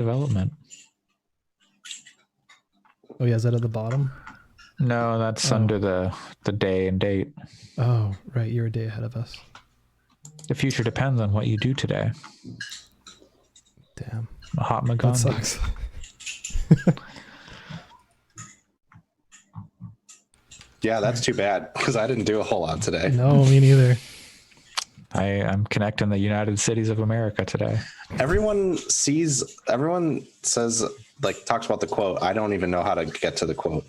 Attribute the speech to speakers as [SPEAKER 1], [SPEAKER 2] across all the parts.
[SPEAKER 1] development.
[SPEAKER 2] Oh yeah, is that at the bottom?
[SPEAKER 1] No, that's under the day and date.
[SPEAKER 2] Oh, right. You're a day ahead of us.
[SPEAKER 1] The future depends on what you do today.
[SPEAKER 2] Damn.
[SPEAKER 1] Mahatma
[SPEAKER 2] That
[SPEAKER 1] Gandhi.
[SPEAKER 2] sucks.
[SPEAKER 3] Yeah, that's too bad because I didn't do a whole lot today.
[SPEAKER 2] No, me neither.
[SPEAKER 1] I'm connecting the United Cities of America today.
[SPEAKER 3] Everyone says, like, talks about the quote. I don't even know how to get to the quote.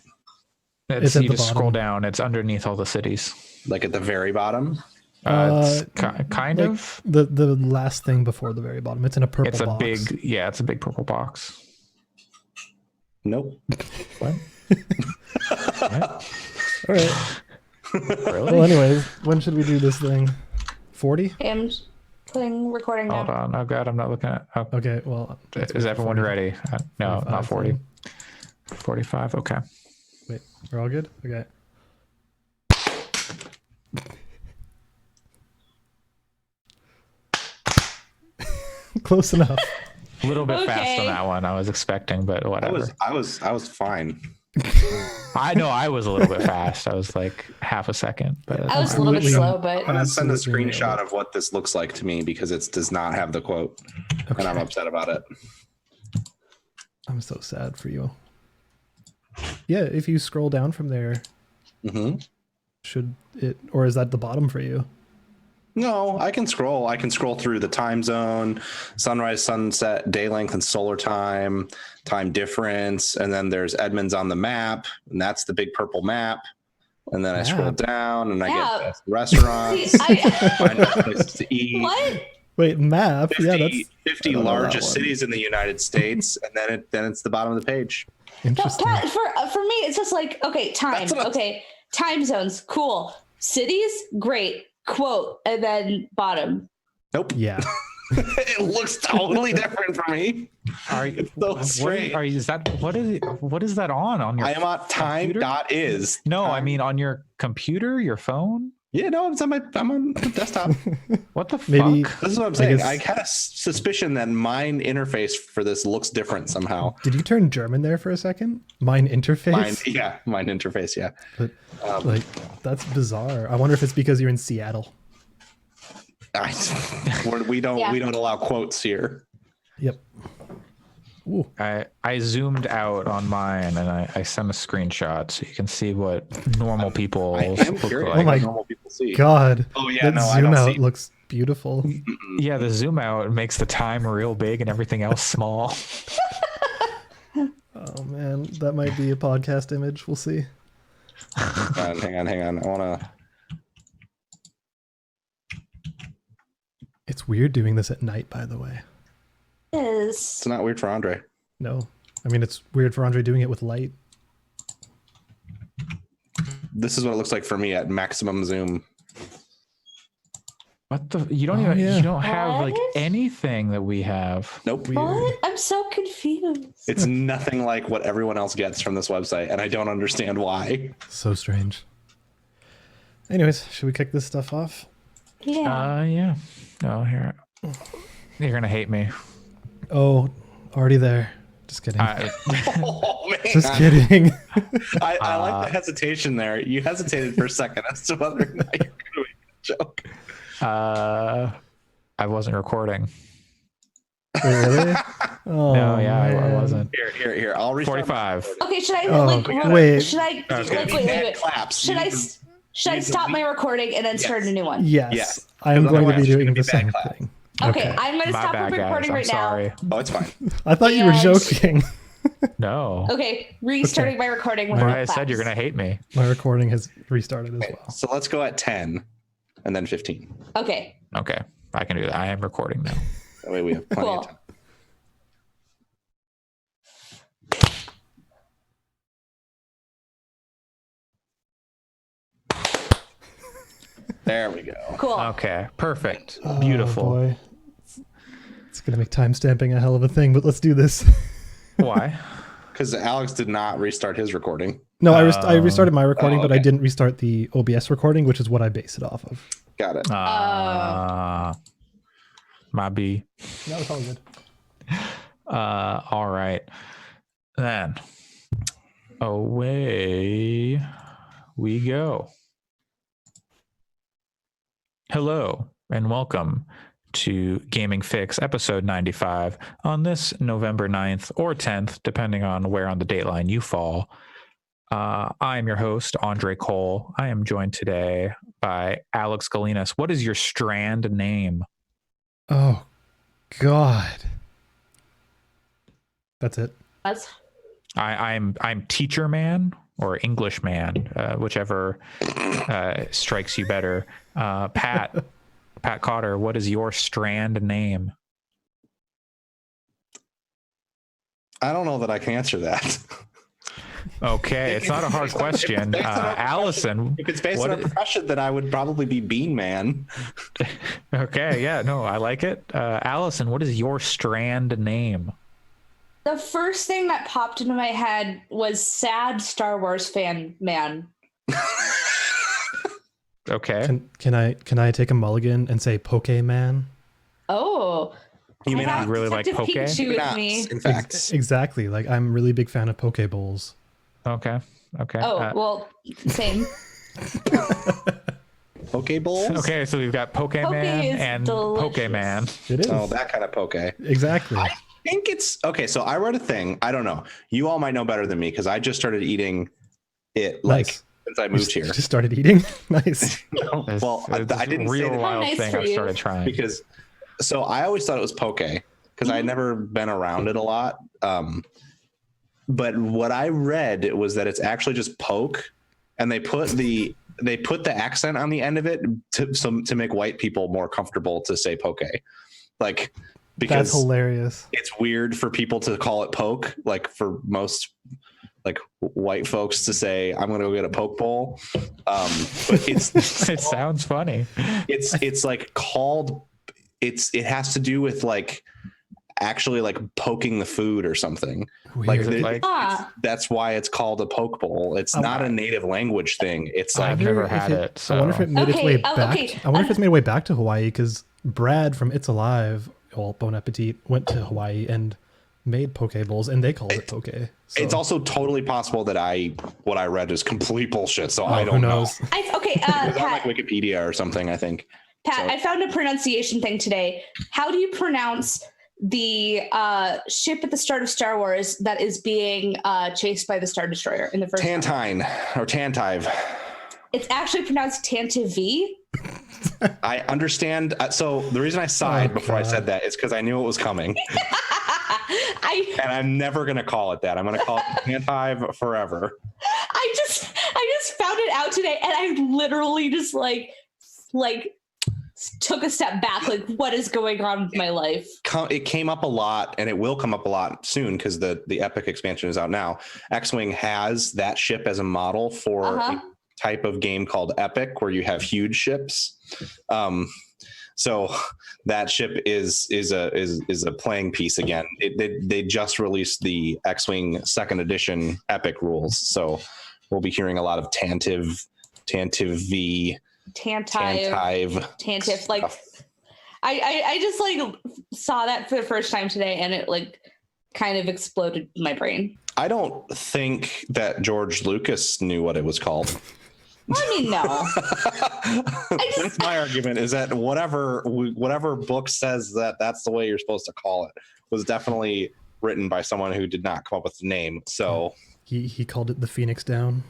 [SPEAKER 2] It's at
[SPEAKER 1] You
[SPEAKER 2] the
[SPEAKER 1] just scroll
[SPEAKER 2] bottom.
[SPEAKER 1] down. It's underneath all the cities.
[SPEAKER 3] Like at the very bottom.
[SPEAKER 1] It's kind
[SPEAKER 2] like
[SPEAKER 1] of.
[SPEAKER 2] the last thing before the very bottom. It's in a purple
[SPEAKER 1] It's a
[SPEAKER 2] box.
[SPEAKER 1] it's a big purple box.
[SPEAKER 3] Nope.
[SPEAKER 1] What? What?
[SPEAKER 2] All right.
[SPEAKER 1] Really?
[SPEAKER 2] Well, anyways, when should we do this thing? 40?
[SPEAKER 4] I'm putting recording now.
[SPEAKER 1] Hold on. Oh God, I'm not looking at. Oh,
[SPEAKER 2] Okay, well.
[SPEAKER 1] is everyone
[SPEAKER 2] 40.
[SPEAKER 1] ready? No,
[SPEAKER 2] 45
[SPEAKER 1] not 40.
[SPEAKER 2] then.
[SPEAKER 1] 45. Okay.
[SPEAKER 2] Wait, we're all good? Okay. Close enough.
[SPEAKER 1] A little bit fast on
[SPEAKER 4] Okay.
[SPEAKER 1] that one. I was expecting, but whatever.
[SPEAKER 3] I was fine.
[SPEAKER 1] I know I was a little bit fast. I was like half a second, but
[SPEAKER 4] I was a little bit
[SPEAKER 2] Absolutely.
[SPEAKER 4] slow, but
[SPEAKER 3] I'm gonna send a
[SPEAKER 2] Absolutely nailed
[SPEAKER 3] screenshot
[SPEAKER 2] it.
[SPEAKER 3] of what this looks like to me because it does not have the quote, and I'm upset about it.
[SPEAKER 2] I'm so sad for you. Yeah, if you scroll down from there,
[SPEAKER 3] Mm-hmm.
[SPEAKER 2] should it, or is that the bottom for you?
[SPEAKER 3] No, I can scroll. I can scroll through the time zone, sunrise, sunset, day length, and solar time, time difference, and then there's Edmonds on the map, and that's the big purple map. And then I scroll
[SPEAKER 2] Map.
[SPEAKER 3] down, and I
[SPEAKER 4] Yeah.
[SPEAKER 3] get restaurants,
[SPEAKER 4] See,
[SPEAKER 3] find places to eat.
[SPEAKER 4] what?
[SPEAKER 2] Wait, map?
[SPEAKER 3] 50,
[SPEAKER 2] Yeah, that's
[SPEAKER 3] 50
[SPEAKER 2] I don't know that
[SPEAKER 3] largest
[SPEAKER 2] one.
[SPEAKER 3] cities in the United States, and then it's the bottom of the page.
[SPEAKER 4] No,
[SPEAKER 2] interesting.
[SPEAKER 4] Pat, for me, it's just like, okay, time.
[SPEAKER 3] That's what I'm-
[SPEAKER 4] Okay, time zones, cool. Cities, great. Quote, and then bottom.
[SPEAKER 3] Nope.
[SPEAKER 2] Yeah.
[SPEAKER 3] It looks totally different for me.
[SPEAKER 1] are you?
[SPEAKER 3] So
[SPEAKER 1] What
[SPEAKER 3] strange.
[SPEAKER 1] are you? Is that what is it? What is that on your?
[SPEAKER 3] I am on time.is.
[SPEAKER 1] No, I mean on your computer, your phone.
[SPEAKER 3] Yeah, no, I'm on the desktop.
[SPEAKER 1] What the
[SPEAKER 2] Maybe-
[SPEAKER 1] fuck?
[SPEAKER 3] This is what I'm saying.
[SPEAKER 2] guess-
[SPEAKER 3] I had a suspicion that mine interface for this looks different somehow.
[SPEAKER 2] Did you turn German there for a second? Mine interface?
[SPEAKER 3] Mine interface, yeah.
[SPEAKER 2] But, like, that's bizarre. I wonder if it's because you're in Seattle.
[SPEAKER 3] We don't
[SPEAKER 4] Yeah.
[SPEAKER 3] allow quotes here.
[SPEAKER 2] Yep. Ooh.
[SPEAKER 1] I zoomed out on mine and I sent a screenshot so you can see what normal people
[SPEAKER 3] I am
[SPEAKER 1] look
[SPEAKER 3] curious
[SPEAKER 1] like.
[SPEAKER 2] Oh my
[SPEAKER 3] what normal people see.
[SPEAKER 2] God.
[SPEAKER 3] Oh yeah,
[SPEAKER 2] That
[SPEAKER 3] no, I
[SPEAKER 2] zoom
[SPEAKER 3] don't
[SPEAKER 2] out
[SPEAKER 3] see.
[SPEAKER 2] looks beautiful.
[SPEAKER 1] Yeah, the zoom out makes the time real big and everything else small.
[SPEAKER 2] Oh man, that might be a podcast image. We'll see.
[SPEAKER 3] Hang on. I wanna.
[SPEAKER 2] It's weird doing this at night, by the way.
[SPEAKER 4] Is
[SPEAKER 3] It's not weird for Andre.
[SPEAKER 2] No. I mean, it's weird for Andre doing it with light.
[SPEAKER 3] This is what it looks like for me at maximum zoom.
[SPEAKER 1] What the? You don't
[SPEAKER 2] Oh,
[SPEAKER 1] even.
[SPEAKER 2] yeah.
[SPEAKER 1] You don't have like
[SPEAKER 4] What?
[SPEAKER 1] anything that we have.
[SPEAKER 3] Nope.
[SPEAKER 2] Weird.
[SPEAKER 4] what? I'm so confused.
[SPEAKER 3] It's nothing like what everyone else gets from this website, and I don't understand why.
[SPEAKER 2] So strange. Anyways, should we kick this stuff off?
[SPEAKER 4] Yeah.
[SPEAKER 1] Yeah. Oh, here. You're gonna hate me.
[SPEAKER 2] Oh, already there. Just kidding.
[SPEAKER 3] Oh man.
[SPEAKER 2] Just kidding.
[SPEAKER 3] I like the hesitation there. You hesitated for a second as to whether or not you're going to make a joke.
[SPEAKER 1] I wasn't recording.
[SPEAKER 2] Wait, really? Oh,
[SPEAKER 1] No, yeah, I
[SPEAKER 2] man.
[SPEAKER 1] wasn't.
[SPEAKER 3] Here. I'll restart.
[SPEAKER 1] 45.
[SPEAKER 4] Okay, should I
[SPEAKER 2] Oh,
[SPEAKER 4] like
[SPEAKER 2] wait.
[SPEAKER 4] should I
[SPEAKER 3] There's gonna be
[SPEAKER 4] wait,
[SPEAKER 3] mad claps.
[SPEAKER 4] Should I stop my recording and then start a new one?
[SPEAKER 2] Yes,
[SPEAKER 3] Yes.
[SPEAKER 2] I am going to be
[SPEAKER 3] Otherwise,
[SPEAKER 2] doing
[SPEAKER 3] it's
[SPEAKER 2] the
[SPEAKER 3] gonna be
[SPEAKER 2] same
[SPEAKER 3] bad clap.
[SPEAKER 2] thing.
[SPEAKER 4] Okay, I'm gonna
[SPEAKER 1] My
[SPEAKER 4] stop
[SPEAKER 1] bad, guys.
[SPEAKER 4] recording
[SPEAKER 1] I'm
[SPEAKER 4] right
[SPEAKER 1] sorry.
[SPEAKER 3] Oh, it's fine.
[SPEAKER 2] I thought you were
[SPEAKER 4] And-
[SPEAKER 2] joking.
[SPEAKER 1] No.
[SPEAKER 4] now. Okay, restarting my recording with
[SPEAKER 1] Well,
[SPEAKER 4] no
[SPEAKER 1] I said you're
[SPEAKER 4] claps.
[SPEAKER 1] gonna hate me.
[SPEAKER 2] My recording has restarted as
[SPEAKER 3] Okay,
[SPEAKER 2] well.
[SPEAKER 3] so let's go at 10 and then 15.
[SPEAKER 4] Okay,
[SPEAKER 1] Okay, I can do that. I am recording now.
[SPEAKER 3] That way we have plenty
[SPEAKER 4] Cool.
[SPEAKER 3] of time. There we go.
[SPEAKER 4] cool.
[SPEAKER 1] Okay, perfect.
[SPEAKER 2] Oh,
[SPEAKER 1] Beautiful.
[SPEAKER 2] boy. It's going to make timestamping a hell of a thing, but let's do this.
[SPEAKER 1] Why?
[SPEAKER 3] Because Alex did not restart his recording.
[SPEAKER 2] No, I restarted my recording,
[SPEAKER 3] Oh,
[SPEAKER 2] but I
[SPEAKER 3] okay.
[SPEAKER 2] didn't restart the OBS recording, which is what I base it off of.
[SPEAKER 3] Got it.
[SPEAKER 1] My B.
[SPEAKER 2] No, it's all good.
[SPEAKER 1] All right. Then away we go. Hello and welcome to Gaming Fix episode 95 on this November 9th or 10th, depending on where on the dateline you fall. I am your host, Andre Cole. I am joined today by Alex Galinas. What is your strand name?
[SPEAKER 2] Oh, God. That's it.
[SPEAKER 1] I'm teacher man or English man, whichever strikes you better. Pat Cotter, what is your strand name?
[SPEAKER 3] I don't know that I can answer that.
[SPEAKER 1] Okay, it's not a hard question. Allison,
[SPEAKER 3] if it's based on a profession, then I would probably be Bean Man.
[SPEAKER 1] Okay, yeah, no, I like it. Allison, what is your strand name?
[SPEAKER 4] The first thing that popped into my head was sad Star Wars fan man.
[SPEAKER 1] Okay.
[SPEAKER 2] Can I take a mulligan and say Pokemon?
[SPEAKER 4] Oh.
[SPEAKER 3] You may not
[SPEAKER 1] really like
[SPEAKER 4] Detective
[SPEAKER 1] Poke?
[SPEAKER 4] Pikachu with me.
[SPEAKER 3] In fact,
[SPEAKER 2] Exactly. Like, I'm a really big fan of Poke Bowls.
[SPEAKER 1] Okay.
[SPEAKER 4] Oh, well, same.
[SPEAKER 3] Poke Bowls?
[SPEAKER 1] Okay, so we've got Pokemon
[SPEAKER 4] is
[SPEAKER 1] and
[SPEAKER 4] delicious.
[SPEAKER 1] Pokemon.
[SPEAKER 2] It is.
[SPEAKER 3] Oh, that kind of Poke.
[SPEAKER 2] Exactly.
[SPEAKER 3] I think it's okay. So I read a thing. I don't know. You all might know better than me because I just started eating it
[SPEAKER 2] Nice.
[SPEAKER 3] since I moved here.
[SPEAKER 2] Just started eating. Nice.
[SPEAKER 3] Well, I didn't say
[SPEAKER 1] real
[SPEAKER 3] that
[SPEAKER 1] wild
[SPEAKER 4] nice
[SPEAKER 1] thing
[SPEAKER 4] for
[SPEAKER 1] I
[SPEAKER 4] you.
[SPEAKER 1] started trying.
[SPEAKER 3] because so I always thought it was Poke because I had never been around it a lot. But what I read was that it's actually just poke, and they put the accent on the end of it to make white people more comfortable to say poke, like because
[SPEAKER 2] That's hilarious.
[SPEAKER 3] it's weird for people to call it poke, like for most like white folks to say I'm gonna go get a poke bowl. But it's
[SPEAKER 1] It sounds funny.
[SPEAKER 3] it's like called it has to do with like actually like poking the food or something.
[SPEAKER 2] Weird.
[SPEAKER 3] That's why it's called a poke bowl. It's not a native language thing. It's like
[SPEAKER 1] I've never had it.
[SPEAKER 2] I wonder if it made its
[SPEAKER 4] Okay,
[SPEAKER 2] way
[SPEAKER 4] oh,
[SPEAKER 2] back.
[SPEAKER 4] okay.
[SPEAKER 2] I wonder if it's made its way back to Hawaii because Brad from It's Alive, well, Bon Appetit, went to Hawaii and made Poke Bowls, and they called it Poke. So,
[SPEAKER 3] it's also totally possible that what I read is complete bullshit. So I
[SPEAKER 2] who
[SPEAKER 3] don't know.
[SPEAKER 2] knows?
[SPEAKER 3] It's on like
[SPEAKER 4] Pat,
[SPEAKER 3] Wikipedia or something, I think.
[SPEAKER 4] Pat,
[SPEAKER 3] So-
[SPEAKER 4] I found a pronunciation thing today. How do you pronounce the ship at the start of Star Wars that is being chased by the Star Destroyer in the first one?
[SPEAKER 3] Tantine or Tantive.
[SPEAKER 4] It's actually pronounced Tantive.
[SPEAKER 3] I understand. So the reason I sighed before I
[SPEAKER 2] God.
[SPEAKER 3] said that is because I knew it was coming. And I'm never going to call it that. I'm going to call it Tantive forever.
[SPEAKER 4] I just found it out today, and I literally just like took a step back. Like, what is going on with my life?
[SPEAKER 3] It came up a lot, and it will come up a lot soon because the Epic expansion is out now. X-Wing has that ship as a model for a type of game called Epic, where you have huge ships. So that ship is a playing piece again. They just released the X-Wing second edition Epic rules, so we'll be hearing a lot of Tantive.
[SPEAKER 4] Like, I just like saw that for the first time today, and it like kind of exploded in my brain.
[SPEAKER 3] I don't think that George Lucas knew what it was called.
[SPEAKER 4] I mean, no.
[SPEAKER 3] That's my argument, is that whatever book says that that's the way you're supposed to call it was definitely written by someone who did not come up with the name. So
[SPEAKER 2] He called it the Phoenix Down.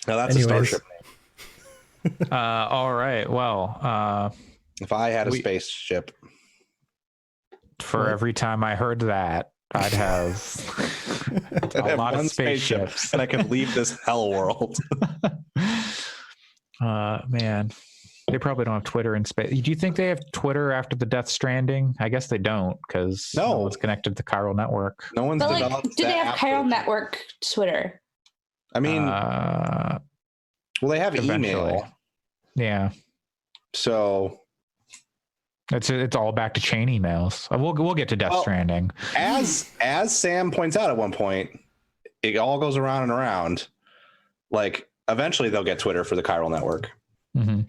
[SPEAKER 3] now that's
[SPEAKER 2] Anyways.
[SPEAKER 3] a starship name.
[SPEAKER 1] All right. Well,
[SPEAKER 3] If I had a spaceship,
[SPEAKER 1] for every time I heard that, I'd have
[SPEAKER 3] I'd
[SPEAKER 1] a
[SPEAKER 3] have
[SPEAKER 1] lot
[SPEAKER 3] one
[SPEAKER 1] of spaceships.
[SPEAKER 3] and I could leave this hell world.
[SPEAKER 1] Man, they probably don't have Twitter in space. Do you think they have Twitter after the Death Stranding? I guess they don't, because
[SPEAKER 3] No.
[SPEAKER 1] it's connected to the chiral network.
[SPEAKER 3] No one's
[SPEAKER 4] But like,
[SPEAKER 3] developed.
[SPEAKER 4] do they
[SPEAKER 3] that
[SPEAKER 4] have
[SPEAKER 3] app
[SPEAKER 4] Chiral
[SPEAKER 3] for-
[SPEAKER 4] Network Twitter?
[SPEAKER 3] I mean,
[SPEAKER 1] Uh,
[SPEAKER 3] well, they have
[SPEAKER 1] eventually.
[SPEAKER 3] email,
[SPEAKER 1] yeah,
[SPEAKER 3] so
[SPEAKER 1] it's all back to chain emails. We'll get to Death
[SPEAKER 3] Well,
[SPEAKER 1] Stranding.
[SPEAKER 3] as Sam points out at one point, it all goes around and around. Like eventually they'll get Twitter for the chiral network.
[SPEAKER 1] Mm-hmm.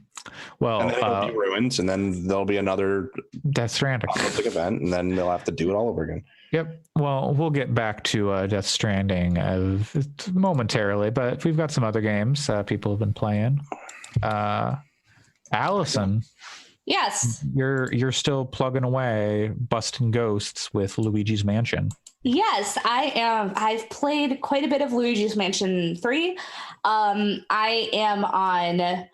[SPEAKER 1] Well,
[SPEAKER 3] and then it'll be ruined, and then there'll be another
[SPEAKER 1] Death Stranding
[SPEAKER 3] event, and then they'll have to do it all over again.
[SPEAKER 1] Yep. Well, we'll get back to Death Stranding momentarily, but we've got some other games people have been playing. Allison.
[SPEAKER 4] Yes.
[SPEAKER 1] You're still plugging away, busting ghosts with Luigi's Mansion.
[SPEAKER 4] Yes, I am. I've played quite a bit of Luigi's Mansion 3. I am on,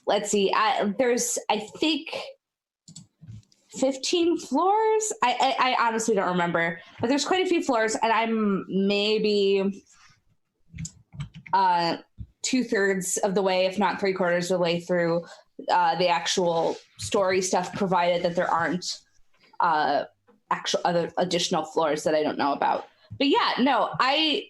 [SPEAKER 4] let's see, there's, I think, 15 floors. I honestly don't remember, but there's quite a few floors, and I'm maybe 2/3 of the way, if not 3/4 of the way through the actual story stuff, provided that there aren't actual other additional floors that I don't know about. But yeah, no, I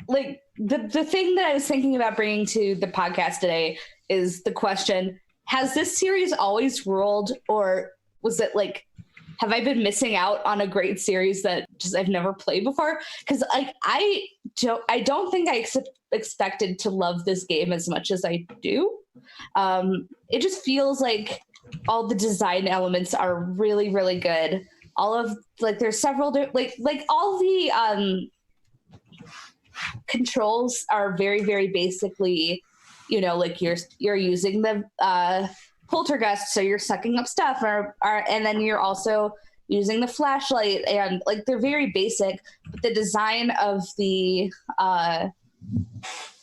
[SPEAKER 4] like the thing that I was thinking about bringing to the podcast today is the question: has this series always ruled, or was it like, have I been missing out on a great series that just I've never played before? Because like I don't think I expected to love this game as much as I do. It just feels like all the design elements are really, really good. All of like there's several like all the controls are very, very basically, you know, like you're using the poltergeist, so you're sucking up stuff, and then you're also using the flashlight, and like they're very basic, but the design of the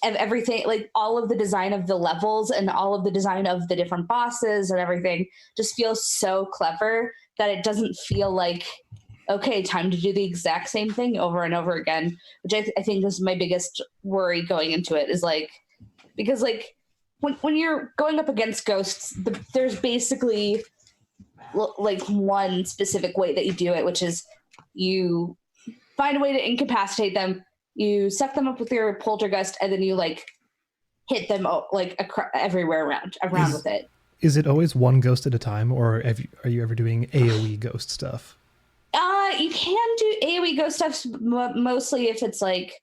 [SPEAKER 4] of everything, like all of the design of the levels and all of the design of the different bosses and everything just feels so clever that it doesn't feel like, okay, time to do the exact same thing over and over again, which I think is my biggest worry going into it, is like, because like when you're going up against ghosts, there's basically like one specific way that you do it, which is you find a way to incapacitate them, you suck them up with your poltergeist, and then you like hit them like everywhere around with it.
[SPEAKER 2] Is it always one ghost at a time, or are you ever doing AoE ghost stuff?
[SPEAKER 4] You can do AoE ghost stuff mostly if it's like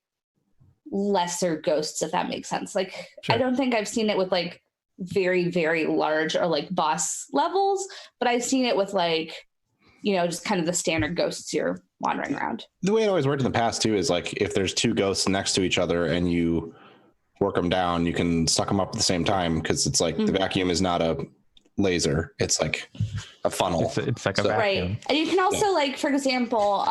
[SPEAKER 4] lesser ghosts, if that makes sense. Like, sure. I don't think I've seen it with like very, very large or like boss levels, but I've seen it with like, you know, just kind of the standard ghosts you're wandering around.
[SPEAKER 3] The way it always worked in the past too is like if there's two ghosts next to each other and you work them down, you can suck them up at the same time, because it's like the vacuum is not a laser, it's like a funnel.
[SPEAKER 1] It's like a vacuum.
[SPEAKER 4] Right. And you can also like, for example,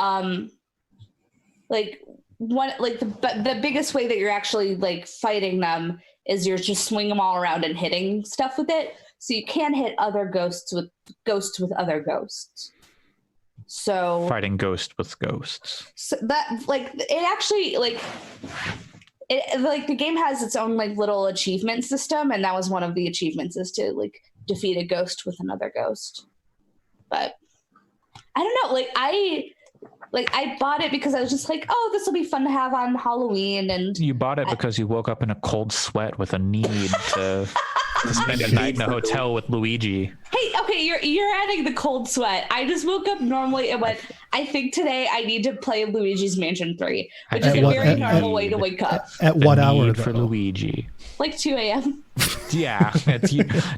[SPEAKER 4] like one, like the biggest way that you're actually like fighting them is you're just swing them all around and hitting stuff with it. So you can hit other ghosts with other ghosts. So
[SPEAKER 1] fighting ghost with ghosts.
[SPEAKER 4] So that like it actually like it like the game has its own like little achievement system, and that was one of the achievements, is to like defeat a ghost with another ghost. But I don't know, I bought it because I was just like, oh, this will be fun to have on Halloween. And
[SPEAKER 1] you bought it because you woke up in a cold sweat with a need to spend a night in a hotel with Luigi.
[SPEAKER 4] Hey, okay, you're adding the cold sweat. I just woke up normally and went, I think today I need to play Luigi's Mansion 3, which is a very normal way to wake up.
[SPEAKER 2] At what hour
[SPEAKER 1] for Luigi?
[SPEAKER 4] Like 2 a.m.
[SPEAKER 1] Yeah,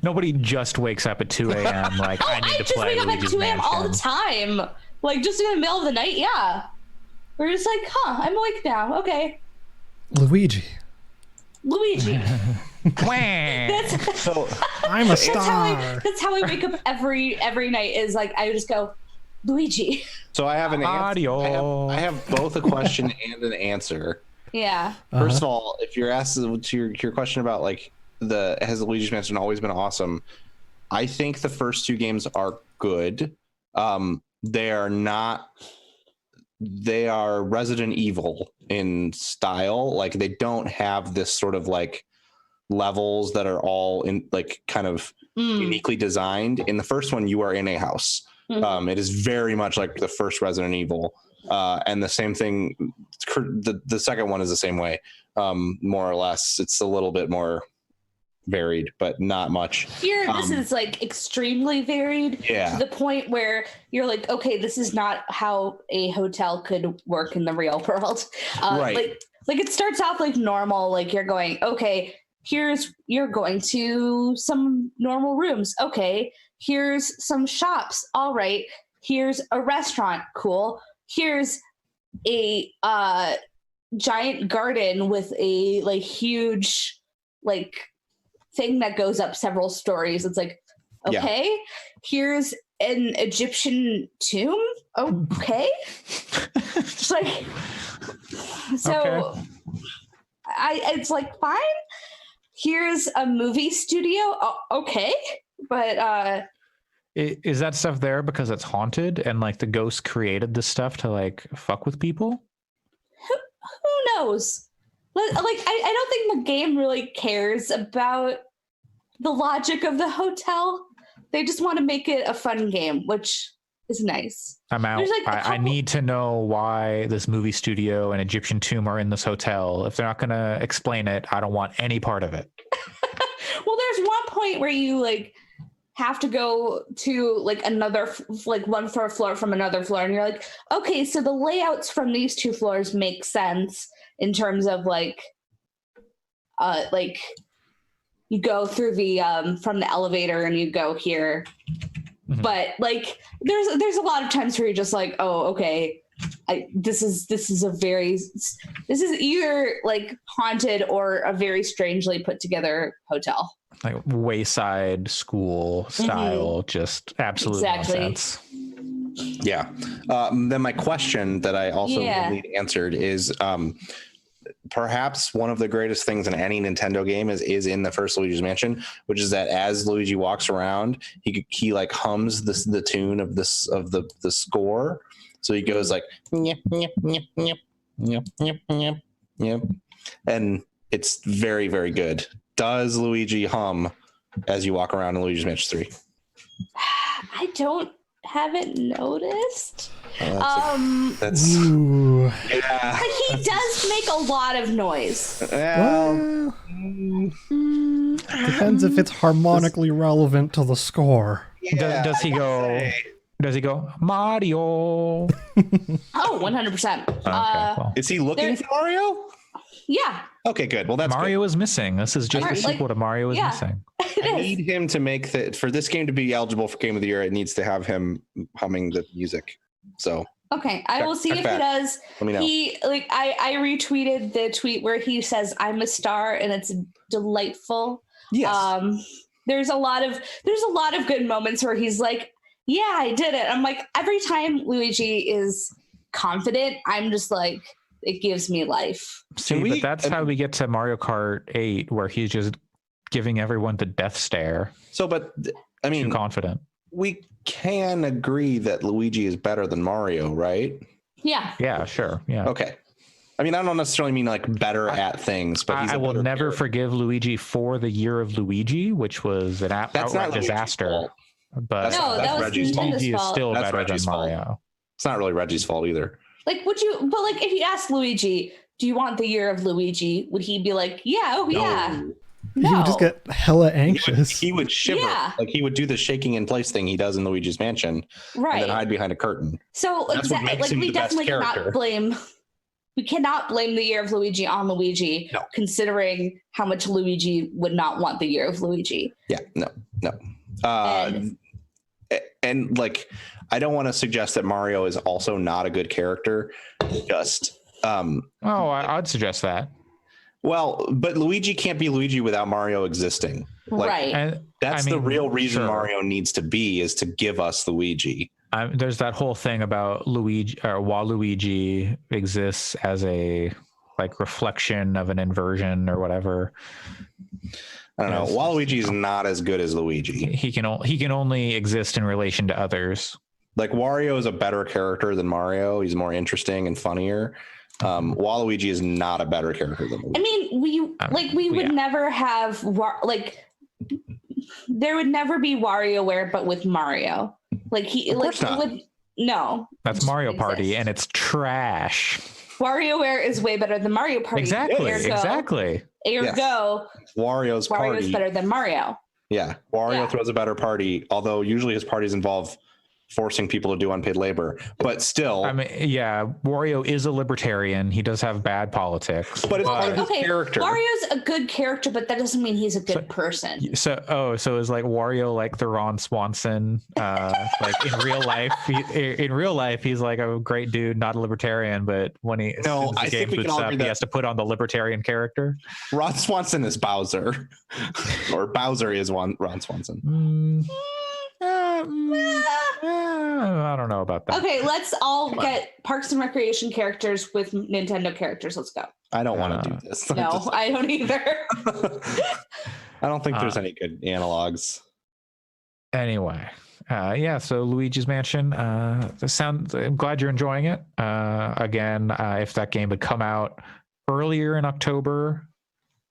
[SPEAKER 1] nobody just wakes up at 2 a.m. like, I need to play Luigi's Mansion. I just wake up at 2 a.m.
[SPEAKER 4] all the time. Like, just in the middle of the night, yeah. We're just like, I'm awake now. Okay.
[SPEAKER 2] Luigi.
[SPEAKER 3] So
[SPEAKER 2] I'm a star.
[SPEAKER 4] That's how I wake up every night, is like, I just go, Luigi.
[SPEAKER 3] So I have an answer. I have both a question and an answer.
[SPEAKER 4] Yeah.
[SPEAKER 3] First of all, if you're asked to your question about like has the Luigi's Mansion always been awesome, I think the first two games are good. They are Resident Evil in style. Like, they don't have this sort of like levels that are all in like kind of uniquely designed. In the first one, you are in a house. It is very much like the first Resident Evil. And the same thing, the second one is the same way, more or less. It's a little bit more varied, but not much.
[SPEAKER 4] Here, this is like extremely varied, to the point where you're like, okay, this is not how a hotel could work in the real world.
[SPEAKER 3] Right.
[SPEAKER 4] Like it starts off like normal, like you're going, okay, you're going to some normal rooms. Okay. Here's some shops. All right. Here's a restaurant. Cool. Here's a giant garden with a like huge like thing that goes up several stories. It's like, okay, here's an Egyptian tomb. Okay. It's like, so
[SPEAKER 1] Okay.
[SPEAKER 4] it's like, fine. Here's a movie studio. Oh, okay. But
[SPEAKER 1] Is that stuff there because it's haunted and like the ghost created this stuff to like fuck with people?
[SPEAKER 4] who knows? Like, I don't think the game really cares about the logic of the hotel. They just want to make it a fun game, which is nice.
[SPEAKER 1] I'm out.
[SPEAKER 4] There's, like,
[SPEAKER 1] I need to know why this movie studio and Egyptian tomb are in this hotel. If they're not going to explain it, I don't want any part of it.
[SPEAKER 4] Well, there's one point where you like have to go to like another, like one floor from another floor, and you're like, okay, so the layouts from these two floors make sense in terms of like you go through the from the elevator and you go here. Mm-hmm. But like there's a lot of times where you're just like, oh, okay, this is either like haunted or a very strangely put together hotel,
[SPEAKER 1] like wayside school style. just absolute nonsense.
[SPEAKER 3] Yeah. Then my question that I also need answered is perhaps one of the greatest things in any Nintendo game is in the first Luigi's Mansion, which is that as Luigi walks around, he like hums the tune of the score. So he goes like, nyep, nyep, nyep, nyep, nyep, nyep, nyep, nyep. And it's very, very good. Does Luigi hum as you walk around in Luigi's Mansion 3?
[SPEAKER 4] I haven't noticed.
[SPEAKER 3] That's
[SPEAKER 2] Ooh.
[SPEAKER 3] yeah.
[SPEAKER 4] But he does make a lot of noise.
[SPEAKER 2] Well, depends if it's harmonically relevant to the score.
[SPEAKER 3] Yeah,
[SPEAKER 1] Does he go Mario?
[SPEAKER 4] Oh, 100%.
[SPEAKER 1] Okay, well.
[SPEAKER 3] Is he looking for Mario?
[SPEAKER 4] Yeah.
[SPEAKER 3] Okay, good. Well, that's
[SPEAKER 1] Mario
[SPEAKER 3] good.
[SPEAKER 1] is missing. This is just a sequel to Mario is missing.
[SPEAKER 3] I need him to make for this game to be eligible for Game of the Year. It needs to have him humming the music. So
[SPEAKER 4] okay, I will see if he does.
[SPEAKER 3] Let me know.
[SPEAKER 4] I retweeted the tweet where he says "I'm a star" and it's delightful.
[SPEAKER 3] Yes.
[SPEAKER 4] There's a lot of good moments where he's like, "Yeah, I did it." I'm like, every time Luigi is confident, I'm just like, it gives me life.
[SPEAKER 1] See, but that's how we get to Mario Kart 8, where he's just giving everyone the death stare.
[SPEAKER 3] So, but I mean,
[SPEAKER 1] too confident.
[SPEAKER 3] We can agree that Luigi is better than Mario, right?
[SPEAKER 4] Yeah.
[SPEAKER 1] Yeah, sure. Yeah.
[SPEAKER 3] Okay. I mean, I don't necessarily mean like better at things, but
[SPEAKER 1] I will never forgive Luigi for the year of Luigi, which was an outright disaster. But
[SPEAKER 4] that was
[SPEAKER 3] Reggie's
[SPEAKER 1] Luigi
[SPEAKER 3] fault.
[SPEAKER 1] is still
[SPEAKER 3] That's
[SPEAKER 1] better
[SPEAKER 3] Reggie's
[SPEAKER 1] than
[SPEAKER 3] fault.
[SPEAKER 1] Mario.
[SPEAKER 3] It's not really Reggie's fault either.
[SPEAKER 4] Like, but like, if you ask Luigi, do you want the year of Luigi? Would he be like, yeah, oh yeah? No.
[SPEAKER 2] He would just get hella anxious.
[SPEAKER 3] He would shiver.
[SPEAKER 4] Yeah.
[SPEAKER 3] Like he would do the shaking in place thing he does in Luigi's Mansion.
[SPEAKER 4] Right.
[SPEAKER 3] And then hide behind a curtain.
[SPEAKER 4] So exactly, like we definitely cannot blame. We cannot blame the year of Luigi on Luigi, considering how much Luigi would not want the year of Luigi.
[SPEAKER 3] Yeah, no. And like, I don't want to suggest that Mario is also not a good character. Just
[SPEAKER 1] I'd suggest that.
[SPEAKER 3] Well, but Luigi can't be Luigi without Mario existing. Like,
[SPEAKER 4] right.
[SPEAKER 1] And,
[SPEAKER 3] that's the real reason Mario needs to be, is to give us Luigi.
[SPEAKER 1] There's that whole thing about Luigi, or Waluigi exists as a like reflection of an inversion or whatever.
[SPEAKER 3] I don't know. Waluigi is not as good as Luigi.
[SPEAKER 1] He can only exist in relation to others.
[SPEAKER 3] Like Wario is a better character than Mario. He's more interesting and funnier. Waluigi is not a better character than Luigi.
[SPEAKER 4] I mean, we would never have there would never be WarioWare, but with Mario. Like no.
[SPEAKER 1] That's Mario Party, and it's trash.
[SPEAKER 4] WarioWare is way better than Mario Party.
[SPEAKER 1] Exactly.
[SPEAKER 4] Ergo,
[SPEAKER 3] Wario's party
[SPEAKER 4] better than Mario.
[SPEAKER 3] Yeah, Wario throws a better party, although usually his parties involve forcing people to do unpaid labor. But still,
[SPEAKER 1] I mean, yeah, Wario is a libertarian. He does have bad politics.
[SPEAKER 3] but it's part of his character.
[SPEAKER 4] Wario's a good character, but that doesn't mean he's a good person.
[SPEAKER 1] So is like Wario like the Ron Swanson? Like in real life, he's like a great dude, not a libertarian. But when he
[SPEAKER 3] I think we can all agree
[SPEAKER 1] he has to put on the libertarian character.
[SPEAKER 3] Ron Swanson is Bowser, or Bowser is Ron Swanson.
[SPEAKER 1] I don't know about that.
[SPEAKER 4] Okay, let's all get Parks and Recreation characters with Nintendo characters. Let's go.
[SPEAKER 3] I don't want to do this.
[SPEAKER 4] No, I don't either.
[SPEAKER 3] I don't think there's any good analogs.
[SPEAKER 1] Anyway, so Luigi's Mansion. I'm glad you're enjoying it. Again, if that game had come out earlier in October,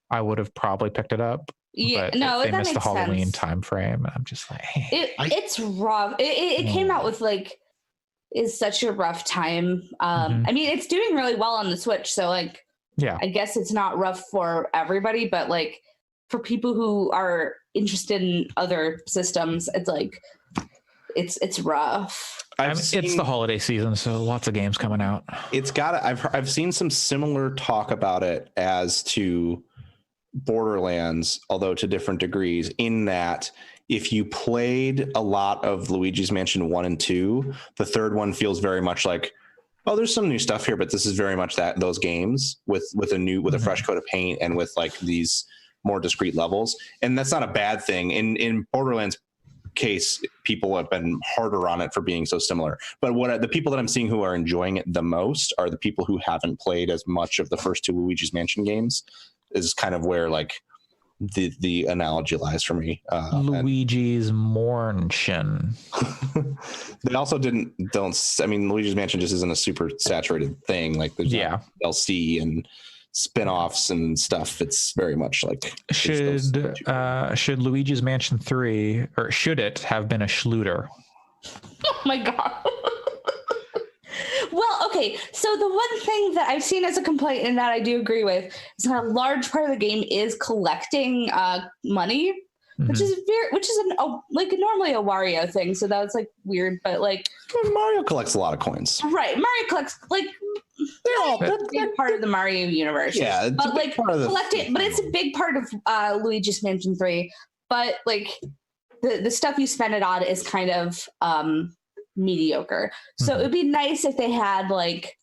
[SPEAKER 1] I would have probably picked it up.
[SPEAKER 4] Yeah,
[SPEAKER 1] but
[SPEAKER 4] no,
[SPEAKER 1] they
[SPEAKER 4] that
[SPEAKER 1] missed
[SPEAKER 4] makes
[SPEAKER 1] the Halloween
[SPEAKER 4] sense.
[SPEAKER 1] time frame. I'm just like,
[SPEAKER 4] it's rough. It came out with like is such a rough time. I mean, it's doing really well on the Switch, so like,
[SPEAKER 1] yeah,
[SPEAKER 4] I guess it's not rough for everybody, but like for people who are interested in other systems, it's like it's rough.
[SPEAKER 1] It's the holiday season, so lots of games coming out.
[SPEAKER 3] I've seen some similar talk about it as to Borderlands, although to different degrees, in that if you played a lot of Luigi's Mansion 1 and 2, the third one feels very much like, oh, there's some new stuff here, but this is very much those games with a fresh coat of paint and with like these more discrete levels. And that's not a bad thing. In Borderlands case, people have been harder on it for being so similar. But the people that I'm seeing who are enjoying it the most are the people who haven't played as much of the first two Luigi's Mansion games. Is kind of where like the analogy lies for me.
[SPEAKER 1] Luigi's Mansion.
[SPEAKER 3] They also I mean, Luigi's Mansion just isn't a super saturated thing. Like there's DLC and spin-offs and stuff. It's very much like
[SPEAKER 1] should Luigi's Mansion 3, or should it have been a Schluter?
[SPEAKER 4] Oh my god. Well, okay, so the one thing that I've seen as a complaint, and that I do agree with, is that a large part of the game is collecting money, which is normally a Wario thing. So that was like weird, but like
[SPEAKER 3] Mario collects a lot of coins.
[SPEAKER 4] Right, Mario collects like they're all big part of the Mario universe.
[SPEAKER 3] Yeah, it's
[SPEAKER 4] but
[SPEAKER 3] a big
[SPEAKER 4] like
[SPEAKER 3] part of
[SPEAKER 4] collecting, but it's a big part of Luigi's Mansion 3. But like the stuff you spend it on is kind of mediocre. So it would be nice if they had like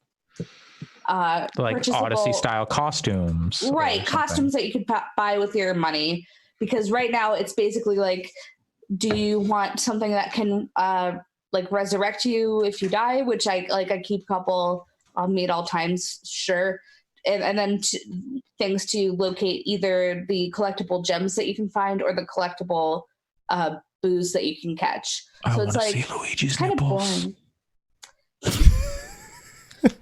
[SPEAKER 1] Odyssey style costumes,
[SPEAKER 4] right? Costumes that you could buy with your money, because right now it's basically like, do you want something that can like resurrect you if you die, which I keep a couple on me at all times, sure, and then things to locate either the collectible gems that you can find or the collectible booze that you can catch. So it's like
[SPEAKER 1] see Luigi's
[SPEAKER 4] kind
[SPEAKER 1] nipples.
[SPEAKER 4] of boring.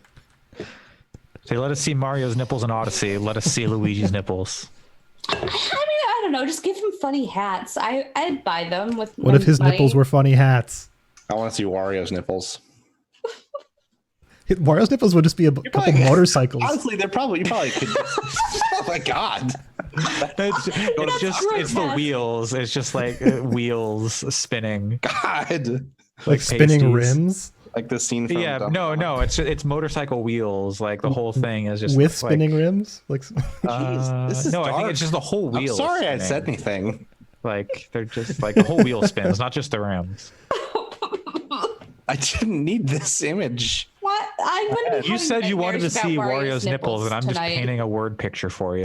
[SPEAKER 1] So let us see Mario's nipples in Odyssey. Let us see Luigi's nipples.
[SPEAKER 4] I mean, I don't know. Just give him funny hats. I'd buy them with.
[SPEAKER 2] What if his nipples were funny hats?
[SPEAKER 3] I want to see Wario's nipples.
[SPEAKER 2] Wario's nipples would just be a couple motorcycles.
[SPEAKER 3] Honestly, you probably could. Oh my god.
[SPEAKER 1] It's the wheels. It's just like wheels spinning.
[SPEAKER 3] God.
[SPEAKER 2] Like spinning
[SPEAKER 1] pasties.
[SPEAKER 2] Rims?
[SPEAKER 3] Like the scene from
[SPEAKER 1] no, it's motorcycle wheels. Like the whole thing is just
[SPEAKER 2] with spinning rims. Like,
[SPEAKER 3] jeez, this is
[SPEAKER 1] no,
[SPEAKER 3] dark.
[SPEAKER 1] I think it's just the whole wheel.
[SPEAKER 3] I'm sorry
[SPEAKER 1] spinning.
[SPEAKER 3] I said anything.
[SPEAKER 1] Like they're just like the whole wheel spins, not just the rims.
[SPEAKER 3] I didn't need this image.
[SPEAKER 4] What? I'm gonna be
[SPEAKER 1] You said you wanted to see Wario's nipples, and I'm
[SPEAKER 4] tonight.
[SPEAKER 1] just painting a word picture for you.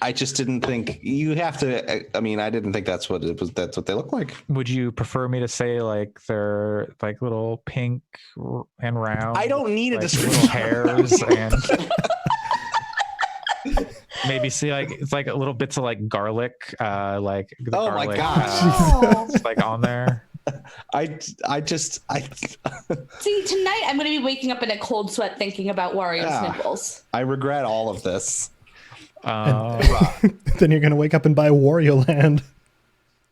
[SPEAKER 3] I just didn't think you have to. I mean, I didn't think that's what it was. That's what they look like.
[SPEAKER 1] Would you prefer me to say like they're like little pink and round?
[SPEAKER 3] I don't need a
[SPEAKER 1] like
[SPEAKER 3] description.
[SPEAKER 1] little hairs and maybe see like it's like little bits of like garlic, like the
[SPEAKER 3] Oh
[SPEAKER 1] garlic,
[SPEAKER 3] my gosh!
[SPEAKER 4] Oh.
[SPEAKER 1] like on there.
[SPEAKER 3] I
[SPEAKER 4] See, tonight I'm going to be waking up in a cold sweat thinking about Wario's nipples.
[SPEAKER 3] I regret all of this.
[SPEAKER 2] then you're gonna wake up and buy Wario Land.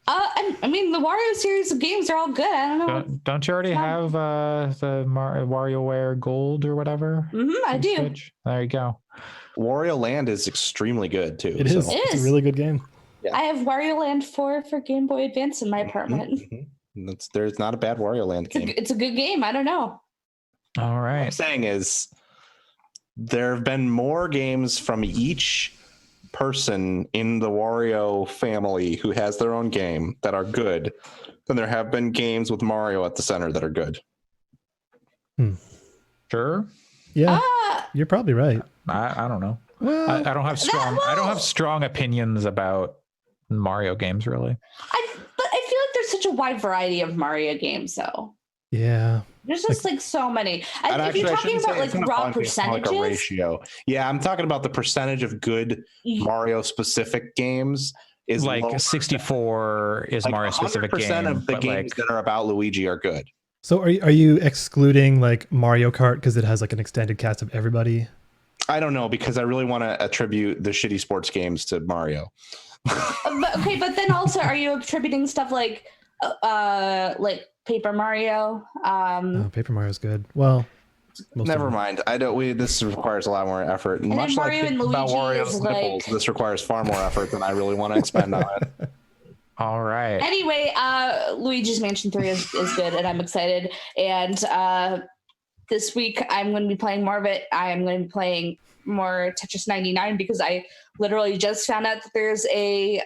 [SPEAKER 4] I mean, the Wario series of games are all good. I don't know.
[SPEAKER 1] Don't you already have the WarioWare Gold or whatever?
[SPEAKER 4] I do.
[SPEAKER 1] Switch? There you go.
[SPEAKER 3] Wario Land is extremely good too.
[SPEAKER 2] It is.
[SPEAKER 3] So.
[SPEAKER 2] It's a really good game.
[SPEAKER 3] Yeah.
[SPEAKER 4] I have Wario Land 4 for Game Boy Advance in my apartment.
[SPEAKER 3] There's not a bad Wario Land game.
[SPEAKER 4] It's a good game. I don't know.
[SPEAKER 1] All
[SPEAKER 3] What I'm
[SPEAKER 1] right.
[SPEAKER 3] saying is there have been more games from each person in the Wario family who has their own game that are good than there have been games with Mario at the center that are good.
[SPEAKER 1] Sure.
[SPEAKER 2] Yeah,
[SPEAKER 4] Uh,
[SPEAKER 2] you're probably right.
[SPEAKER 1] I don't know.
[SPEAKER 2] Well,
[SPEAKER 1] I don't have strong opinions about Mario games, really.
[SPEAKER 4] but I feel like there's such a wide variety of Mario games, though.
[SPEAKER 2] yeah.
[SPEAKER 4] There's just like so many.
[SPEAKER 3] And
[SPEAKER 4] If you're talking
[SPEAKER 3] shouldn't
[SPEAKER 4] about
[SPEAKER 3] say
[SPEAKER 4] like
[SPEAKER 3] it's not a
[SPEAKER 4] raw
[SPEAKER 3] bunch, it's more
[SPEAKER 4] percentages,
[SPEAKER 3] like a ratio. Yeah, I'm talking about the percentage of good Mario specific games is
[SPEAKER 1] Like
[SPEAKER 3] lower.
[SPEAKER 1] 64 is
[SPEAKER 3] Like
[SPEAKER 1] Mario specific
[SPEAKER 3] 100%
[SPEAKER 1] game,
[SPEAKER 3] of the
[SPEAKER 1] but
[SPEAKER 3] games
[SPEAKER 1] like
[SPEAKER 3] that are about Luigi are good.
[SPEAKER 2] So are you excluding like Mario Kart because it has like an extended cast of everybody?
[SPEAKER 3] I don't know, because I really want to attribute the shitty sports games to Mario.
[SPEAKER 4] but then also, are you attributing stuff like Paper Mario?
[SPEAKER 2] Oh, Paper Mario's good. Well, most of
[SPEAKER 3] Never
[SPEAKER 2] them.
[SPEAKER 3] mind. This requires a lot more effort.
[SPEAKER 4] then
[SPEAKER 3] Much like
[SPEAKER 4] Mario and
[SPEAKER 3] thinking about
[SPEAKER 4] Luigi
[SPEAKER 3] Wario's
[SPEAKER 4] is
[SPEAKER 3] nipples,
[SPEAKER 4] like-
[SPEAKER 3] this requires far more effort than I really want to expend on it.
[SPEAKER 1] all right.
[SPEAKER 4] Anyway, Luigi's Mansion 3 is good, and I'm excited. And this week, I'm going to be playing more of it. I am going to be playing more Tetris 99 because I literally just found out that there's a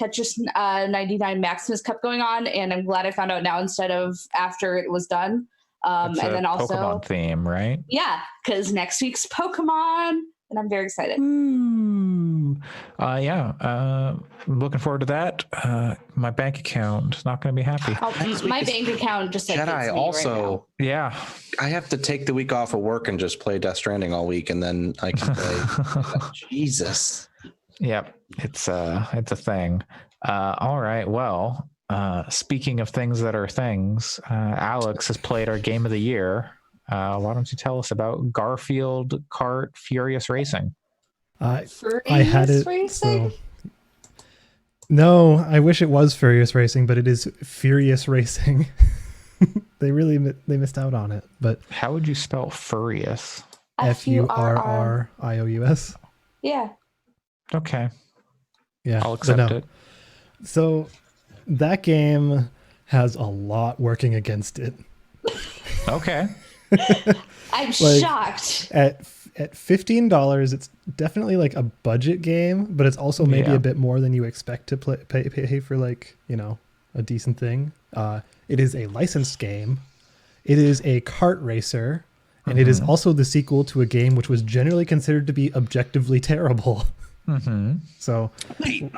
[SPEAKER 4] Tetris 99 Maximus Cup going on, and I'm glad I found out now instead of after it was done.
[SPEAKER 1] It's
[SPEAKER 4] And
[SPEAKER 1] a
[SPEAKER 4] then also,
[SPEAKER 1] Pokemon theme, right?
[SPEAKER 4] yeah, because next week's Pokemon, and I'm very excited.
[SPEAKER 1] Ooh. Yeah. I'm looking forward to that. My bank account is not going to be happy.
[SPEAKER 4] My bank account just like
[SPEAKER 3] Jedi
[SPEAKER 4] hits me
[SPEAKER 3] also,
[SPEAKER 4] right
[SPEAKER 1] Yeah.
[SPEAKER 3] I have to take the week off of work and just play Death Stranding all week, and then I can play. Jesus.
[SPEAKER 1] Yep. It's a thing. All right. Well, speaking of things that are things, Alex has played our game of the year. Why don't you tell us about Garfield Kart Furious Racing?
[SPEAKER 2] I
[SPEAKER 4] now.
[SPEAKER 2] had it.
[SPEAKER 4] Racing?
[SPEAKER 2] So no, I wish it was Furious Racing, but it is Furious Racing. They missed out on it. But
[SPEAKER 1] How would you spell furious?
[SPEAKER 2] FURRIOUS.
[SPEAKER 4] Yeah.
[SPEAKER 1] Okay.
[SPEAKER 2] Yeah,
[SPEAKER 1] I'll
[SPEAKER 2] but
[SPEAKER 1] accept
[SPEAKER 2] no.
[SPEAKER 1] it.
[SPEAKER 2] So that game has a lot working against it.
[SPEAKER 1] Okay.
[SPEAKER 4] I'm
[SPEAKER 2] Like,
[SPEAKER 4] shocked.
[SPEAKER 2] At $15, it's definitely like a budget game, but it's also maybe
[SPEAKER 1] Yeah.
[SPEAKER 2] a bit more than you expect to pay for, like, a decent thing. It is a licensed game. It is a kart racer, and it is also the sequel to a game which was generally considered to be objectively terrible.
[SPEAKER 1] Mm-hmm.
[SPEAKER 2] So,
[SPEAKER 3] Wait,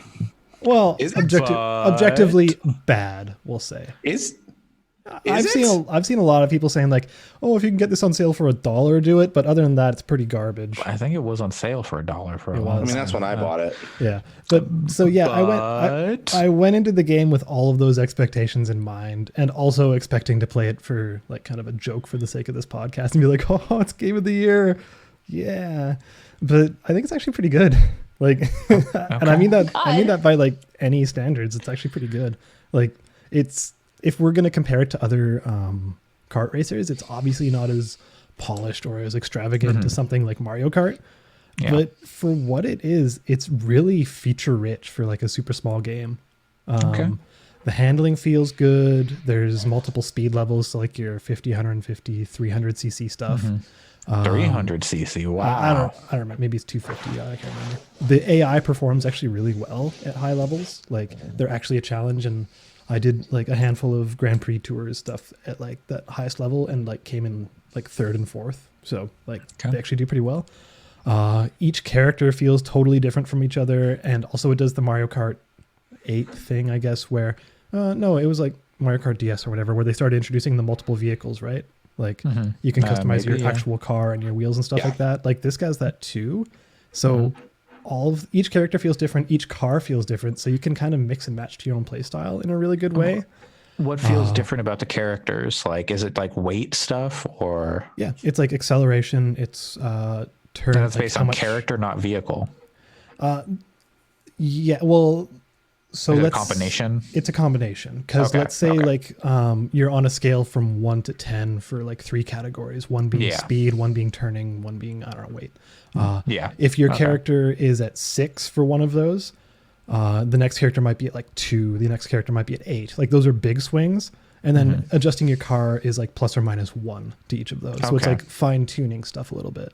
[SPEAKER 2] well,
[SPEAKER 3] Is it?
[SPEAKER 2] objectively bad, we'll say. I've seen a lot of people saying like, "Oh, if you can get this on sale for $1, do it." But other than that, it's pretty garbage.
[SPEAKER 1] I think it was on sale for $1 for a
[SPEAKER 2] It
[SPEAKER 1] long
[SPEAKER 2] was.
[SPEAKER 3] I mean, that's when I bought it.
[SPEAKER 2] Yeah, but so yeah,
[SPEAKER 1] But
[SPEAKER 2] I went into the game with all of those expectations in mind, and also expecting to play it for like kind of a joke for the sake of this podcast and be like, "Oh, it's game of the year, yeah." But I think it's actually pretty good. Like, and I mean that by like any standards, it's actually pretty good. Like, if we're gonna compare it to other kart racers, it's obviously not as polished or as extravagant as something like Mario Kart.
[SPEAKER 1] Yeah.
[SPEAKER 2] But for what it is, it's really feature rich for like a super small game.
[SPEAKER 1] Okay.
[SPEAKER 2] The handling feels good. There's multiple speed levels, so like your 50, 150, 300 cc stuff.
[SPEAKER 1] 300cc. Wow.
[SPEAKER 2] I don't remember. Maybe it's 250. I can't remember. The AI performs actually really well at high levels. Like, they're actually a challenge, and I did like a handful of Grand Prix tours stuff at like that highest level, and like came in like third and fourth. So like they actually do pretty well. Each character feels totally different from each other, and also it does the Mario Kart 8 thing, I guess, where no, it was like Mario Kart DS or whatever, where they started introducing the multiple vehicles, right? Like you can customize your actual car and your wheels and stuff like that. Like, this guy's that too. So each character feels different. Each car feels different. So you can kind of mix and match to your own play style in a really good way.
[SPEAKER 1] What feels different about the characters? Like, is it like weight stuff or?
[SPEAKER 2] Yeah, it's like acceleration. It's turn.
[SPEAKER 1] That's
[SPEAKER 2] like
[SPEAKER 1] based
[SPEAKER 2] how
[SPEAKER 1] on
[SPEAKER 2] much
[SPEAKER 1] character, not vehicle.
[SPEAKER 2] Yeah, well, so
[SPEAKER 1] Is it a
[SPEAKER 2] let's
[SPEAKER 1] combination?
[SPEAKER 2] It's a combination, because
[SPEAKER 1] Okay,
[SPEAKER 2] let's say like you're on a scale from 1 to 10 for like 3 categories, one being speed, one being turning, one being, I don't know, weight.
[SPEAKER 1] Yeah.
[SPEAKER 2] If your character is at 6 for one of those, The next character might be at like 2. The next character might be at 8. Like those are big swings. And then adjusting your car is like plus or minus 1 to each of those. So it's like fine tuning stuff a little bit.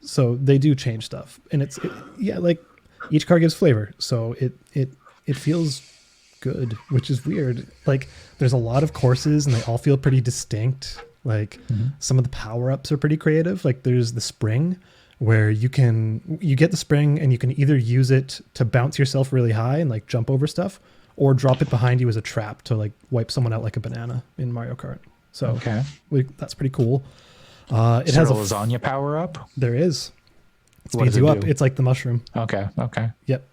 [SPEAKER 2] So they do change stuff, and like each car gives flavor. So it feels good, which is weird. Like there's a lot of courses and they all feel pretty distinct. Like some of the power-ups are pretty creative. Like there's the spring where you get the spring and you can either use it to bounce yourself really high and like jump over stuff, or drop it behind you as a trap to like wipe someone out like a banana in Mario Kart. So that's pretty cool. It has a
[SPEAKER 1] lasagna power up.
[SPEAKER 2] There is. It speeds you up. It's like the mushroom.
[SPEAKER 1] Okay.
[SPEAKER 2] Yep.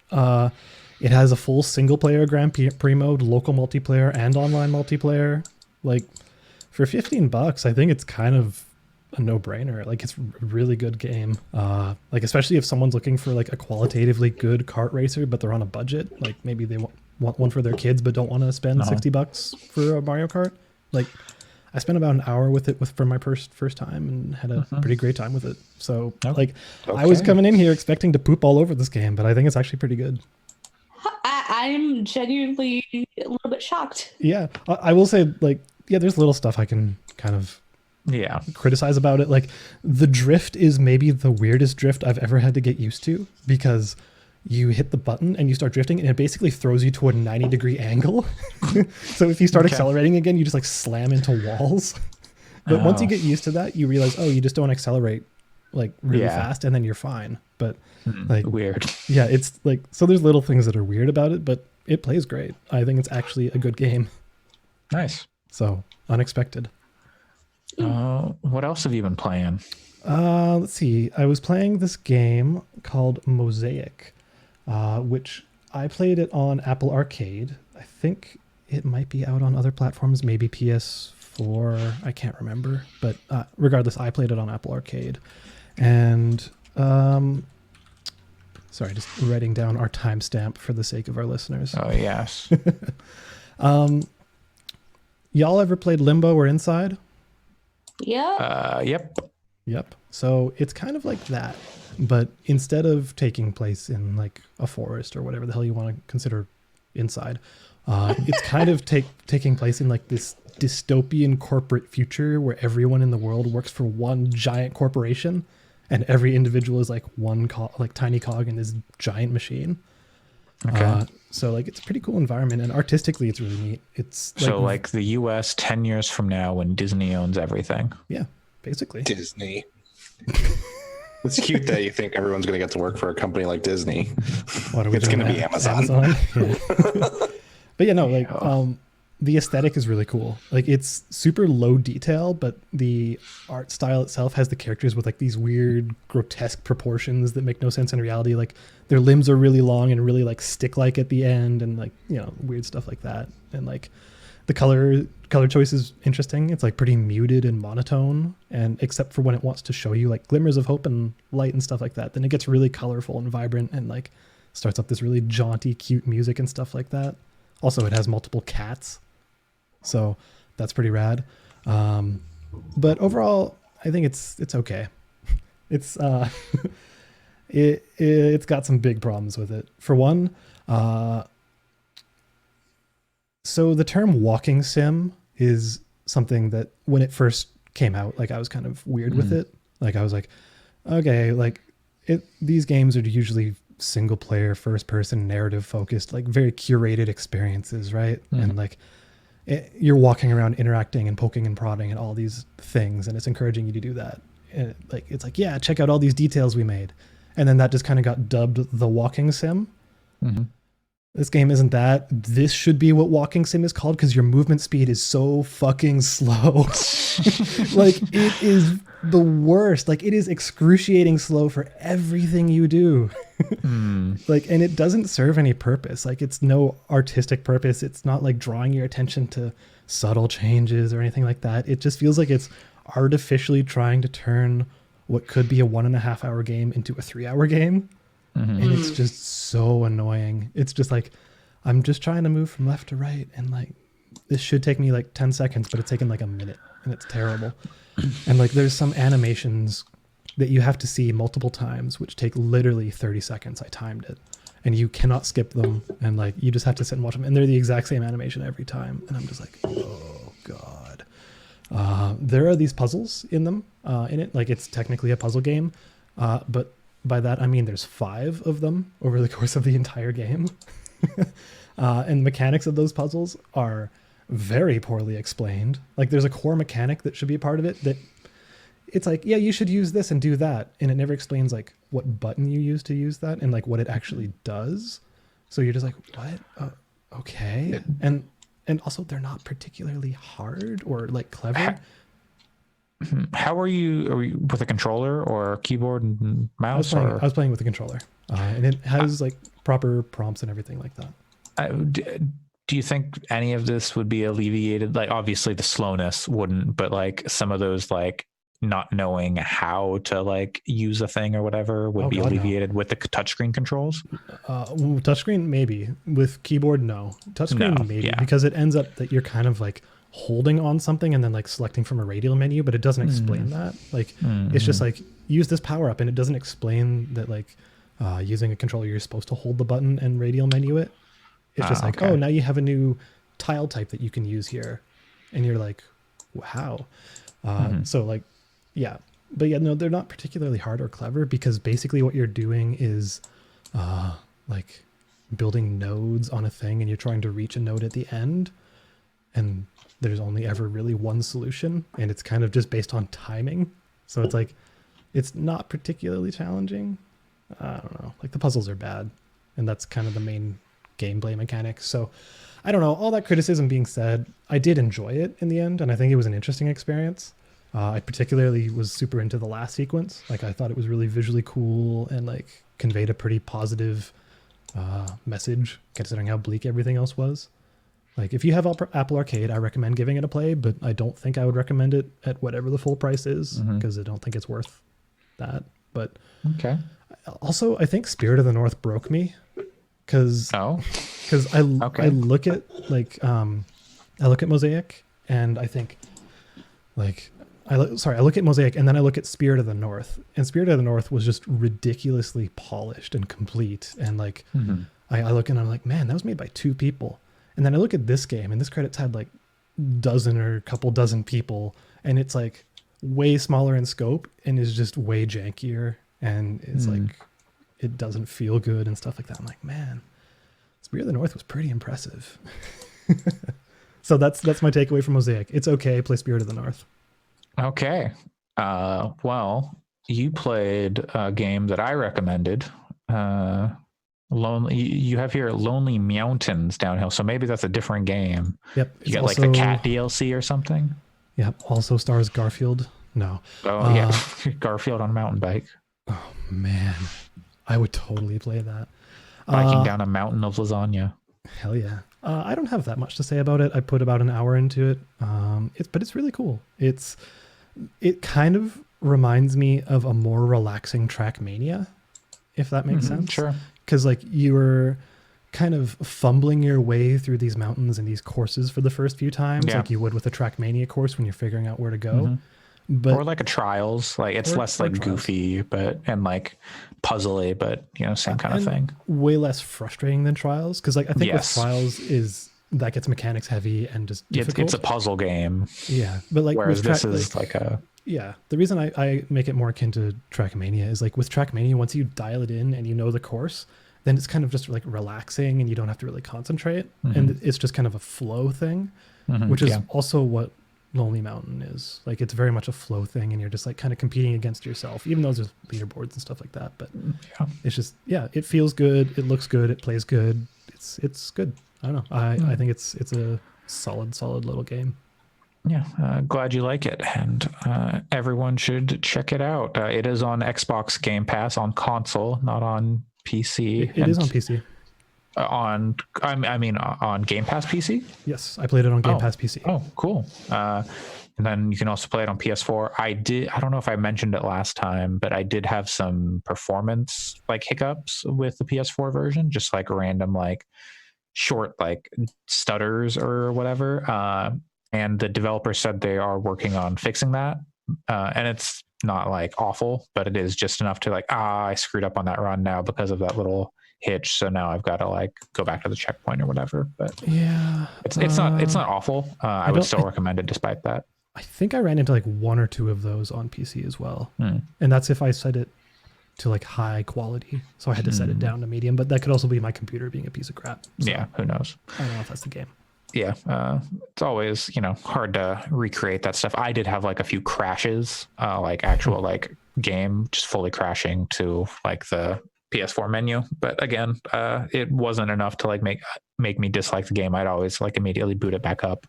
[SPEAKER 2] It has a full single player Grand Prix mode, local multiplayer, and online multiplayer. Like for $15, I think it's kind of a no-brainer. Like it's a really good game. Like especially if someone's looking for like a qualitatively good kart racer, but they're on a budget. Like maybe they want one for their kids, but don't want to spend $60 for a Mario Kart. Like I spent about an hour with it for my first time and had a pretty great time with it. So I was coming in here expecting to poop all over this game, but I think it's actually pretty good.
[SPEAKER 4] I'm genuinely a little bit shocked.
[SPEAKER 2] Yeah, I will say there's little stuff I can kind of criticize about it. Like the drift is maybe the weirdest drift I've ever had to get used to, because you hit the button and you start drifting and it basically throws you to a 90-degree angle. So if you start accelerating again, you just like slam into walls. But once you get used to that, you realize, you just don't accelerate like really fast and then you're fine. But like
[SPEAKER 1] weird.
[SPEAKER 2] Yeah, it's like, so there's little things that are weird about it, but it plays great. I think it's actually a good game.
[SPEAKER 1] Nice.
[SPEAKER 2] So unexpected.
[SPEAKER 1] What else have you been playing?
[SPEAKER 2] Let's see. I was playing this game called Mosaic, which I played it on Apple Arcade. I think it might be out on other platforms, maybe PS4. I can't remember. But regardless, I played it on Apple Arcade. And sorry, just writing down our timestamp for the sake of our listeners.
[SPEAKER 1] Oh, yes.
[SPEAKER 2] Y'all ever played Limbo or Inside?
[SPEAKER 4] Yeah.
[SPEAKER 2] Yep. So it's kind of like that, but instead of taking place in like a forest or whatever the hell you want to consider inside, it's kind of taking place in like this dystopian corporate future where everyone in the world works for one giant corporation, and every individual is like one tiny cog in this giant machine. Okay. So like it's a pretty cool environment, and artistically it's really neat. It's
[SPEAKER 1] like the US 10 years from now when Disney owns everything.
[SPEAKER 2] Yeah, basically.
[SPEAKER 3] Disney. It's cute that you think everyone's going to get to work for a company like Disney.
[SPEAKER 2] What are we
[SPEAKER 3] it's going to be Amazon.
[SPEAKER 2] Yeah. But yeah, no, like the aesthetic is really cool. Like it's super low detail, but the art style itself has the characters with like these weird grotesque proportions that make no sense in reality. Like their limbs are really long and really like stick-like at the end, and like, you know, weird stuff like that. And like the color choice is interesting. It's like pretty muted and monotone, and except for when it wants to show you like glimmers of hope and light and stuff like that, then it gets really colorful and vibrant and like starts up this really jaunty, cute music and stuff like that. Also, it has multiple cats, so that's pretty rad. But overall, I think it's okay. It's it's got some big problems with it. For one, so the term walking sim is something that when it first came out, like I was kind of weird with it. Like I was like, okay, like these games are usually single player, first person, narrative focused, like very curated experiences, right? And like you're walking around interacting and poking and prodding and all these things, and it's encouraging you to do that. And it's like, yeah, check out all these details we made. And then that just kind of got dubbed the walking sim. This game isn't that. This should be what walking sim is called, because your movement speed is so fucking slow. Like it is the worst. Like it is excruciating slow for everything you do. Like, and it doesn't serve any purpose. Like it's no artistic purpose. It's not like drawing your attention to subtle changes or anything like that. It just feels like it's artificially trying to turn what could be a 1.5 hour game into a 3 hour game. And it's just so annoying. It's just like, I'm just trying to move from left to right, and like this should take me like 10 seconds, but it's taken like a minute, and it's terrible. And like there's some animations that you have to see multiple times, which take literally 30 seconds. I timed it, and you cannot skip them, and like you just have to sit and watch them, and they're the exact same animation every time, and I'm just like, oh god. There are these puzzles in them, in it, like it's technically a puzzle game, but by that I mean there's 5 of them over the course of the entire game. And the mechanics of those puzzles are very poorly explained. Like there's a core mechanic that should be a part of it that it's like, yeah, you should use this and do that, and it never explains like what button you use to use that and like what it actually does. So you're just like, what? Okay. And also they're not particularly hard or like clever.
[SPEAKER 1] How are you with a controller or keyboard and mouse?
[SPEAKER 2] I was playing with a controller, and it has like proper prompts and everything like that.
[SPEAKER 1] Do you think any of this would be alleviated? Like obviously the slowness wouldn't, but like some of those like not knowing how to like use a thing or whatever would be alleviated with the touchscreen controls?
[SPEAKER 2] Touchscreen maybe, with keyboard no. Touchscreen maybe, because it ends up that you're kind of like holding on something and then like selecting from a radial menu, but it doesn't explain that. Like it's just like use this power up, and it doesn't explain that like using a controller you're supposed to hold the button and radial menu it. It's just like, oh, now you have a new tile type that you can use here, and you're like, wow. So like, yeah, but yeah, no, they're not particularly hard or clever, because basically what you're doing is like building nodes on a thing, and you're trying to reach a node at the end, and there's only ever really one solution, and it's kind of just based on timing. So it's like, it's not particularly challenging. I don't know, like the puzzles are bad, and that's kind of the main gameplay mechanics. So I don't know, all that criticism being said, I did enjoy it in the end, and I think it was an interesting experience. I particularly was super into the last sequence. Like I thought it was really visually cool and like conveyed a pretty positive message considering how bleak everything else was. Like if you have Apple Arcade, I recommend giving it a play, but I don't think I would recommend it at whatever the full price is, because I don't think it's worth that. But
[SPEAKER 1] okay.
[SPEAKER 2] Also, I think Spirit of the North broke me, because I look at like I look at Mosaic, and I think like I look at Mosaic, and then I look at Spirit of the North, and Spirit of the North was just ridiculously polished and complete, and like I look and I'm like, man, that was made by 2 people. And then I look at this game, and this credits had like dozen or a couple dozen people, and it's like way smaller in scope and is just way jankier, and it's like it doesn't feel good and stuff like that. I'm like, man, Spirit of the North was pretty impressive. So that's my takeaway from Mosaic. It's okay, play Spirit of the North. Okay.
[SPEAKER 1] Well, you played a game that I recommended. Lonely. You have here Lonely Mountains Downhill. So maybe that's a different game.
[SPEAKER 2] Yep.
[SPEAKER 1] You got like the cat DLC or something.
[SPEAKER 2] Yep. Also stars Garfield. No.
[SPEAKER 1] Oh yeah, Garfield on a mountain bike.
[SPEAKER 2] Oh man, I would totally play that.
[SPEAKER 1] Biking down a mountain of lasagna.
[SPEAKER 2] Hell yeah. I don't have that much to say about it. I put about an hour into it. But it's really cool. It kind of reminds me of a more relaxing Trackmania, if that makes sense.
[SPEAKER 1] Sure.
[SPEAKER 2] Because like you were kind of fumbling your way through these mountains and these courses for the first few times, like you would with a Trackmania course when you're figuring out where to go. But
[SPEAKER 1] or like a Trials, like it's less like goofy, and like puzzly, but same kind of thing.
[SPEAKER 2] Way less frustrating than Trials, because like I think with Trials is that gets mechanics heavy and just difficult.
[SPEAKER 1] It's a puzzle game.
[SPEAKER 2] Yeah, but like
[SPEAKER 1] whereas this is like a
[SPEAKER 2] the reason I make it more akin to Trackmania is like with Trackmania, once you dial it in and you know the course, then it's kind of just like relaxing and you don't have to really concentrate, and it's just kind of a flow thing, which is also what Lonely Mountain is. Like it's very much a flow thing, and you're just like kind of competing against yourself, even though there's leaderboards and stuff like that. But it's just it feels good, it looks good, it plays good. It's good. I don't know. I think it's a solid little game.
[SPEAKER 1] Yeah, glad you like it, and everyone should check it out. It is on Xbox Game Pass on console, not on PC.
[SPEAKER 2] It is on PC.
[SPEAKER 1] On Game Pass PC?
[SPEAKER 2] Yes, I played it on Game Pass PC.
[SPEAKER 1] Oh, cool. And then you can also play it on PS4. I don't know if I mentioned it last time, but I did have some performance like hiccups with the PS4 version, just like random like short like stutters or whatever. And the developer said they are working on fixing that. And it's not like awful, but it is just enough to like, I screwed up on that run now because of that little hitch, so now I've got to like go back to the checkpoint or whatever. But
[SPEAKER 2] Yeah,
[SPEAKER 1] it's not awful. I would still recommend it despite that.
[SPEAKER 2] I think I ran into like one or two of those on PC as well, and that's if I set it to like high quality. So I had to set it down to medium, but that could also be my computer being a piece of crap. So
[SPEAKER 1] Yeah, who knows?
[SPEAKER 2] I don't know if that's the game.
[SPEAKER 1] Yeah, it's always hard to recreate that stuff. I did have like a few crashes, like actual like game just fully crashing to like the PS4 menu, but again, it wasn't enough to like make me dislike the game. I'd always like immediately boot it back up,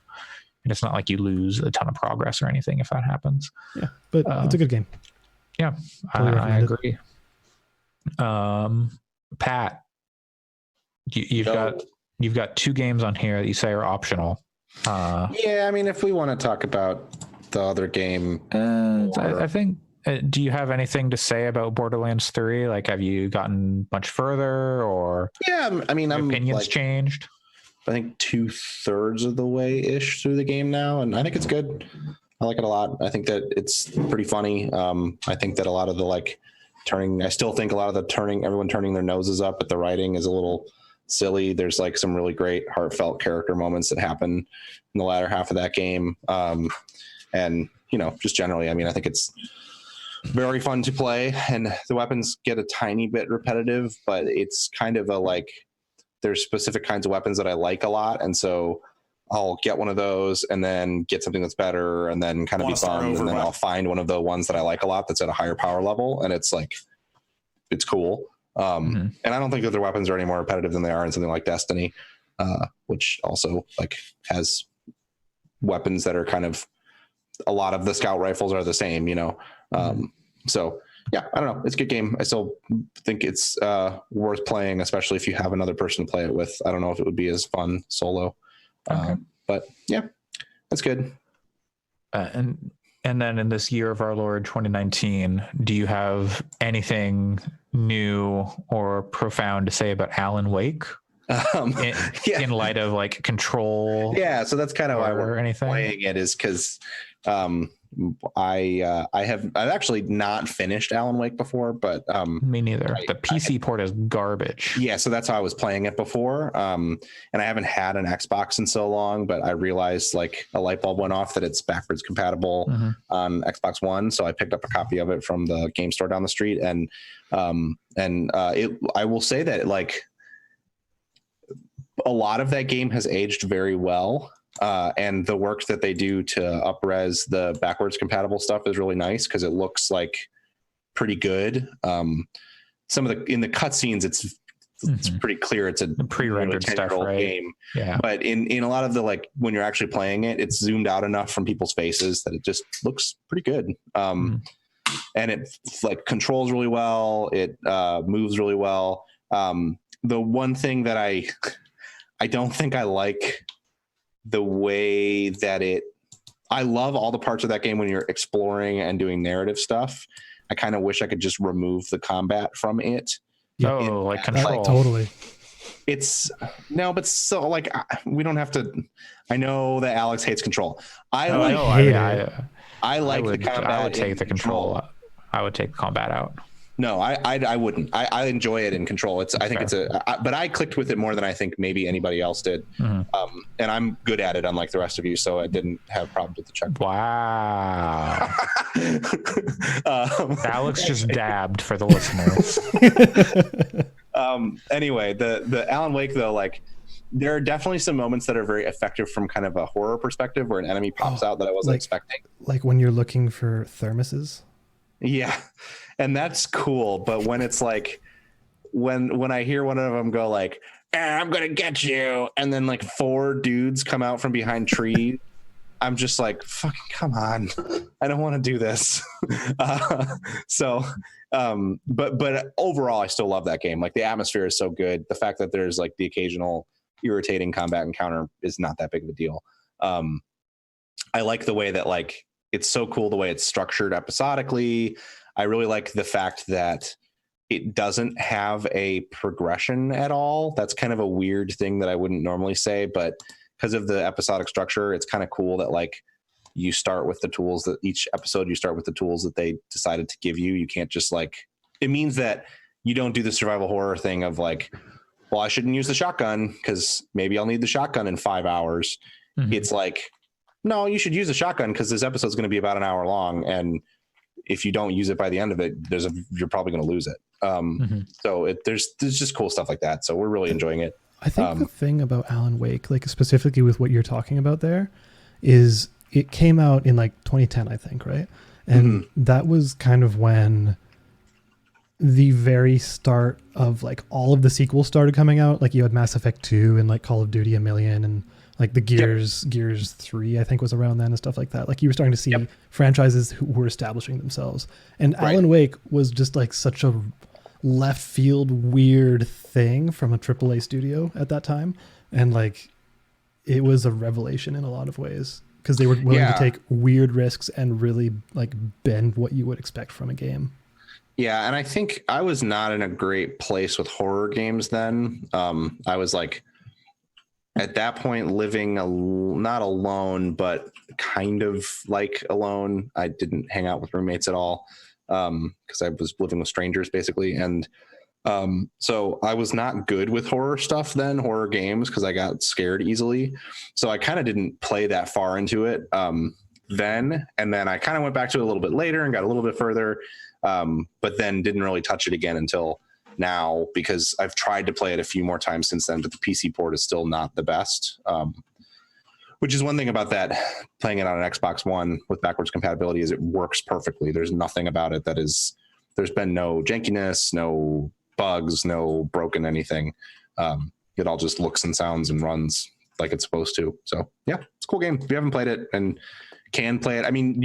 [SPEAKER 1] and it's not like you lose a ton of progress or anything if that happens.
[SPEAKER 2] Yeah, but it's a good game.
[SPEAKER 1] Yeah,
[SPEAKER 2] Totally
[SPEAKER 1] I
[SPEAKER 2] recommend
[SPEAKER 1] agree. Pat, you've got 2 games on here that you say are optional.
[SPEAKER 3] Yeah, I mean, if we want to talk about the other game,
[SPEAKER 1] I think. Do you have anything to say about Borderlands 3? Like, have you gotten much further, or
[SPEAKER 3] yeah, I mean, I'm
[SPEAKER 1] opinions
[SPEAKER 3] like,
[SPEAKER 1] changed?
[SPEAKER 3] I think 2/3 of the way ish through the game now, and I think it's good. I like it a lot. I think that it's pretty funny. I think that a lot of the like turning, I still think a lot of the everyone turning their noses up at the writing is a little silly. There's like some really great heartfelt character moments that happen in the latter half of that game. And just generally, I mean, I think it's very fun to play, and the weapons get a tiny bit repetitive, but it's kind of a like, there's specific kinds of weapons that I like a lot, and so I'll get one of those and then get something that's better and then kind of be bummed, and then I'll find one of the ones that I like a lot that's at a higher power level, and it's like, it's cool. And I don't think that their weapons are any more repetitive than they are in something like Destiny, which also like has weapons that are kind of, a lot of the scout rifles are the same, so yeah, I don't know. It's a good game. I still think it's worth playing, especially if you have another person to play it with. I don't know if it would be as fun solo, but yeah, that's good.
[SPEAKER 1] And then in this year of our Lord 2019, do you have anything new or profound to say about Alan Wake? In light of like Control?
[SPEAKER 3] Yeah, so that's kind of why we're
[SPEAKER 1] anything
[SPEAKER 3] playing it, is because I've actually not finished Alan Wake before, but
[SPEAKER 1] me neither. The PC port is garbage.
[SPEAKER 3] Yeah, so that's how I was playing it before, and I haven't had an Xbox in so long, but I realized like a light bulb went off that it's backwards compatible on Xbox One, so I picked up a copy of it from the game store down the street, and I will say that like a lot of that game has aged very well. And the work that they do to up-res the backwards compatible stuff is really nice because it looks like pretty good. Some of in the cutscenes, it's pretty clear it's a
[SPEAKER 1] pre-rendered stuff, right? Game.
[SPEAKER 3] Yeah. But in a lot of the like when you're actually playing it, it's zoomed out enough from people's faces that it just looks pretty good. And it like controls really well. It moves really well. The one thing that I don't think I like the way that I love all the parts of that game when you're exploring and doing narrative stuff. I kind of wish I could just remove the combat from it.
[SPEAKER 1] Like Control.
[SPEAKER 2] Like, totally.
[SPEAKER 3] It's no, but so like we don't have to. I know that Alex hates Control. I like the combat.
[SPEAKER 1] I would take the Control. I would take the combat out.
[SPEAKER 3] No, I wouldn't. I enjoy it in Control. I think it's but I clicked with it more than I think maybe anybody else did. And I'm good at it, unlike the rest of you, so I didn't have problems with the checkpoint.
[SPEAKER 1] Wow. Alex just dabbed for the listeners.
[SPEAKER 3] Anyway, the Alan Wake though, like there are definitely some moments that are very effective from kind of a horror perspective where an enemy pops out that I wasn't expecting. Like
[SPEAKER 2] when you're looking for thermoses.
[SPEAKER 3] Yeah. And that's cool, but when it's like when I hear one of them go like, I'm gonna get you, and then like 4 dudes come out from behind trees, I'm just like, fucking come on, I don't want to do this. But overall, I still love that game. Like the atmosphere is so good. The fact that there's like the occasional irritating combat encounter is not that big of a deal. I like the way that like it's so cool the way it's structured episodically. I really like the fact that it doesn't have a progression at all. That's kind of a weird thing that I wouldn't normally say, but because of the episodic structure, it's kind of cool that like you start with the tools that each episode you start with the tools that they decided to give you. You can't just like, it means that you don't do the survival horror thing of like, well, I shouldn't use the shotgun because maybe I'll need the shotgun in 5 hours.
[SPEAKER 1] Mhm.
[SPEAKER 3] It's like, no, you should use a shotgun because this episode's going to be about an hour long, and if you don't use it by the end of it, you're probably going to lose it. So there's just cool stuff like that. So we're really enjoying it.
[SPEAKER 2] I think the thing about Alan Wake, like specifically with what you're talking about there, is it came out in like 2010, I think, right? And that was kind of when the very start of like all of the sequels started coming out. Like you had Mass Effect 2 and like Call of Duty a million, and like the Gears 3, I think, was around then and stuff like that. Like you were starting to see franchises who were establishing themselves. And Alan Wake was just like such a left field weird thing from a AAA studio at that time. And like it was a revelation in a lot of ways because they were willing to take weird risks and really like bend what you would expect from a game.
[SPEAKER 3] Yeah, and I think I was not in a great place with horror games then. I was like, at that point, living not alone, but kind of like alone. I didn't hang out with roommates at all because I was living with strangers basically. And so I was not good with horror stuff then, horror games, because I got scared easily. So I kind of didn't play that far into it then. And then I kind of went back to it a little bit later and got a little bit further, but then didn't really touch it again until now, because I've tried to play it a few more times since then, but the PC port is still not the best, which is one thing about that, playing it on an Xbox One with backwards compatibility, is it works perfectly. There's nothing about it there's been no jankiness, no bugs, no broken anything. It all just looks and sounds and runs like it's supposed to. So yeah, it's a cool game. If you haven't played it and can play it, I mean,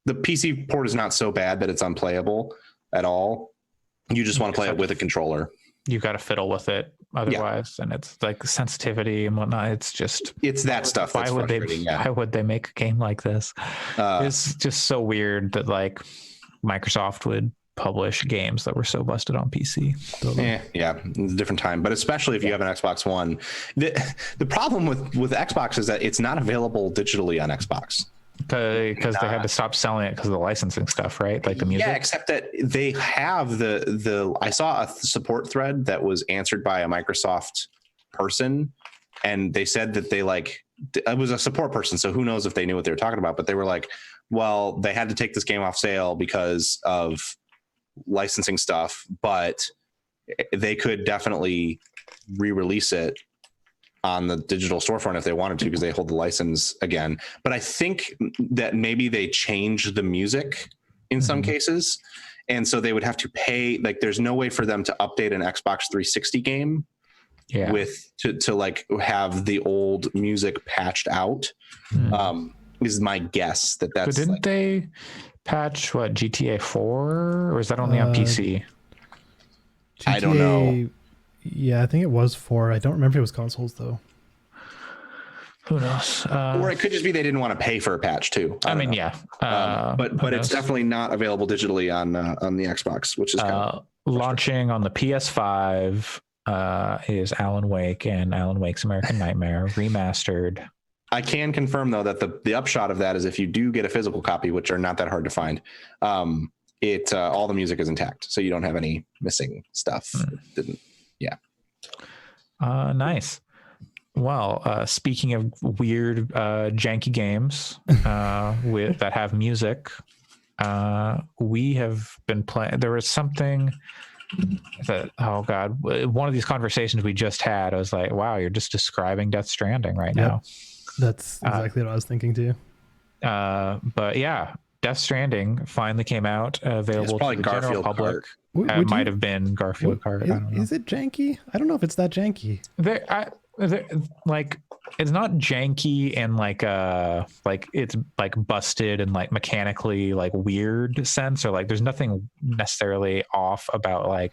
[SPEAKER 3] the PC port is not so bad that it's unplayable at all. You just want to play it with a controller. You
[SPEAKER 1] got to fiddle with it otherwise, and it's like sensitivity and whatnot. It's that stuff. Why would they make a game like this? It's just so weird that like Microsoft would publish games that were so busted on PC.
[SPEAKER 3] Yeah, it's a different time, but especially if you have an Xbox One. The problem with Xbox is that it's not available digitally on Xbox.
[SPEAKER 1] Because they had to stop selling it because of the licensing stuff, right? Like the music. Yeah,
[SPEAKER 3] except that they have the I saw a support thread that was answered by a Microsoft person, and they said that it was a support person, so who knows if they knew what they were talking about, but they were like, well, they had to take this game off sale because of licensing stuff, but they could definitely re-release it on the digital storefront if they wanted to, because they hold the license again. But I think that maybe they changed the music in some cases, and so they would have to pay. Like, there's no way for them to update an Xbox 360 game to like have the old music patched out. Is my guess that's.
[SPEAKER 1] But didn't they patch GTA 4, or is that only on PC?
[SPEAKER 3] I don't know.
[SPEAKER 2] Yeah, I think it was 4. I don't remember if it was consoles though.
[SPEAKER 1] Who knows?
[SPEAKER 3] Or it could just be they didn't want to pay for a patch too.
[SPEAKER 1] I mean, yeah.
[SPEAKER 3] But it's definitely not available digitally on the Xbox, which is
[SPEAKER 1] launching on the PS5 is Alan Wake and Alan Wake's American Nightmare remastered.
[SPEAKER 3] I can confirm though that the upshot of that is if you do get a physical copy, which are not that hard to find, all the music is intact, so you don't have any missing stuff.
[SPEAKER 1] Nice. Well, speaking of weird janky games that have music, we have been playing. There was something that, oh god, one of these conversations we just had, I was like, wow, you're just describing Death Stranding right now.
[SPEAKER 2] That's exactly what I was thinking too.
[SPEAKER 1] But yeah, Death Stranding finally came out, available to the general public. It might have been Garfield Kart. I don't know.
[SPEAKER 2] Is it janky? I don't know if it's that janky.
[SPEAKER 1] Like, it's not janky and like it's like busted and like mechanically like weird sense, or like there's nothing necessarily off about like.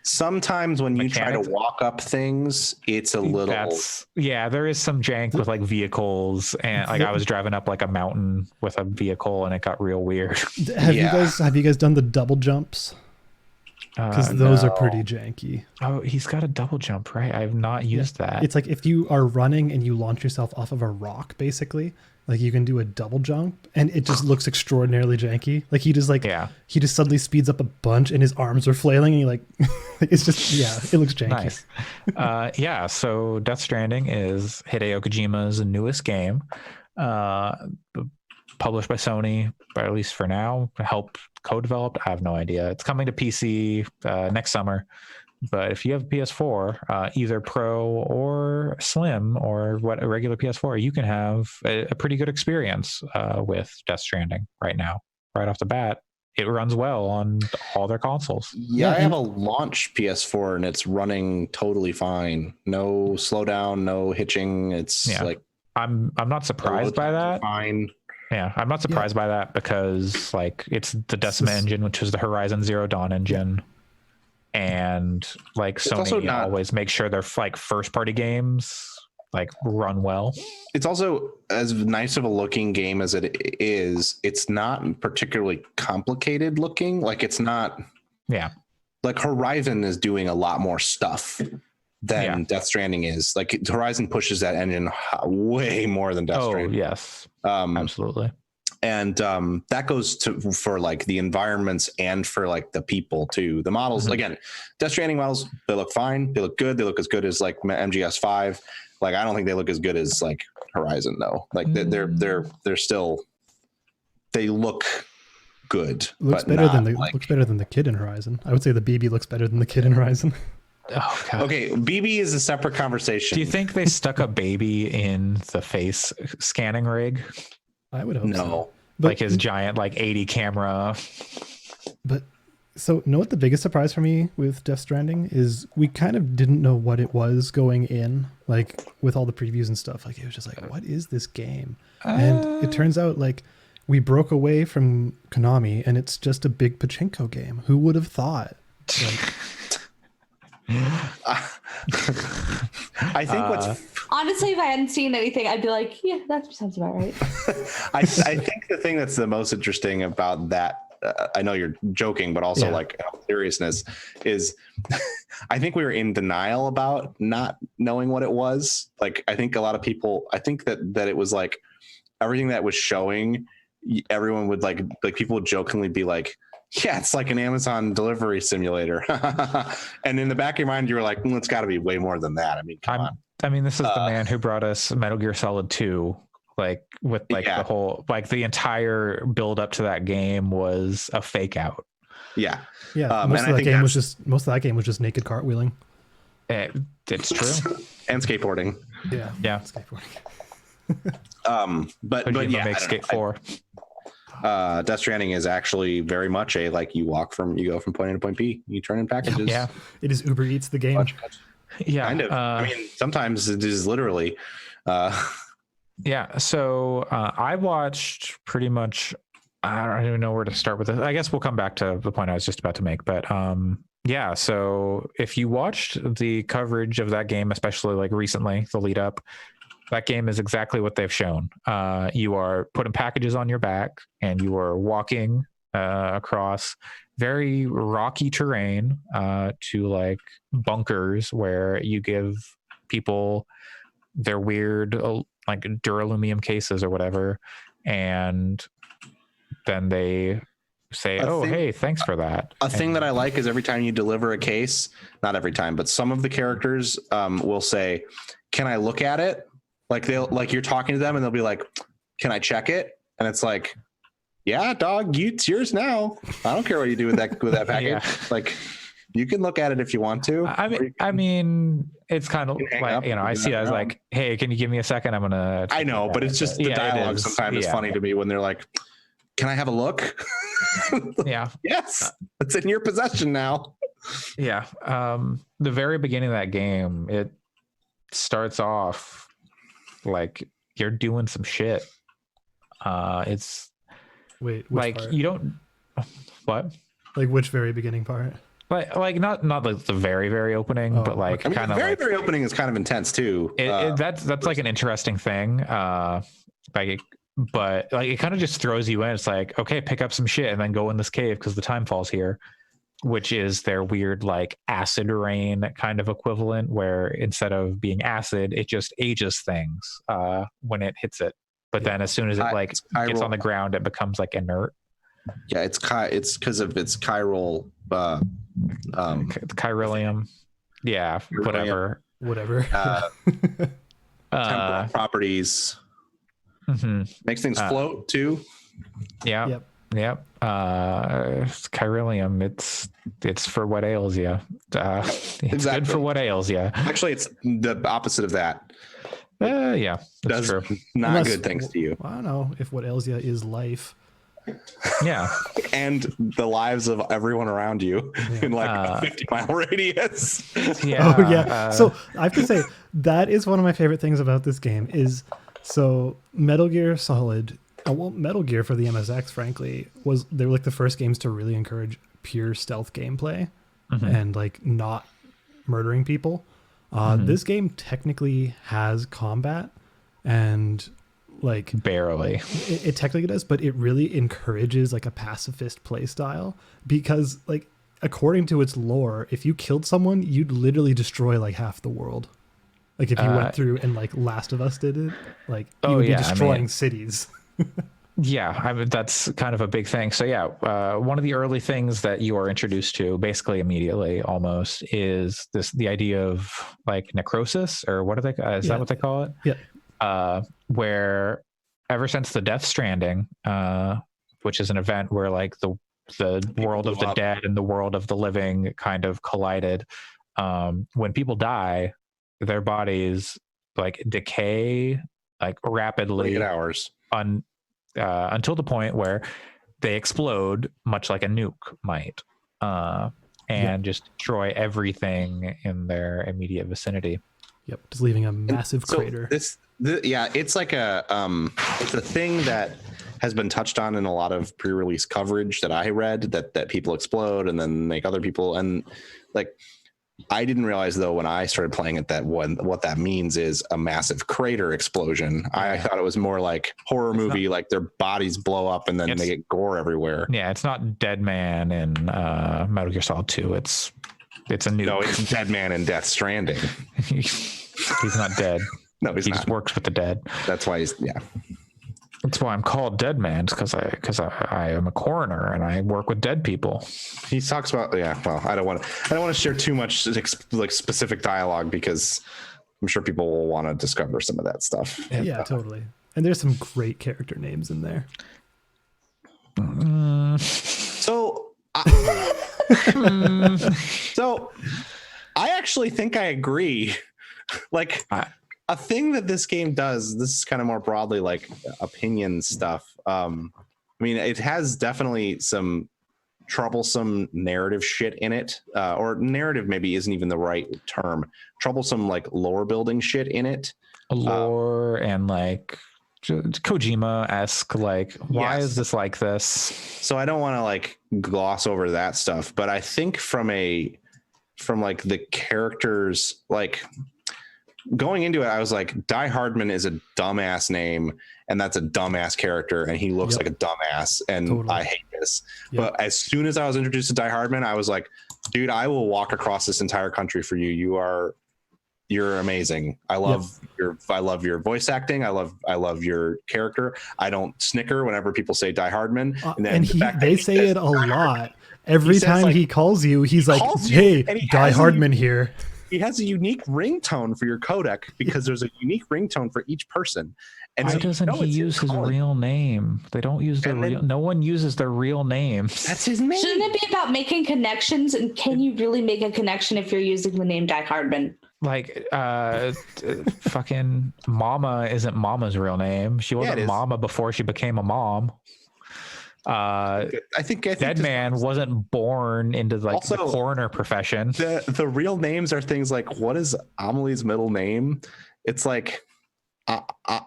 [SPEAKER 3] Sometimes when you try to walk up things, it's a little.
[SPEAKER 1] There is some jank with like vehicles, and like I was driving up like a mountain with a vehicle and it got real weird.
[SPEAKER 2] Have you guys done the double jumps? Because those are pretty janky.
[SPEAKER 1] Oh, he's got a double jump, right? I have not used that.
[SPEAKER 2] It's like if you are running and you launch yourself off of a rock, basically, Like you can do a double jump, and it just looks extraordinarily janky. Like he just suddenly speeds up a bunch, and his arms are flailing, and he like, it's just it looks janky.
[SPEAKER 1] Nice. So Death Stranding is Hideo Kojima's newest game, published by Sony, but at least for now, helped co-developed. I have no idea. It's coming to PC next summer. But if you have PS4, either Pro or Slim or a regular PS4, you can have a pretty good experience with Death Stranding right now. Right off the bat, it runs well on all their consoles.
[SPEAKER 3] Yeah, I have a launch PS4 and it's running totally fine. No slowdown, no hitching. It's like
[SPEAKER 1] I'm not surprised by that.
[SPEAKER 3] Fine.
[SPEAKER 1] Yeah, I'm not surprised by that because like it's the Decima engine, which is the Horizon Zero Dawn engine. And like Sony always make sure their like first party games like run well.
[SPEAKER 3] It's also as nice of a looking game as it is. It's not particularly complicated looking. Like it's not.
[SPEAKER 1] Yeah.
[SPEAKER 3] Like Horizon is doing a lot more stuff than Death Stranding is. Like Horizon pushes that engine way more than Death Stranding.
[SPEAKER 1] Oh yes, absolutely.
[SPEAKER 3] And that goes for like the environments and for like the people too. The models, again, Death Stranding models, they look fine. They look good. They look as good as like MGS5. Like I don't think they look as good as like Horizon though. Like they're still, they look good.
[SPEAKER 2] Looks better than the kid in Horizon. I would say the BB looks better than the kid in Horizon.
[SPEAKER 1] Oh, God.
[SPEAKER 3] Okay, BB is a separate conversation.
[SPEAKER 1] Do you think they stuck a baby in the face scanning rig?
[SPEAKER 2] I would hope so.
[SPEAKER 1] But, like his giant like 80 camera.
[SPEAKER 2] But so know what the biggest surprise for me with Death Stranding is? We kind of didn't know what it was going in, like with all the previews and stuff. Like it was just like, what is this game? And it turns out like we broke away from Konami and it's just a big pachinko game. Who would have thought? Like,
[SPEAKER 3] I think
[SPEAKER 4] honestly, if I hadn't seen anything, I'd be like, yeah, that sounds about right.
[SPEAKER 3] I think the thing that's the most interesting about that, I know you're joking, but also like seriousness is I think we were in denial about not knowing what it was. Like, I think a lot of people, I think that it was like everything that was showing, everyone would like people would jokingly be like, yeah, it's like an Amazon delivery simulator. And in the back of your mind, you were like, it's got to be way more than that. I mean, come on.
[SPEAKER 1] I mean, this is the man who brought us Metal Gear Solid 2, like with like the whole, like the entire build up to that game was a fake out.
[SPEAKER 3] Yeah.
[SPEAKER 2] Yeah. Most of that game was just naked cartwheeling.
[SPEAKER 1] It's true.
[SPEAKER 3] And skateboarding.
[SPEAKER 2] Yeah.
[SPEAKER 1] Yeah.
[SPEAKER 2] Skateboarding.
[SPEAKER 3] But yeah,
[SPEAKER 1] make Skate 4.
[SPEAKER 3] Death Stranding is actually very much a like you go from point A to point B, you turn in packages.
[SPEAKER 2] Yeah, it is Uber Eats the game.
[SPEAKER 1] Yeah,
[SPEAKER 3] kind of. I mean, sometimes it is literally.
[SPEAKER 1] Yeah, so I watched pretty much. I don't even know where to start with this. I guess we'll come back to the point I was just about to make, but yeah. So if you watched the coverage of that game, especially like recently, the lead up. That game is exactly what they've shown. You are putting packages on your back and you are walking across very rocky terrain to like bunkers where you give people their weird like duralumium cases or whatever. And then they say, hey, thanks for that.
[SPEAKER 3] A thing that I like is every time you deliver a case, not every time, but some of the characters will say, can I look at it? Like you're talking to them and they'll be like, can I check it? And it's like, yeah, dog, it's yours now. I don't care what you do with that package. Yeah. Like you can look at it if you want to.
[SPEAKER 1] I mean, it's kind of like, I see it as like, hey, can you give me a second? I know,
[SPEAKER 3] but it's just the dialogue sometimes is funny to me when they're like, can I have a look?
[SPEAKER 1] Yeah.
[SPEAKER 3] Yes. It's in your possession now.
[SPEAKER 1] Yeah. The very beginning of that game, it starts off like you're doing some shit. It's like part? You don't what?
[SPEAKER 2] Like which very beginning part?
[SPEAKER 1] Like not like the very very opening, but like kind of
[SPEAKER 3] very very opening is kind of intense too.
[SPEAKER 1] That's like an interesting thing. But like it kind of just throws you in. It's like, okay, pick up some shit and then go in this cave because the time falls here, which is their weird like acid rain kind of equivalent, where instead of being acid, it just ages things when it hits it. but then as soon as it like
[SPEAKER 3] it's
[SPEAKER 1] gets
[SPEAKER 3] chiral.
[SPEAKER 1] on the ground, it becomes like inert.
[SPEAKER 3] Yeah, it's because of its chiral
[SPEAKER 1] Chiralium. Yeah, whatever.
[SPEAKER 2] Whatever.
[SPEAKER 3] temporal properties. Makes things float too.
[SPEAKER 1] Yeah. Yep. Chiralium. It's for what ails you. It's good for what ails you.
[SPEAKER 3] Actually, it's the opposite of that.
[SPEAKER 1] Yeah, that's true.
[SPEAKER 3] Not good things to you.
[SPEAKER 2] I don't know if what ails you is life.
[SPEAKER 1] Yeah.
[SPEAKER 3] And the lives of everyone around you in like a 50-mile radius.
[SPEAKER 1] Yeah.
[SPEAKER 2] Oh yeah. So I have to say that is one of my favorite things about this game is so Metal Gear Solid. Well, Metal Gear for the MSX, frankly, they were like the first games to really encourage pure stealth gameplay and like not murdering people. This game technically has combat and like
[SPEAKER 1] barely.
[SPEAKER 2] It technically does, but it really encourages like a pacifist play style because like according to its lore, if you killed someone, you'd literally destroy like half the world. Like if you went through and like Last of Us did it, like you would be destroying cities.
[SPEAKER 1] Yeah, I mean, that's kind of a big thing. So yeah, one of the early things that you are introduced to basically immediately almost is the idea of like necrosis, or what are they, is that what they call it?
[SPEAKER 2] Yeah.
[SPEAKER 1] Where ever since the Death Stranding, which is an event where like the world of the dead and the world of the living kind of collided, when people die, their bodies like decay like rapidly
[SPEAKER 3] 8 hours
[SPEAKER 1] until the point where they explode, much like a nuke might, and just destroy everything in their immediate vicinity.
[SPEAKER 2] Yep, just leaving a massive crater.
[SPEAKER 3] It's like it's a thing that has been touched on in a lot of pre-release coverage that I read, that people explode and then make other people, and like I didn't realize though when I started playing it that what that means is a massive crater explosion. I thought it was more like horror movie, like their bodies blow up and then they get gore everywhere.
[SPEAKER 1] Yeah, it's not Dead Man in Metal Gear Solid 2. It's a nuke.
[SPEAKER 3] No, it's Dead Man in Death Stranding.
[SPEAKER 1] He's not dead.
[SPEAKER 3] No, he's
[SPEAKER 1] he
[SPEAKER 3] not.
[SPEAKER 1] just works with the dead.
[SPEAKER 3] That's why
[SPEAKER 1] That's why I'm called Dead Man, because I am a coroner and I work with dead people.
[SPEAKER 3] He talks about well, I don't want to share too much like specific dialogue because I'm sure people will want to discover some of that stuff.
[SPEAKER 2] Yeah, totally. And there's some great character names in there.
[SPEAKER 3] So I actually think I agree. Like a thing that this game does, this is kind of more broadly like opinion stuff. I mean, it has definitely some troublesome narrative shit in it, or narrative maybe isn't even the right term. Troublesome like lore building shit in it.
[SPEAKER 1] Lore and like Kojima-esque, like why is this like this?
[SPEAKER 3] So I don't want to like gloss over that stuff, but I think from like the characters, like going into it, I was like, Die Hardman is a dumbass name, and that's a dumbass character, and he looks like a dumbass, and I hate this. But as soon as I was introduced to Die Hardman, I was like, dude, I will walk across this entire country for you. You're amazing. I love your voice acting. I love your character. I don't snicker whenever people say Die Hardman.
[SPEAKER 2] And then they say it a lot. Every time he calls you, he's like, hey, Die Hardman here.
[SPEAKER 3] He has a unique ringtone for your codec because there's a unique ringtone for each person. And
[SPEAKER 1] why doesn't he use his real name? They don't use their real. No one uses their real names.
[SPEAKER 3] That's his name.
[SPEAKER 4] Shouldn't it be about making connections? And can you really make a connection if you're using the name Die Hardman?
[SPEAKER 1] Like, fucking Mama isn't Mama's real name. She wasn't Mama before she became a mom. I think Dead Man wasn't born into like also, the coroner profession.
[SPEAKER 3] The real names are things like, what is Amelie's middle name? It's like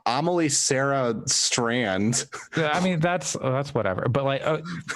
[SPEAKER 3] Amelie Sarah Strand.
[SPEAKER 1] I mean, that's whatever. But like,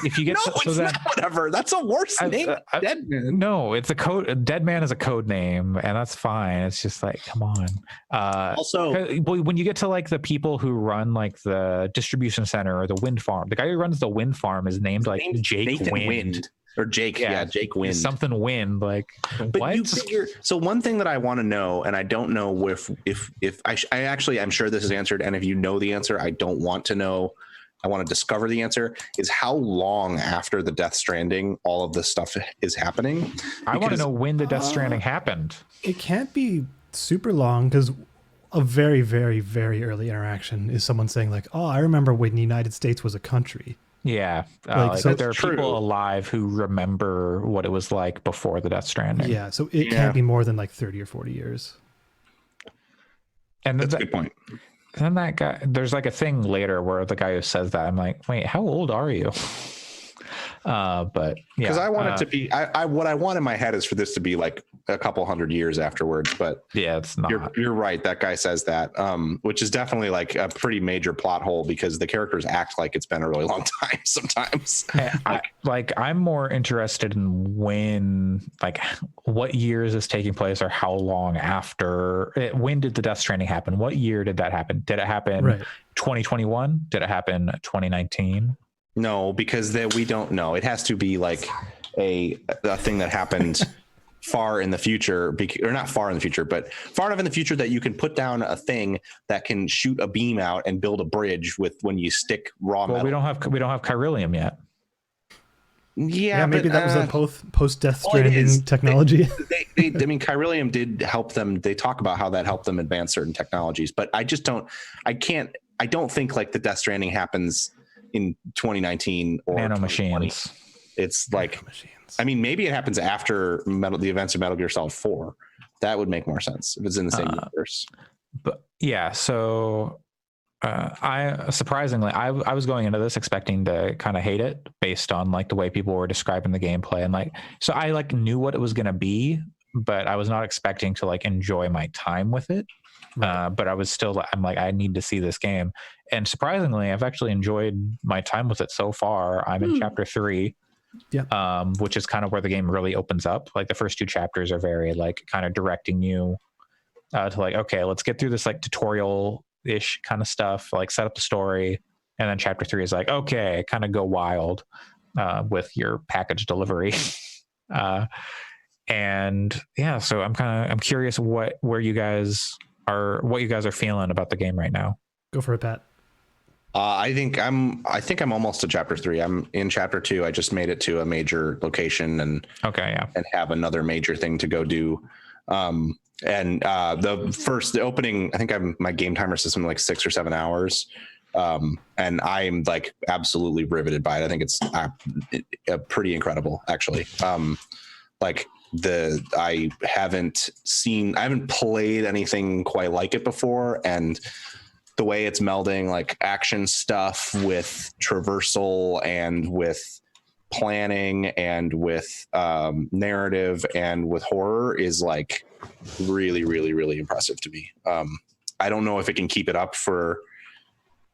[SPEAKER 1] if you get
[SPEAKER 3] not whatever. That's a worse name. Dead Man.
[SPEAKER 1] No, it's a code. Dead Man is a code name, and that's fine. It's just like, come on. Also, when you get to like the people who run like the distribution center or the wind farm, the guy who runs the wind farm is named like Jake
[SPEAKER 3] Nathan
[SPEAKER 1] Wind.
[SPEAKER 3] or Jake. Yeah, Jake Wind.
[SPEAKER 1] Something Wind. Like,
[SPEAKER 3] but
[SPEAKER 1] what?
[SPEAKER 3] you figure. So one thing that I want to know, and I don't know if I actually, I'm sure this is answered, and if you know the answer, I don't want to know. I want to discover the answer. Is how long after the Death Stranding all of this stuff is happening?
[SPEAKER 1] I want to know when the Death Stranding happened.
[SPEAKER 2] It can't be super long because a very, very, very early interaction is someone saying like, "Oh, I remember when the United States was a country."
[SPEAKER 1] Yeah,
[SPEAKER 2] so
[SPEAKER 1] there are people alive who remember what it was like before the Death Stranding.
[SPEAKER 2] Yeah, so it can't be more than like 30 or 40 years.
[SPEAKER 1] And
[SPEAKER 3] that's a good point.
[SPEAKER 1] Then that guy, there's like a thing later where the guy who says that, I'm like, wait, how old are you? But yeah,
[SPEAKER 3] because I want it to be, I what I want in my head is for this to be like a couple hundred years afterwards. But
[SPEAKER 1] yeah, it's not.
[SPEAKER 3] You're right. That guy says that, which is definitely like a pretty major plot hole because the characters act like it's been a really long time sometimes.
[SPEAKER 1] I'm more interested in when, like, what year is this taking place, or how long after? When did the Death Stranding happen? What year did that happen? Did it happen 2021? Did it happen 2019?
[SPEAKER 3] No, because we don't know. It has to be like a thing that happened far in the future, or not far in the future, but far enough in the future that you can put down a thing that can shoot a beam out and build a bridge with when you stick raw metal.
[SPEAKER 1] We don't have Chiralium yet.
[SPEAKER 3] Yeah,
[SPEAKER 2] maybe that was a post Death Stranding technology.
[SPEAKER 3] I mean, Chiralium did help them. They talk about how that helped them advance certain technologies, but I don't think like the Death Stranding happens in 2019 or
[SPEAKER 1] nanomachines.
[SPEAKER 3] It's like, I mean, maybe it happens after the events of Metal Gear Solid 4. That would make more sense if it's in the same universe.
[SPEAKER 1] But yeah, so I surprisingly, I was going into this expecting to kind of hate it based on like the way people were describing the gameplay, and like, so I like knew what it was going to be, but I was not expecting to like enjoy my time with it. But I was still, I'm like, I need to see this game. And surprisingly, I've actually enjoyed my time with it so far. I'm in chapter 3, which is kind of where the game really opens up. Like the first 2 chapters are very like kind of directing you to like, okay, let's get through this like tutorial-ish kind of stuff, like set up the story. And then chapter 3 is like, okay, kind of go wild with your package delivery. And yeah, so I'm curious what you guys are feeling about the game right now.
[SPEAKER 2] Go for it, Pat.
[SPEAKER 3] I think I'm almost to chapter 3. I'm in chapter 2. I just made it to a major location and have another major thing to go do. The opening, I think my game timer system like 6 or 7 hours. And I'm like absolutely riveted by it. I think it's pretty incredible, actually. I haven't played anything quite like it before, and the way it's melding like action stuff with traversal and with planning and with narrative and with horror is like really, really, really impressive to me. I don't know if it can keep it up for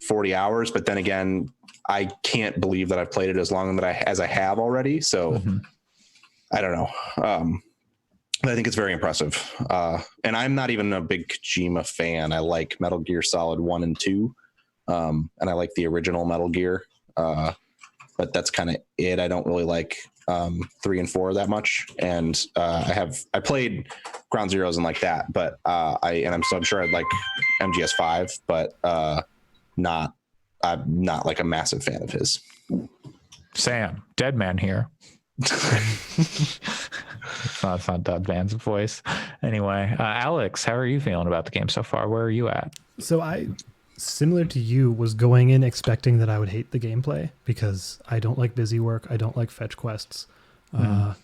[SPEAKER 3] 40 hours, but then again, I can't believe that I've played it as long as I have already. So I don't know. I think it's very impressive. And I'm not even a big Kojima fan. I like Metal Gear Solid 1 and 2. And I like the original Metal Gear. But that's kind of it. I don't really like 3 and 4 that much. And I played Ground Zeroes and like that, but I'm sure I'd like MGS 5, but I'm not like a massive fan of his.
[SPEAKER 1] Sam, dead man here. It's not Dead Man's voice. Anyway, Alex, how are you feeling about the game so far? Where are you at?
[SPEAKER 2] So I, similar to you, was going in expecting that I would hate the gameplay because I don't like busy work. I don't like fetch quests. And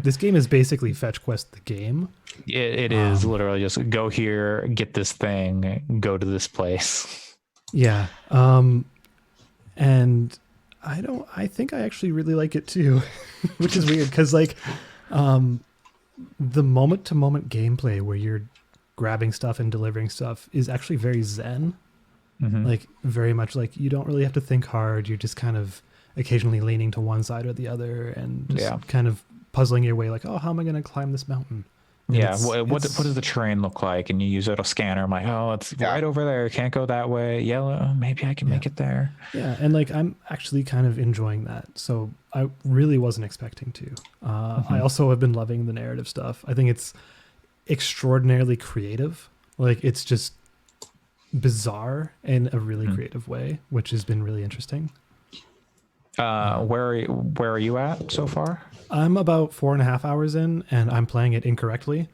[SPEAKER 2] this game is basically fetch quest the game.
[SPEAKER 1] It is literally just go here, get this thing, go to this place. Yeah.
[SPEAKER 2] And I think I actually really like it too, which is weird because like the moment to moment gameplay where you're grabbing stuff and delivering stuff is actually very zen. Like very much like you don't really have to think hard. You're just kind of occasionally leaning to one side or the other and just kind of puzzling your way like, oh, how am I going to climb this mountain? And
[SPEAKER 1] what does the terrain look like? And you use a scanner. I'm like, oh, it's right over there. Can't go that way. Yellow. Maybe I can make it there.
[SPEAKER 2] Yeah. And like, I'm actually kind of enjoying that. So I really wasn't expecting to. I also have been loving the narrative stuff. I think it's extraordinarily creative. Like, it's just bizarre in a really creative way, which has been really interesting.
[SPEAKER 1] Where are you at so far?
[SPEAKER 2] I'm about 4.5 hours in, and I'm playing it incorrectly.